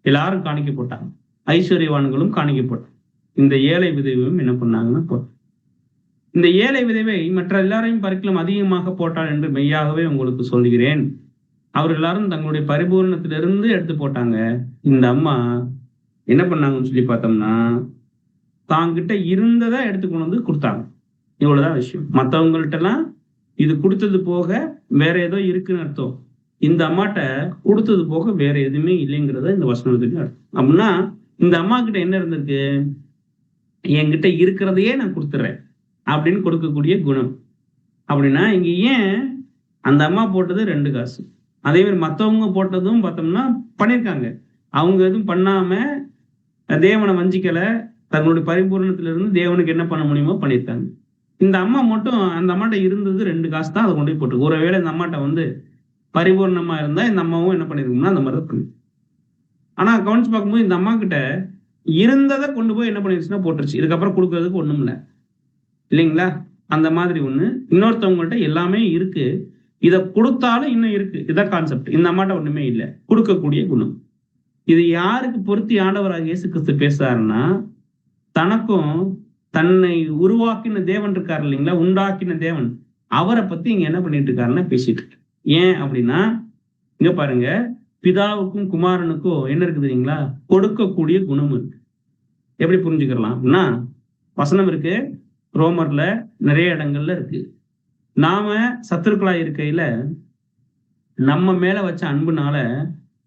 எல்லாரும் காணிக்கை போட்டாங்க. ஐஸ்வர்யவான்களும் காணிக்கை போட்டாங்க. இந்த ஏழை விதவையும் என்ன பண்ணாங்கன்னா போட்டாங்க. இந்த ஏழை விதவை மற்ற எல்லாரையும் பார்க்கிலும் அதிகமாக போட்டாள் என்று மெய்யாகவே உங்களுக்கு சொல்கிறேன். அவர் எல்லாரும் தங்களுடைய பரிபூரணத்திலிருந்து எடுத்து போட்டாங்க. இந்த அம்மா என்ன பண்ணாங்கன்னு சொல்லி பார்த்தோம்னா, தாங்கிட்ட இருந்ததை எடுத்து கொண்டு வந்து கொடுத்தாங்க. இவ்வளவுதான் விஷயம். மற்றவங்கள்ட்ட எல்லாம் இது கொடுத்தது போக வேற ஏதோ இருக்குன்னு அர்த்தம். இந்த அம்மாட்ட கொடுத்தது போக வேற எதுவுமே இல்லைங்கிறத இந்த வசனத்துக்கு அர்த்தம். அப்படின்னா இந்த அம்மா கிட்ட என்ன இருந்திருக்கு? என்கிட்ட இருக்கிறதையே நான் கொடுத்துறேன் அப்படின்னு கொடுக்கக்கூடிய குணம். அப்படின்னா இங்க ஏன் அந்த அம்மா போட்டது 2 காசு, அதே மாதிரி மற்றவங்க போட்டதும் பார்த்தோம்னா பண்ணியிருக்காங்க. அவங்க எதுவும் பண்ணாம தேவனை வஞ்சிக்கல, தங்களுடைய பரிபூரணத்திலிருந்து தேவனுக்கு என்ன பண்ண முடியுமோ பண்ணியிருக்காங்க. இந்த அம்மா மட்டும் அந்த அம்மாட்ட இருந்தது 2 காசு தான், அதை கொண்டு போய் போட்டு. ஒருவேளை இந்த அம்மாட்ட வந்து பரிபூர்ணமா இருந்தா இந்த அம்மாவும் என்ன பண்ணிருக்கும்னா அந்த மாதிரி தான் பண்ணி. ஆனா கவனிச்சு பார்க்கும்போது இந்த அம்மா கிட்ட இருந்ததை கொண்டு போய் என்ன பண்ணிருச்சுன்னா போட்டுருச்சு. இதுக்கப்புறம் கொடுக்கறதுக்கு ஒண்ணும் இல்லை இல்லைங்களா? அந்த மாதிரி ஒண்ணு. இன்னொருத்தவங்கள்ட்ட எல்லாமே இருக்கு, இதை கொடுத்தாலும் இன்னும் இருக்கு. இதான் கான்செப்ட். இந்த அம்மாட்ட ஒண்ணுமே இல்லை, கொடுக்கக்கூடிய குணம். இது யாருக்கு பொருத்தி ஆண்டவராக இயேசு கிறிஸ்து பேசுறாருன்னா, தனக்கும் தன்னை உருவாக்கின தேவன் இருக்காரு இல்லைங்களா, உண்டாக்கின தேவன், அவரை பத்தி இங்க என்ன பண்ணிட்டு இருக்காருன்னா பேசிட்டு இருக்கு. ஏன் அப்படின்னா இங்க பாருங்க, பிதாவுக்கும் குமாரனுக்கும் என்ன இருக்குது இல்லைங்களா, கொடுக்கக்கூடிய குணம் இருக்கு. எப்படி புரிஞ்சுக்கலாம் அப்படின்னா, வசனம் இருக்கு ரோமர்ல நிறைய இடங்கள்ல இருக்கு. நாம சத்துருக்களா இருக்கையில நம்ம மேல வச்ச அன்புனால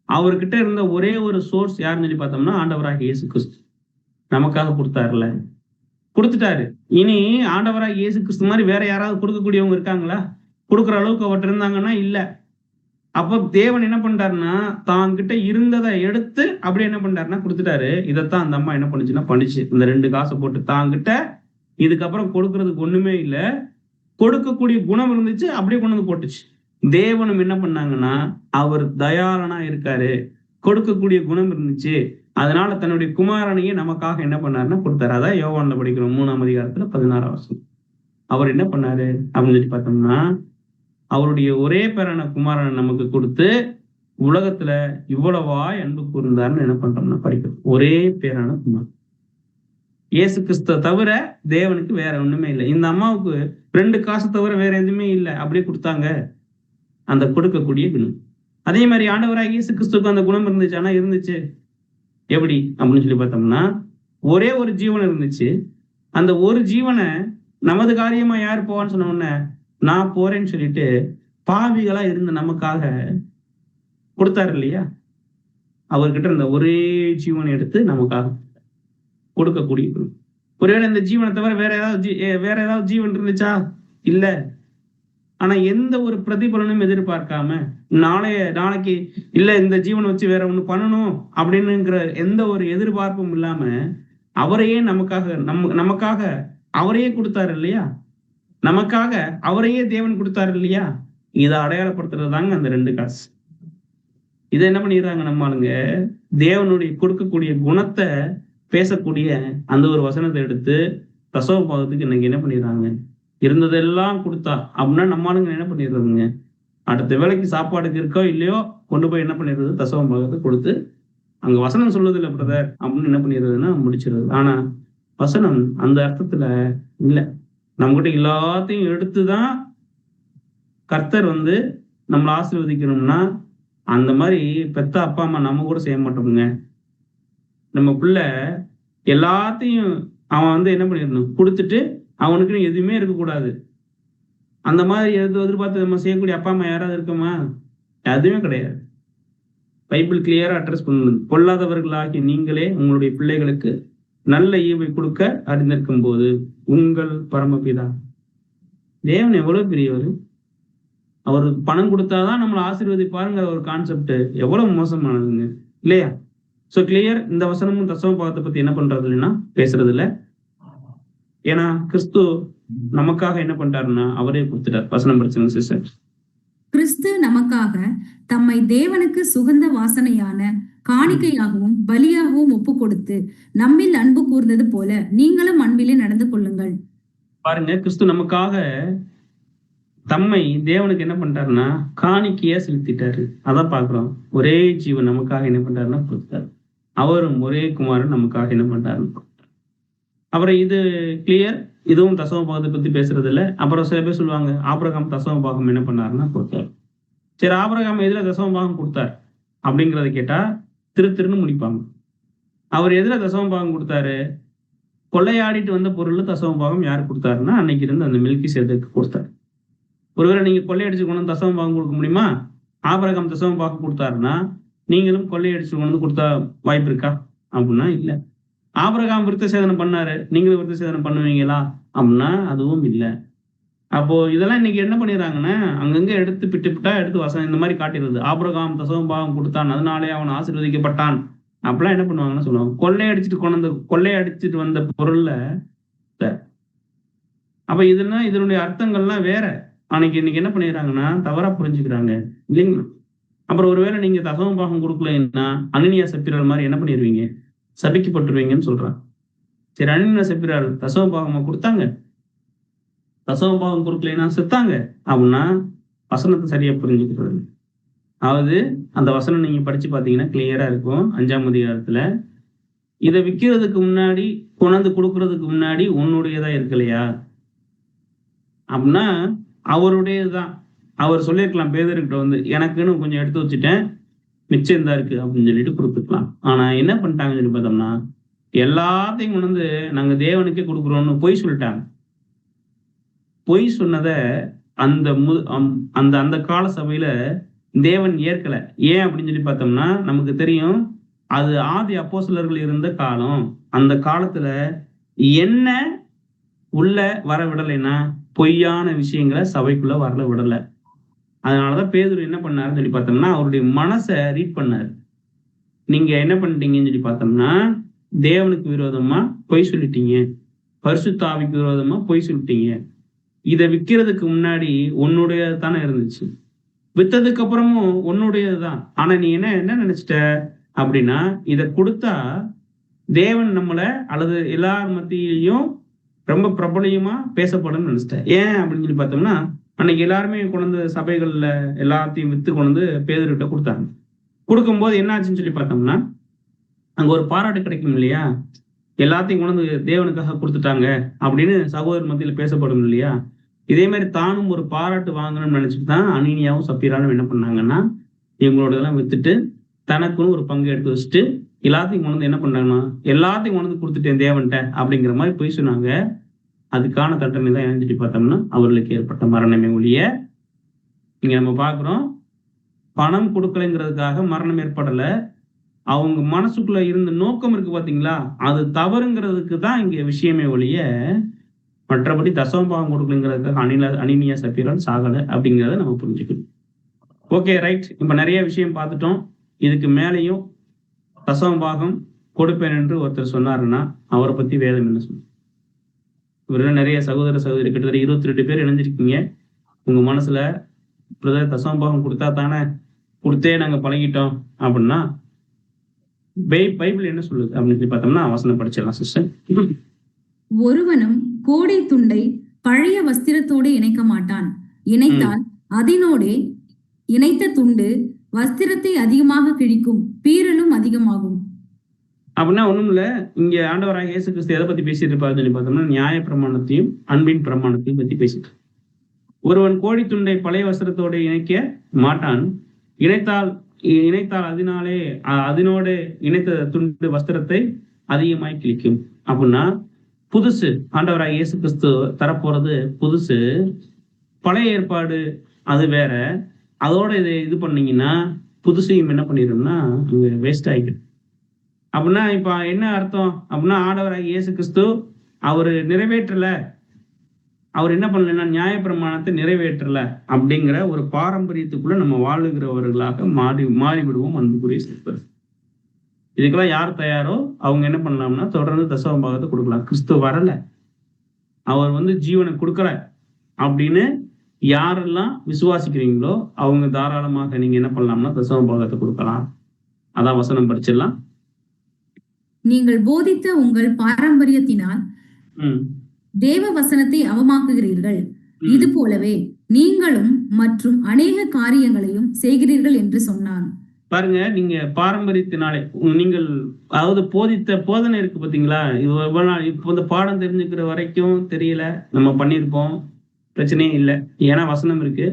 அவர்கிட்ட இருந்த ஒரே ஒரு சோர்ஸ் யாருன்னு சொல்லி பார்த்தோம்னா ஆண்டவராக இயேசு கிறிஸ்து நமக்காக கொடுத்தாருல, கொடுத்துட்டாரு. இனி ஆண்டவராக இயேசு கிறிஸ்து மாதிரி வேற யாராவது கொடுக்கக்கூடியவங்க இருக்காங்களா? கொடுக்குற அளவுக்கு அவர்கிட்ட இருந்தாங்கன்னா இல்ல. அப்போ தேவன் என்ன பண்ணிட்டாருன்னா தாங்கிட்ட இருந்ததை எடுத்து அப்படி என்ன பண்ணிட்டாருன்னா கொடுத்துட்டாரு. இதைத்தான் அந்த அம்மா என்ன பண்ணுச்சுன்னா பண்ணிச்சு. இந்த 2 காசை போட்டு தாங்கிட்ட இதுக்கப்புறம் கொடுக்கறதுக்கு ஒண்ணுமே இல்லை, கொடுக்கக்கூடிய குணம் இருந்துச்சு, அப்படியே கொண்டு வந்து போட்டுச்சு. தேவனும் என்ன பண்ணாங்கன்னா அவர் தயாளனா இருக்காரு, கொடுக்கக்கூடிய குணம் இருந்துச்சு, அதனால தன்னுடைய குமாரனையே நமக்காக என்ன பண்ணாருன்னா கொடுத்தாரு. அதான் யோவான்ல படிக்கிறோம் 3ஆம் அதிகாரத்துல 16ஆம் வசனம். அவர் என்ன பண்ணாரு அப்படின்னு சொல்லி பார்த்தோம்னா, அவருடைய ஒரே பேரான குமாரனை நமக்கு கொடுத்து உலகத்துல இவ்வளவாய் அன்பு கூர்ந்தாருன்னு என்ன பண்றோம்னா படிக்கிறோம். ஒரே பேரான குமாரன் இயேசு கிறிஸ்துவ தவிர தேவனுக்கு வேற ஒண்ணுமே இல்லை. இந்த அம்மாவுக்கு 2 காசு தவிர வேற எதுவுமே இல்லை, அப்படியே கொடுத்தாங்க. அந்த கொடுக்கக்கூடிய குணம். அதே மாதிரி ஆண்டவராக இயேசு கிறிஸ்துவுக்கு அந்த குணம் இருந்துச்சு. ஆனா இருந்துச்சு எப்படி அப்படின்னு சொல்லி பார்த்தோம்னா, ஒரே ஒரு ஜீவன் இருந்துச்சு. அந்த ஒரு ஜீவனை நமது காரியமா யார் போவான்னு சொன்ன உடனே நான் போறேன்னு சொல்லிட்டு பாவிகளா இருந்த நமக்காக கொடுத்தாரு இல்லையா? அவர்கிட்ட இருந்த ஒரே ஜீவனை எடுத்து நமக்காக கொடுக்கக்கூடிய குணம். ஒருவேளை இந்த ஜீவனை தவிர வேற ஏதாவது ஜீவன் இருந்துச்சா? இல்ல. ஆனா எந்த ஒரு பிரதிபலனும் எதிர்பார்க்காம நாளைக்கு இல்ல இந்த ஜீவனை வச்சு வேற ஒண்ணு பண்ணணும் அப்படின்னுங்கிற எந்த ஒரு எதிர்பார்ப்பும் இல்லாம அவரையே நமக்காக அவரையே கொடுத்தாரு இல்லையா? நமக்காக அவரையே தேவன் கொடுத்தாரு இல்லையா? இதை அடையாளப்படுத்துறது தாங்க அந்த 2 காசு. இதை என்ன பண்ணிடுறாங்க நம்ம ஆளுங்க, தேவனுடைய கொடுக்கக்கூடிய குணத்தை பேசக்கூடிய அந்த ஒரு வசனத்தை எடுத்து தசம பாகத்துக்கு இன்னைக்கு என்ன பண்ணிடுறாங்க, இருந்ததெல்லாம் கொடுத்தா அப்படின்னா நம்ம ஆளுங்க என்ன பண்ணிடுறதுங்க, அடுத்த வேலைக்கு சாப்பாடுக்கு இருக்கோ இல்லையோ கொண்டு போய் என்ன பண்ணிடுறது, தசம பாகத்தை கொடுத்து அங்க வசனம் சொல்லுது இல்லை பிரதர் அப்படின்னு என்ன பண்ணிடுறதுன்னா முடிச்சிடுறது. ஆனா வசனம் அந்த அர்த்தத்துல இல்ல. நம்மகிட்ட எல்லாத்தையும் எடுத்துதான் கர்த்தர் வந்து நம்மளை ஆசீர்வதிக்கணும்னா அந்த மாதிரி பெத்த அப்பா அம்மா நம்ம கூட செய்ய மாட்டோமுங்க. நம்ம பிள்ளை எல்லாத்தையும் அவன் வந்து என்ன பண்ணிடணும், கொடுத்துட்டு அவனுக்குன்னு எதுவுமே இருக்கக்கூடாது. அந்த மாதிரி எதிர்பார்த்து நம்ம செய்யக்கூடிய அப்பா அம்மா யாராவது இருக்கோமா? எதுவுமே கிடையாது. பைபிள் கிளியரா அட்ரஸ் பண்ணுது, பொல்லாதவர்களாகி நீங்களே உங்களுடைய பிள்ளைகளுக்கு நல்ல ஈவை கொடுக்க அறிந்திருக்கும் போது உங்கள் பரமபிதா. தேவன் எவ்வளவு பெரியவர், அவர் பணம் கொடுத்தாதான் நம்மளை ஆசீர்வதிப்பாருங்கிற ஒரு கான்செப்ட் எவ்வளவு மோசமானதுங்க இல்லையா? So clear. இந்த வசனமும் தசம பாகத்தை பத்தி என்ன பண்றது இல்லைன்னா பேசுறது இல்லை. ஏன்னா கிறிஸ்து நமக்காக என்ன பண்றாருன்னா அவரே கொடுத்துட்டார். வசனம் படிச்சுங்க சிஸ்டர். கிறிஸ்து நமக்காக தம்மை தேவனுக்கு சுகந்த வாசனையான காணிக்கையாகவும் பலியாகவும் ஒப்பு கொடுத்து நம்மில் அன்பு கூர்ந்தது போல நீங்களும் அன்பிலே நடந்து கொள்ளுங்கள். பாருங்க, கிறிஸ்து நமக்காக தம்மை தேவனுக்கு என்ன பண்றாருன்னா காணிக்கையா செலுத்திட்டாரு. அதான் பாக்குறோம். ஒரே ஜீவன் நமக்காக என்ன பண்றாருன்னா கொடுத்தாரு. அவரும் ஒரே குமாரன் நமக்காக என்ன பண்றாருன்னு அப்புறம் இது கிளியர். இதுவும் தசம பாகத்தை பத்தி பேசுறது இல்லை. அப்புறம் சில பேர் சொல்லுவாங்க ஆபிரகாம் தசம பாகம் என்ன பண்ணாருன்னா கொடுத்தாரு. சரி, ஆபிரகாம் எதுல தசம பாகம் கொடுத்தார் அப்படிங்கிறத கேட்டா திருன்னு முடிப்பாங்க. அவர் எதுல தசம பாகம் கொடுத்தாரு? கொள்ளையாடிட்டு வந்த பொருள் தசம பாகம் யார் கொடுத்தாருன்னா அன்னைக்கு இருந்து அந்த மெல்கிசேதேக்கு கொடுத்தாரு. ஒருவேளை நீங்க கொள்ளையடிச்சு கொண்டு வந்து தசம பாகம் கொடுக்க முடியுமா? ஆபிரகாம் தசம பாகம் கொடுத்தாருன்னா நீங்களும் கொள்ளையடிச்சு கொண்டு வந்து கொடுத்தா வாய்ப்பு இருக்கா அப்படின்னா இல்ல. ஆபிரகாம் விருத்த சேதனம் பண்ணாரு, நீங்களும் விருத்த சேதனம் பண்ணுவீங்களா அப்படின்னா அதுவும் இல்லை. அப்போ இதெல்லாம் இன்னைக்கு என்ன பண்ணிடுறாங்கன்னா அங்கங்க எடுத்து பிட்டா எடுத்து வசனம் இந்த மாதிரி காட்டிடுறது. ஆபிரகாம் தசம பாகம் கொடுத்தான், அதனாலே அவன் ஆசீர்வதிக்கப்பட்டான் அப்படிலாம் என்ன பண்ணுவாங்கன்னா சொல்லுவாங்க. கொள்ளையடிச்சிட்டு வந்த பொருள்ல அப்ப இதனுடைய அர்த்தங்கள்லாம் வேற. இன்னைக்கு என்ன பண்ணிடுறாங்கன்னா தவறா புரிஞ்சுக்கிறாங்க இல்லைங்களா? அப்புறம் ஒருவேளை நீங்க தசம பாகம் கொடுக்கலன்னா அனனியா சப்பீரால் மாதிரி என்ன பண்ணிடுவீங்க? சபிக்கப்பட்டுருவீங்கன்னு சொல்றாங்க. சரி, அனனியா சப்பீரால் தசம பாகமா கொடுத்தாங்க, தசம பாகம் கொடுக்கலைன்னா செத்தாங்க அப்படின்னா வசனத்தை சரியா புரிஞ்சுக்கிறது. அதாவது அந்த வசனம் நீங்க படிச்சு பாத்தீங்கன்னா கிளியரா இருக்கும். 5ஆம் அதிகாரத்துல இதை விற்கிறதுக்கு முன்னாடி கொண்டாந்து கொடுக்கறதுக்கு முன்னாடி உன்னுடையதா இருக்கலையா அப்படின்னா அவருடையதுதான். அவர் சொல்லியிருக்கலாம் பேதர்கிட்ட வந்து எனக்குன்னு கொஞ்சம் எடுத்து வச்சுட்டேன், மிச்சம் தான் இருக்கு அப்படின்னு சொல்லிட்டு கொடுத்துக்கலாம். ஆனா என்ன பண்ணிட்டாங்கன்னு சொல்லி பார்த்தோம்னா எல்லாத்தையும் கொண்டு வந்து நாங்க தேவனுக்கே கொடுக்குறோம்னு பொய் சொல்லிட்டாங்க. பொய் சொன்னத அந்த கால சபையில தேவன் ஏற்கல. ஏன் அப்படின்னு சொல்லி பார்த்தோம்னா நமக்கு தெரியும் அது ஆதி அப்போஸ்தலர்கள் இருந்த காலம். அந்த காலத்துல என்ன உள்ள வர விடலைன்னா பொய்யான விஷயங்களை சபைக்குள்ள வரல விடல. அதனாலதான் பேதுரு என்ன பண்ணாருன்னு சொல்லி பார்த்தோம்னா அவருடைய மனசை ரீட் பண்ணாரு. நீங்க என்ன பண்ணிட்டீங்கன்னு சொல்லி பார்த்தோம்னா தேவனுக்கு விரோதமா பொய் சொல்லிட்டீங்க, பரிசுத்த ஆவிக்கு விரோதமா பொய் சொல்லிட்டீங்க. இதை விற்கிறதுக்கு முன்னாடி உன்னுடையது தானே இருந்துச்சு, வித்ததுக்கு அப்புறமும் உன்னுடையதுதான். ஆனா நீ என்ன நினைச்சிட்ட அப்படின்னா இதை கொடுத்தா தேவன் நம்மளை அல்லது எல்லார் மத்தியிலையும் ரொம்ப பிரபலியமா பேசப்படும் நினைச்சிட்டேன். ஏன் அப்படின்னு சொல்லி பார்த்தோம்னா அன்னைக்கு எல்லாருமே கொண்டு சபைகள்ல எல்லாத்தையும் வித்து கொண்டு பேதர்கிட்ட கொடுத்தாங்க. கொடுக்கும்போது என்ன ஆச்சுன்னு சொல்லி பார்த்தோம்னா அங்க ஒரு பாராட்டு கிடைக்கும் இல்லையா, எல்லாத்தையும் கொண்டு தேவனுக்காக கொடுத்துட்டாங்க அப்படின்னு சகோதரர் மத்தியில பேசப்படும் இல்லையா. இதே மாதிரி தானும் ஒரு பாராட்டு வாங்கணும்னு நினைச்சிட்டு தான் அனீனியாவும் சப்பீராலும் என்ன பண்ணாங்கன்னா இவங்களோட இதெல்லாம் வித்துட்டு தனக்குன்னு ஒரு பங்கு எடுத்து வச்சுட்டு எல்லாத்தையும் கொண்டு என்ன பண்ணாங்கன்னா எல்லாத்தையும் கொண்டு கொடுத்துட்டேன் தேவன்ட்ட அப்படிங்கிற மாதிரி போய் சொன்னாங்க. அதுக்கான தண்டனை தான் என்னன்னு பார்த்தோம்னா அவர்களுக்கு ஏற்பட்ட மரணமே ஒழிய இங்க நம்ம பாக்குறோம் பணம் கொடுக்கலைங்கிறதுக்காக மரணம் ஏற்படல. அவங்க மனசுக்குள்ள இருந்த நோக்கம் இருக்கு பாத்தீங்களா, அது தவறுங்கிறதுக்கு தான் இங்க விஷயமே ஒழிய மற்றபடி தசம பாகம் கொடுக்கலைங்கிறதுக்காக அனீனியா சப்பீரால் சாகலை அப்படிங்கிறத நம்ம புரிஞ்சுக்கணும். Okay, right. இப்ப நிறைய விஷயம் பார்த்துட்டோம். இதுக்கு மேலேயும் தசம பாகம் கொடுப்பேன் என்று ஒருத்தர் சொன்னாருன்னா அவரை பத்தி வேதம் என்ன சொல்லுங்க? இவர நிறைய சகோதர சகோதரி கிட்டத்தட்ட 22 பேர் இணைஞ்சிருக்கீங்க. உங்க மனசுல தசம பாகம் கொடுத்தா தானே கொடுத்தே நாங்க பழகிட்டோம் அப்படின்னா பைபிள் என்ன சொல்லுது அப்படின்னு சொல்லி பார்த்தோம்னா வசனம் படிச்சிடலாம் சிஸ்டர். ஒருவனும் கோடை துண்டை பழைய வஸ்திரத்தோடு இணைக்க மாட்டான், இணைத்தால் அதனோடே இணைத்த துண்டு வஸ்திரத்தை அதிகமாக கிழிக்கும், பீறலும் அதிகமாகும். அப்படின்னா ஒண்ணும் இல்ல, இங்க ஆண்டவராக இயேசு கிறிஸ்து எதை பத்தி பேசிட்டு இருப்பாரு சொல்லி பார்த்தோம்னா நியாய பிரமாணத்தையும் அன்பின் பிரமாணத்தையும் பத்தி பேசிட்டு. ஒருவன் கோடி துண்டை பழைய வஸ்திரத்தோடு இணைக்க மாட்டான், இணைத்தால் அதனோடு இணைத்த துண்டு வஸ்திரத்தை அதிகமாய் கிழிக்கும். அப்படின்னா புதுசு ஆண்டவராக இயேசு கிறிஸ்து தரப்போறது புதுசு, பழைய ஏற்பாடு அது வேற. அதோட இது பண்ணீங்கன்னா புதுசையும் என்ன பண்ணிடும்னா அங்க வேஸ்ட் ஆகிடும். அப்படின்னா இப்ப என்ன அர்த்தம் அப்படின்னா ஆண்டவராக இயேசு கிறிஸ்து அவரு நிறைவேற்றல, அவர் என்ன பண்ணலன்னா நியாய பிரமாணத்தை நிறைவேற்றல அப்படிங்கிற ஒரு பாரம்பரியத்துக்குள்ள நம்ம வாழுகிறவர்களாக மாறிவிடுவோம் அன்புக்குரிய சிஸ்டர். இதுக்கெல்லாம் யார் தயாரோ அவங்க என்ன பண்ணலாம்னா தொடர்ந்து தசம பாகத்தை கொடுக்கலாம். கிறிஸ்து வரல, அவர் ஜீவனை கொடுக்கல அப்படின்னு யாரெல்லாம் விசுவாசிக்கிறீங்களோ அவங்க தாராளமாக நீங்க என்ன பண்ணலாம்னா தசம பாகத்தை கொடுக்கலாம். அதான் வசனம் படிச்சிடலாம். நீங்கள் போதித்த உங்கள் பாரம்பரியத்தினால் தேவ வசனத்தை அவமாக்குகிறீர்கள், இது போலவே நீங்களும் மற்றும் அநேக காரியங்களையும் செய்கிறீர்கள் என்று சொன்னான். பாருங்க, நீங்க பாரம்பரியத்தினாலே நீங்கள் அதாவது போதித்த போதனை இருக்கு பாத்தீங்களா, இப்போ இந்த பாடம் தெரிஞ்சுக்கிற வரைக்கும் தெரியல, நம்ம பண்ணியிருப்போம், பிரச்சனையே இல்லை, ஏன்னா வசனம் இருக்கு.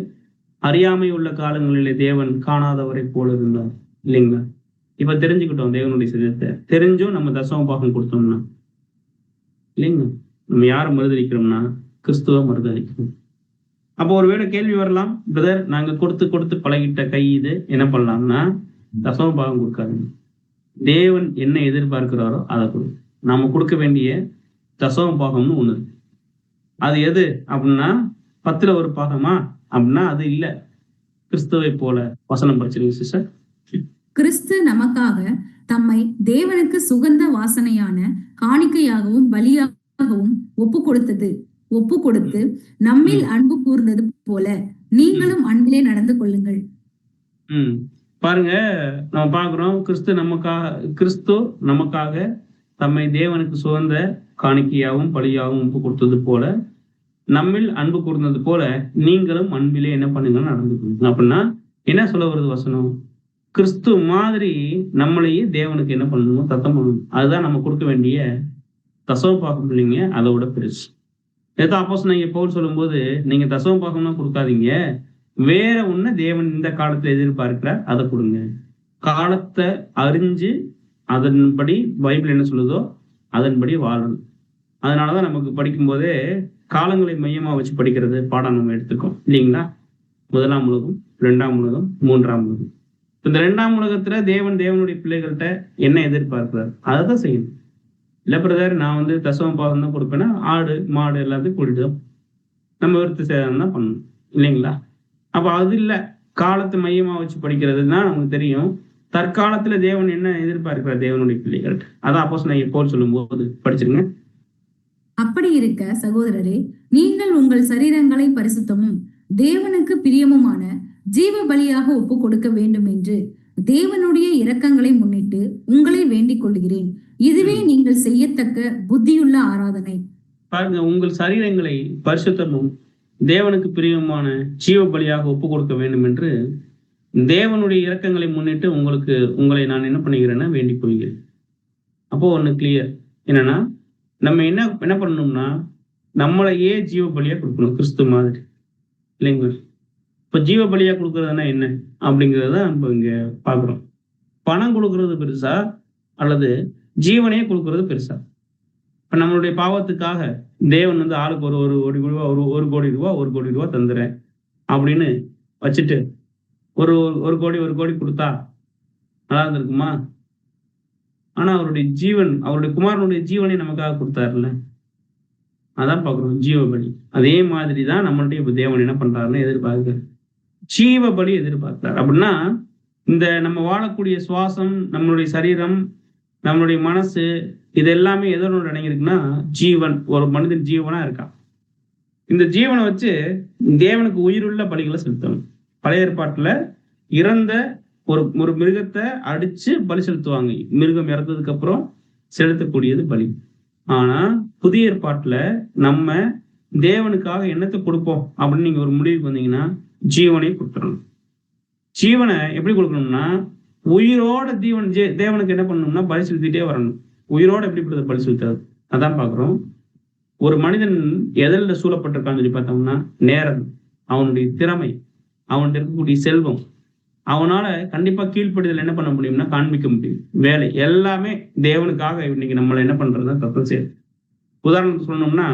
அறியாமை உள்ள காலங்களிலே தேவன் காணாதவரை போல இருந்தார் இல்லைங்களா? இப்ப தெரிஞ்சுக்கிட்டோம் தேவனுடைய சித்தத்தை. தெரிஞ்சும் நம்ம தசம பாகம் கொடுத்தோம்னா இல்லைங்க, நம்ம யாரை மறுதளிக்கிறோம்னா கிறிஸ்துவ மறுதளிக்கிறோம். அப்போ ஒருவேளை கேள்வி வரலாம், பிரதர் நாங்க கொடுத்து கொடுத்து பழகிட்ட கை இது என்ன பண்ணலாம்னா தசம பாகம் கொடுக்காதுங்க. தேவன் என்ன எதிர்பார்க்கிறாரோ அதை கொடு. நாம கொடுக்க வேண்டிய தசம பாகம்னு ஒண்ணு இருக்கு. அது எது அப்படின்னா 10ல் 1 பாகமா அப்படின்னா அது இல்ல. கிறிஸ்துவை போல வசனம் படிச்சிருங்க சிஸ்டர். கிறிஸ்து நமக்காக தம்மை தேவனுக்கு சுகந்த வாசனையான காணிக்கையாகவும் பலியாகவும் ஒப்பு கொடுத்து நம்மில் அன்பு கூர்ந்தது போல நீங்களும் அன்பிலே நடந்து கொள்ளுங்கள். பாருங்க, நம்ம பாக்குறோம் கிறிஸ்து நமக்காக தம்மை தேவனுக்கு சுகந்த காணிக்கையாகவும் பலியாகவும் ஒப்பு கொடுத்தது போல நம்மில் அன்பு கூர்ந்தது போல நீங்களும் அன்பிலே என்ன பண்ணுங்கன்னு நடந்து கொள்ளுங்க. அப்படின்னா என்ன சொல்ல வருது வசனம்? கிறிஸ்து மாதிரி நம்மளையே தேவனுக்கு என்ன பண்ணணும்? தத்தம் பண்ணணும். அதுதான் நம்ம கொடுக்க வேண்டிய தசம பாகம் இல்லைங்க, அதோட பெருசு. ஏதோ அப்போஸ்தலனாகிய பவுல் சொல்லும்போது நீங்க தசம பாகம்னா கொடுக்காதீங்க, வேற ஒண்ணு தேவன் இந்த காலத்துல எதிர்பார்க்கிறார், அதை கொடுங்க. காலத்தை அறிஞ்சு அதன்படி பைபிள் என்ன சொல்லுதோ அதன்படி வாழணும். அதனாலதான் நமக்கு படிக்கும் போதே காலங்களை மையமா வச்சு படிக்கிறது பாடம் நம்ம எடுத்துக்கோம் இல்லைங்களா? 1ஆம் உலகம், 2ஆம் உலகம், 3ஆம் உலகம். இந்த 2ஆம் உலகத்துல தேவனுடைய பிள்ளைகள்கிட்ட என்ன எதிர்பார்க்கிறார் அதைதான் செய்யணும். இல்ல பிரதர் நான் தசம பாகம் தான் கொடுப்பேன்னா ஆடு மாடு எல்லாத்தையும் கூட்டிட்டு நம்ம விருத்து சேதம் தான் பண்ணணும் இல்லைங்களா? அப்ப அது இல்ல, காலத்தை மையமா வச்சு படிக்கிறதுனா நமக்கு தெரியும் தற்காலத்துல தேவன் என்ன எதிர்பார்க்கிறார் தேவனுடைய பிள்ளைகள்கிட்ட. அதான் அப்போஸ்தலனாகிய பவுல் சொல்லும் போது படிச்சிருங்க. அப்படி இருக்க சகோதரரே, நீங்கள் உங்கள் சரீரங்களை பரிசுத்தமும் தேவனுக்கு பிரியமுமான ஜீவ பலியாக ஒப்பு கொடுக்க வேண்டும் என்று தேவனுடைய இரக்கங்களை முன்னிட்டு உங்களை வேண்டிக் கொள்கிறேன். இதுவே நீங்கள் செய்யத்தக்க புத்தியுள்ள ஆராதனை. பாருங்க, உங்கள் சரீரங்களை பரிசுத்தமும் தேவனுக்கு பிரியமான ஜீவ பலியாக ஒப்பு கொடுக்க வேண்டும் என்று தேவனுடைய இரக்கங்களை முன்னிட்டு உங்களை நான் என்ன பண்ணிக்கிறேன்னா வேண்டிக் கொள்கிறேன். அப்போ ஒண்ணு கிளியர் என்னன்னா, நம்ம என்ன பண்ணணும்னா நம்மளையே ஜீவ பலியா கொடுக்கணும் கிறிஸ்து மாதிரி இல்லைங்களா? இப்ப ஜீவ பலியா கொடுக்கறதுனா என்ன அப்படிங்கறத நம்ம இங்க பாக்குறோம். பணம் கொடுக்கறது பெருசா அல்லது ஜீவனையே கொடுக்கறது பெருசா? இப்ப நம்மளுடைய பாவத்துக்காக தேவன் ஆளுக்கு ஒரு கோடி ரூபாய் தந்துறேன் அப்படின்னு வச்சுட்டு ஒரு கோடி கொடுத்தா நல்லா இருந்திருக்குமா? ஆனா அவருடைய குமாரனுடைய ஜீவனை நமக்காக கொடுத்தாருல்ல, அதான் பாக்குறோம் ஜீவ பலி. அதே மாதிரிதான் நம்மளுடைய தேவன் என்ன பண்றாருன்னு எதிர்பார்க்கிறார், ஜீவ பலி எதிர்பார்க்கிறார். அப்படின்னா இந்த நம்ம வாழக்கூடிய சுவாசம், நம்மளுடைய சரீரம், நம்மளுடைய மனசு, இது எல்லாமே எதனோட அடங்கியிருக்குன்னா ஜீவன். ஒரு மனிதன் ஜீவனா இருக்கான். இந்த ஜீவனை வச்சு தேவனுக்கு உயிருள்ள பலிகளை செலுத்தணும். பழைய ஏற்பாட்டுல இறந்த ஒரு மிருகத்தை அடிச்சு பலி செலுத்துவாங்க. மிருகம் இறந்ததுக்கு அப்புறம் செலுத்தக்கூடியது பலி. ஆனா புதிய ஏற்பாட்டுல நம்ம தேவனுக்காக என்னத்தை கொடுப்போம் அப்படின்னு நீங்க ஒரு முடிவுக்கு வந்தீங்கன்னா ஜீவனை கொடுத்துடணும். ஜீவனை எப்படி கொடுக்கணும்னா உயிரோட தேவனுக்கு என்ன பண்ணணும்னா பலி செலுத்திட்டே வரணும். உயிரோட எப்படி பலி செலுத்துறது அதான் பாக்குறோம். ஒரு மனிதன் எதில் சூழப்பட்டிருக்கான்னு சொல்லி பார்த்தோம்னா நேரம், அவனுடைய திறமை, அவன்கிட்ட இருக்கக்கூடிய செல்வம், அவனால கண்டிப்பா கீழ்ப்படிதல் என்ன பண்ண முடியும்னா காண்பிக்க முடியும். வேலை எல்லாமே தேவனுக்காக இன்னைக்கு நம்மளை என்ன பண்றதுன்னா தப்பு செய்யுது. உதாரணத்துக்கு சொல்லணும்னா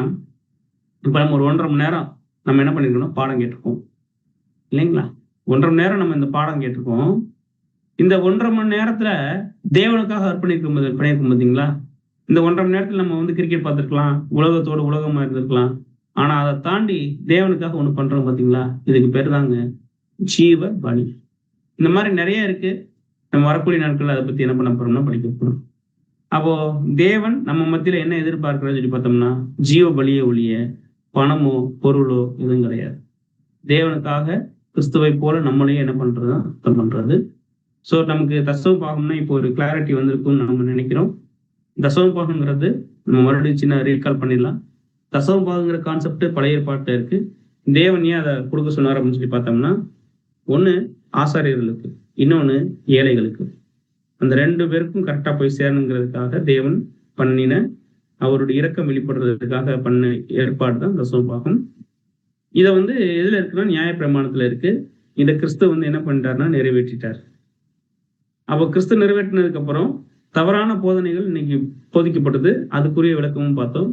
இப்ப நம்ம ஒரு 1.5 மணி நேரம் நம்ம என்ன பண்ணிருக்கோம், பாடம் கேட்டிருக்கோம் இல்லைங்களா? 1.5 மணி நேரம் நம்ம இந்த பாடம் கேட்டிருக்கோம். இந்த 1.5 மணி நேரத்துல தேவனுக்காக பண்ணியிருக்கும் பார்த்தீங்களா? இந்த 1.5 மணி நேரத்துல நம்ம கிரிக்கெட் பார்த்துருக்கலாம், உலகத்தோட உலகமா இருந்திருக்கலாம். ஆனா அதை தாண்டி தேவனுக்காக ஒண்ணு பண்றோம் பாத்தீங்களா? இதுக்கு பேர் தாங்க ஜீவ பலி. இந்த மாதிரி நிறைய இருக்கு. நம்ம வரக்கூடிய நாட்கள் அதை பத்தி என்ன பண்ண போறோம்னா படிக்க போறோம். அப்போ தேவன் நம்ம மத்தியில என்ன எதிர்பார்க்கிறோம் சொல்லி பார்த்தோம்னா ஜீவ பலியை ஒழிய பணமோ பொருளோ எதுவும் கிடையாது. தேவனுக்காக கிறிஸ்துவை போல நம்மளையே என்ன பண்றது. ஸோ நமக்கு தசம பாகம்னா இப்போ ஒரு கிளாரிட்டி வந்திருக்கும்னு நம்ம நினைக்கிறோம். தசம பாகங்கிறது நம்ம மறுபடியும் சின்ன ரீகால் பண்ணிடலாம். தசம பாகங்கிற கான்செப்ட் பழைய ஏற்பாட்டுல இருக்கு. தேவன் ஏன் அதை கொடுக்க சொன்னார் அப்படின்னு சொல்லி பார்த்தோம்னா, ஒண்ணு ஆசாரியர்களுக்கு, இன்னொன்னு ஏழைகளுக்கு. அந்த 2 பேருக்கும் கரெக்டா போய் சேரணுங்கிறதுக்காக தேவன் பண்ணின அவருடைய இரக்கம் வெளிப்படுறதுக்காக பண்ண ஏற்பாடு தான் தசம பாகம். இதை எதுல இருக்குன்னா நியாய பிரமாணத்துல இருக்கு. இதை கிறிஸ்து வந்து என்ன பண்ணிட்டாருன்னா நிறைவேற்றிட்டார். அப்போ கிறிஸ்து நிறைவேற்றினதுக்கு அப்புறம் தவறான போதனைகள் இன்னைக்கு போதிக்கப்பட்டது. அதுக்குரிய விளக்கமும் பார்த்தோம்.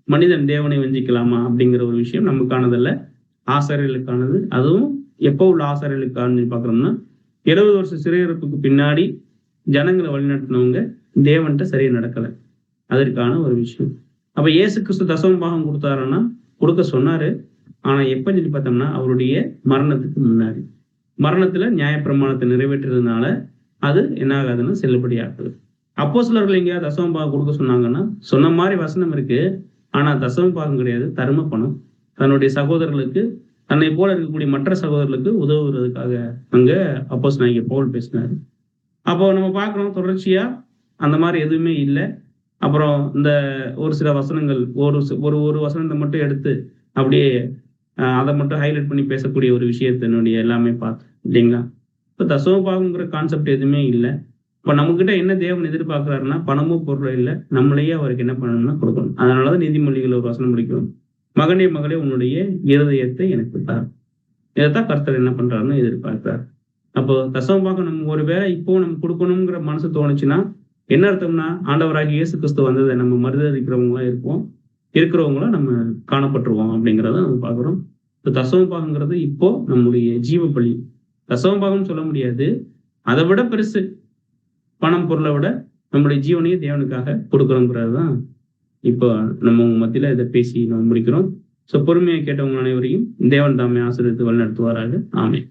மனிதன் தேவனை வஞ்சிக்கலாமா அப்படிங்கிற ஒரு விஷயம் நமக்கானதல்ல, ஆசாரியர்களுக்கானது. அதுவும் எப்போ உள்ள ஆசாரியர்களுக்கானது பார்க்குறோம்னா 70 வருஷ சிறையிருப்புக்கு பின்னாடி ஜனங்களை வழிநடத்தினவங்க தேவன்கிட்ட சரியா நடக்கல. அதற்கான ஒரு விஷயம். அப்ப இயேசு கிறிஸ்து தசம பாகம் கொடுத்தாருன்னா கொடுக்க சொன்னாரு. ஆனா எப்ப சொல்லி பார்த்தோம்னா அவருடைய மரணத்துக்கு முன்னாடி. மரணத்துல நியாயப்பிரமாணத்தை நிறைவேற்றுறதுனால அது என்ன ஆகாதுன்னு செல்லுபடி ஆகுது. அப்போஸ்தலர்கள் எங்கேயாவது தசம பாகம் கொடுக்க சொன்னாங்கன்னா சொன்ன மாதிரி வசனம் இருக்கு. ஆனா தசம பாகம் கிடையாது, தர்ம பணம். தன்னுடைய சகோதரர்களுக்கு, தன்னை போல இருக்கக்கூடிய மற்ற சகோதரர்களுக்கு உதவுறதுக்காக அங்க அப்போஸ்தலனாகிய பவுல் பேசினாரு. அப்போ நம்ம பார்க்கிறோம் தொடர்ச்சியா அந்த மாதிரி எதுவுமே இல்லை. அப்புறம் இந்த ஒரு சில வசனங்கள் ஒரு வசனத்தை மட்டும் எடுத்து அப்படியே அதை மட்டும் ஹைலைட் பண்ணி பேசக்கூடிய ஒரு விஷயத்தினுடைய எல்லாமே பார்த்தோம் இல்லைங்களா? இப்போ தசமபாகங்கிற கான்செப்ட் எதுவுமே இல்லை. இப்போ நம்மகிட்ட என்ன தேவன் எதிர்பார்க்கிறாருன்னா பணமோ பொருளோ இல்லை, நம்மளையே அவருக்கு என்ன பண்ணணும்னா கொடுக்கணும். அதனாலதான் நீதிமொழிகள் ஒரு வசனம் முடிக்கும், மகனே மகளே உன்னுடைய இருதயத்தை எனக்கு தார். இதைத்தான் கர்த்தர் என்ன பண்றாருன்னு எதிர்பார்க்கிறார். அப்போ தசமபாகம் நம்ம ஒரு வேளை இப்போ நம்ம கொடுக்கணுங்கிற மனசு தோணுச்சுன்னா என்ன அர்த்தம்னா ஆண்டவராகிய இயேசு கிறிஸ்து வந்ததை நம்ம மறுதளிக்கிறவங்களா இருக்கிறவங்களும் நம்ம காணப்பட்டுருவோம் அப்படிங்கிறத நம்ம பார்க்குறோம். இப்போ தசமபாகங்கிறது இப்போ நம்முடைய ஜீவ பலி. தசமபாகம் சொல்ல முடியாது, அதை விட பெருசு. பணம் பொருளை விட நம்முடைய ஜீவனையே தேவனுக்காக கொடுக்கணுங்கிறது தான் இப்போ நம்ம மத்தியில இதை பேசி நம்ம முடிக்கிறோம். ஸோ பொறுமையை கேட்டவங்க அனைவரையும் தேவன் தாமே ஆசீர்வதித்து வழிநடத்துவாராக. ஆமென்.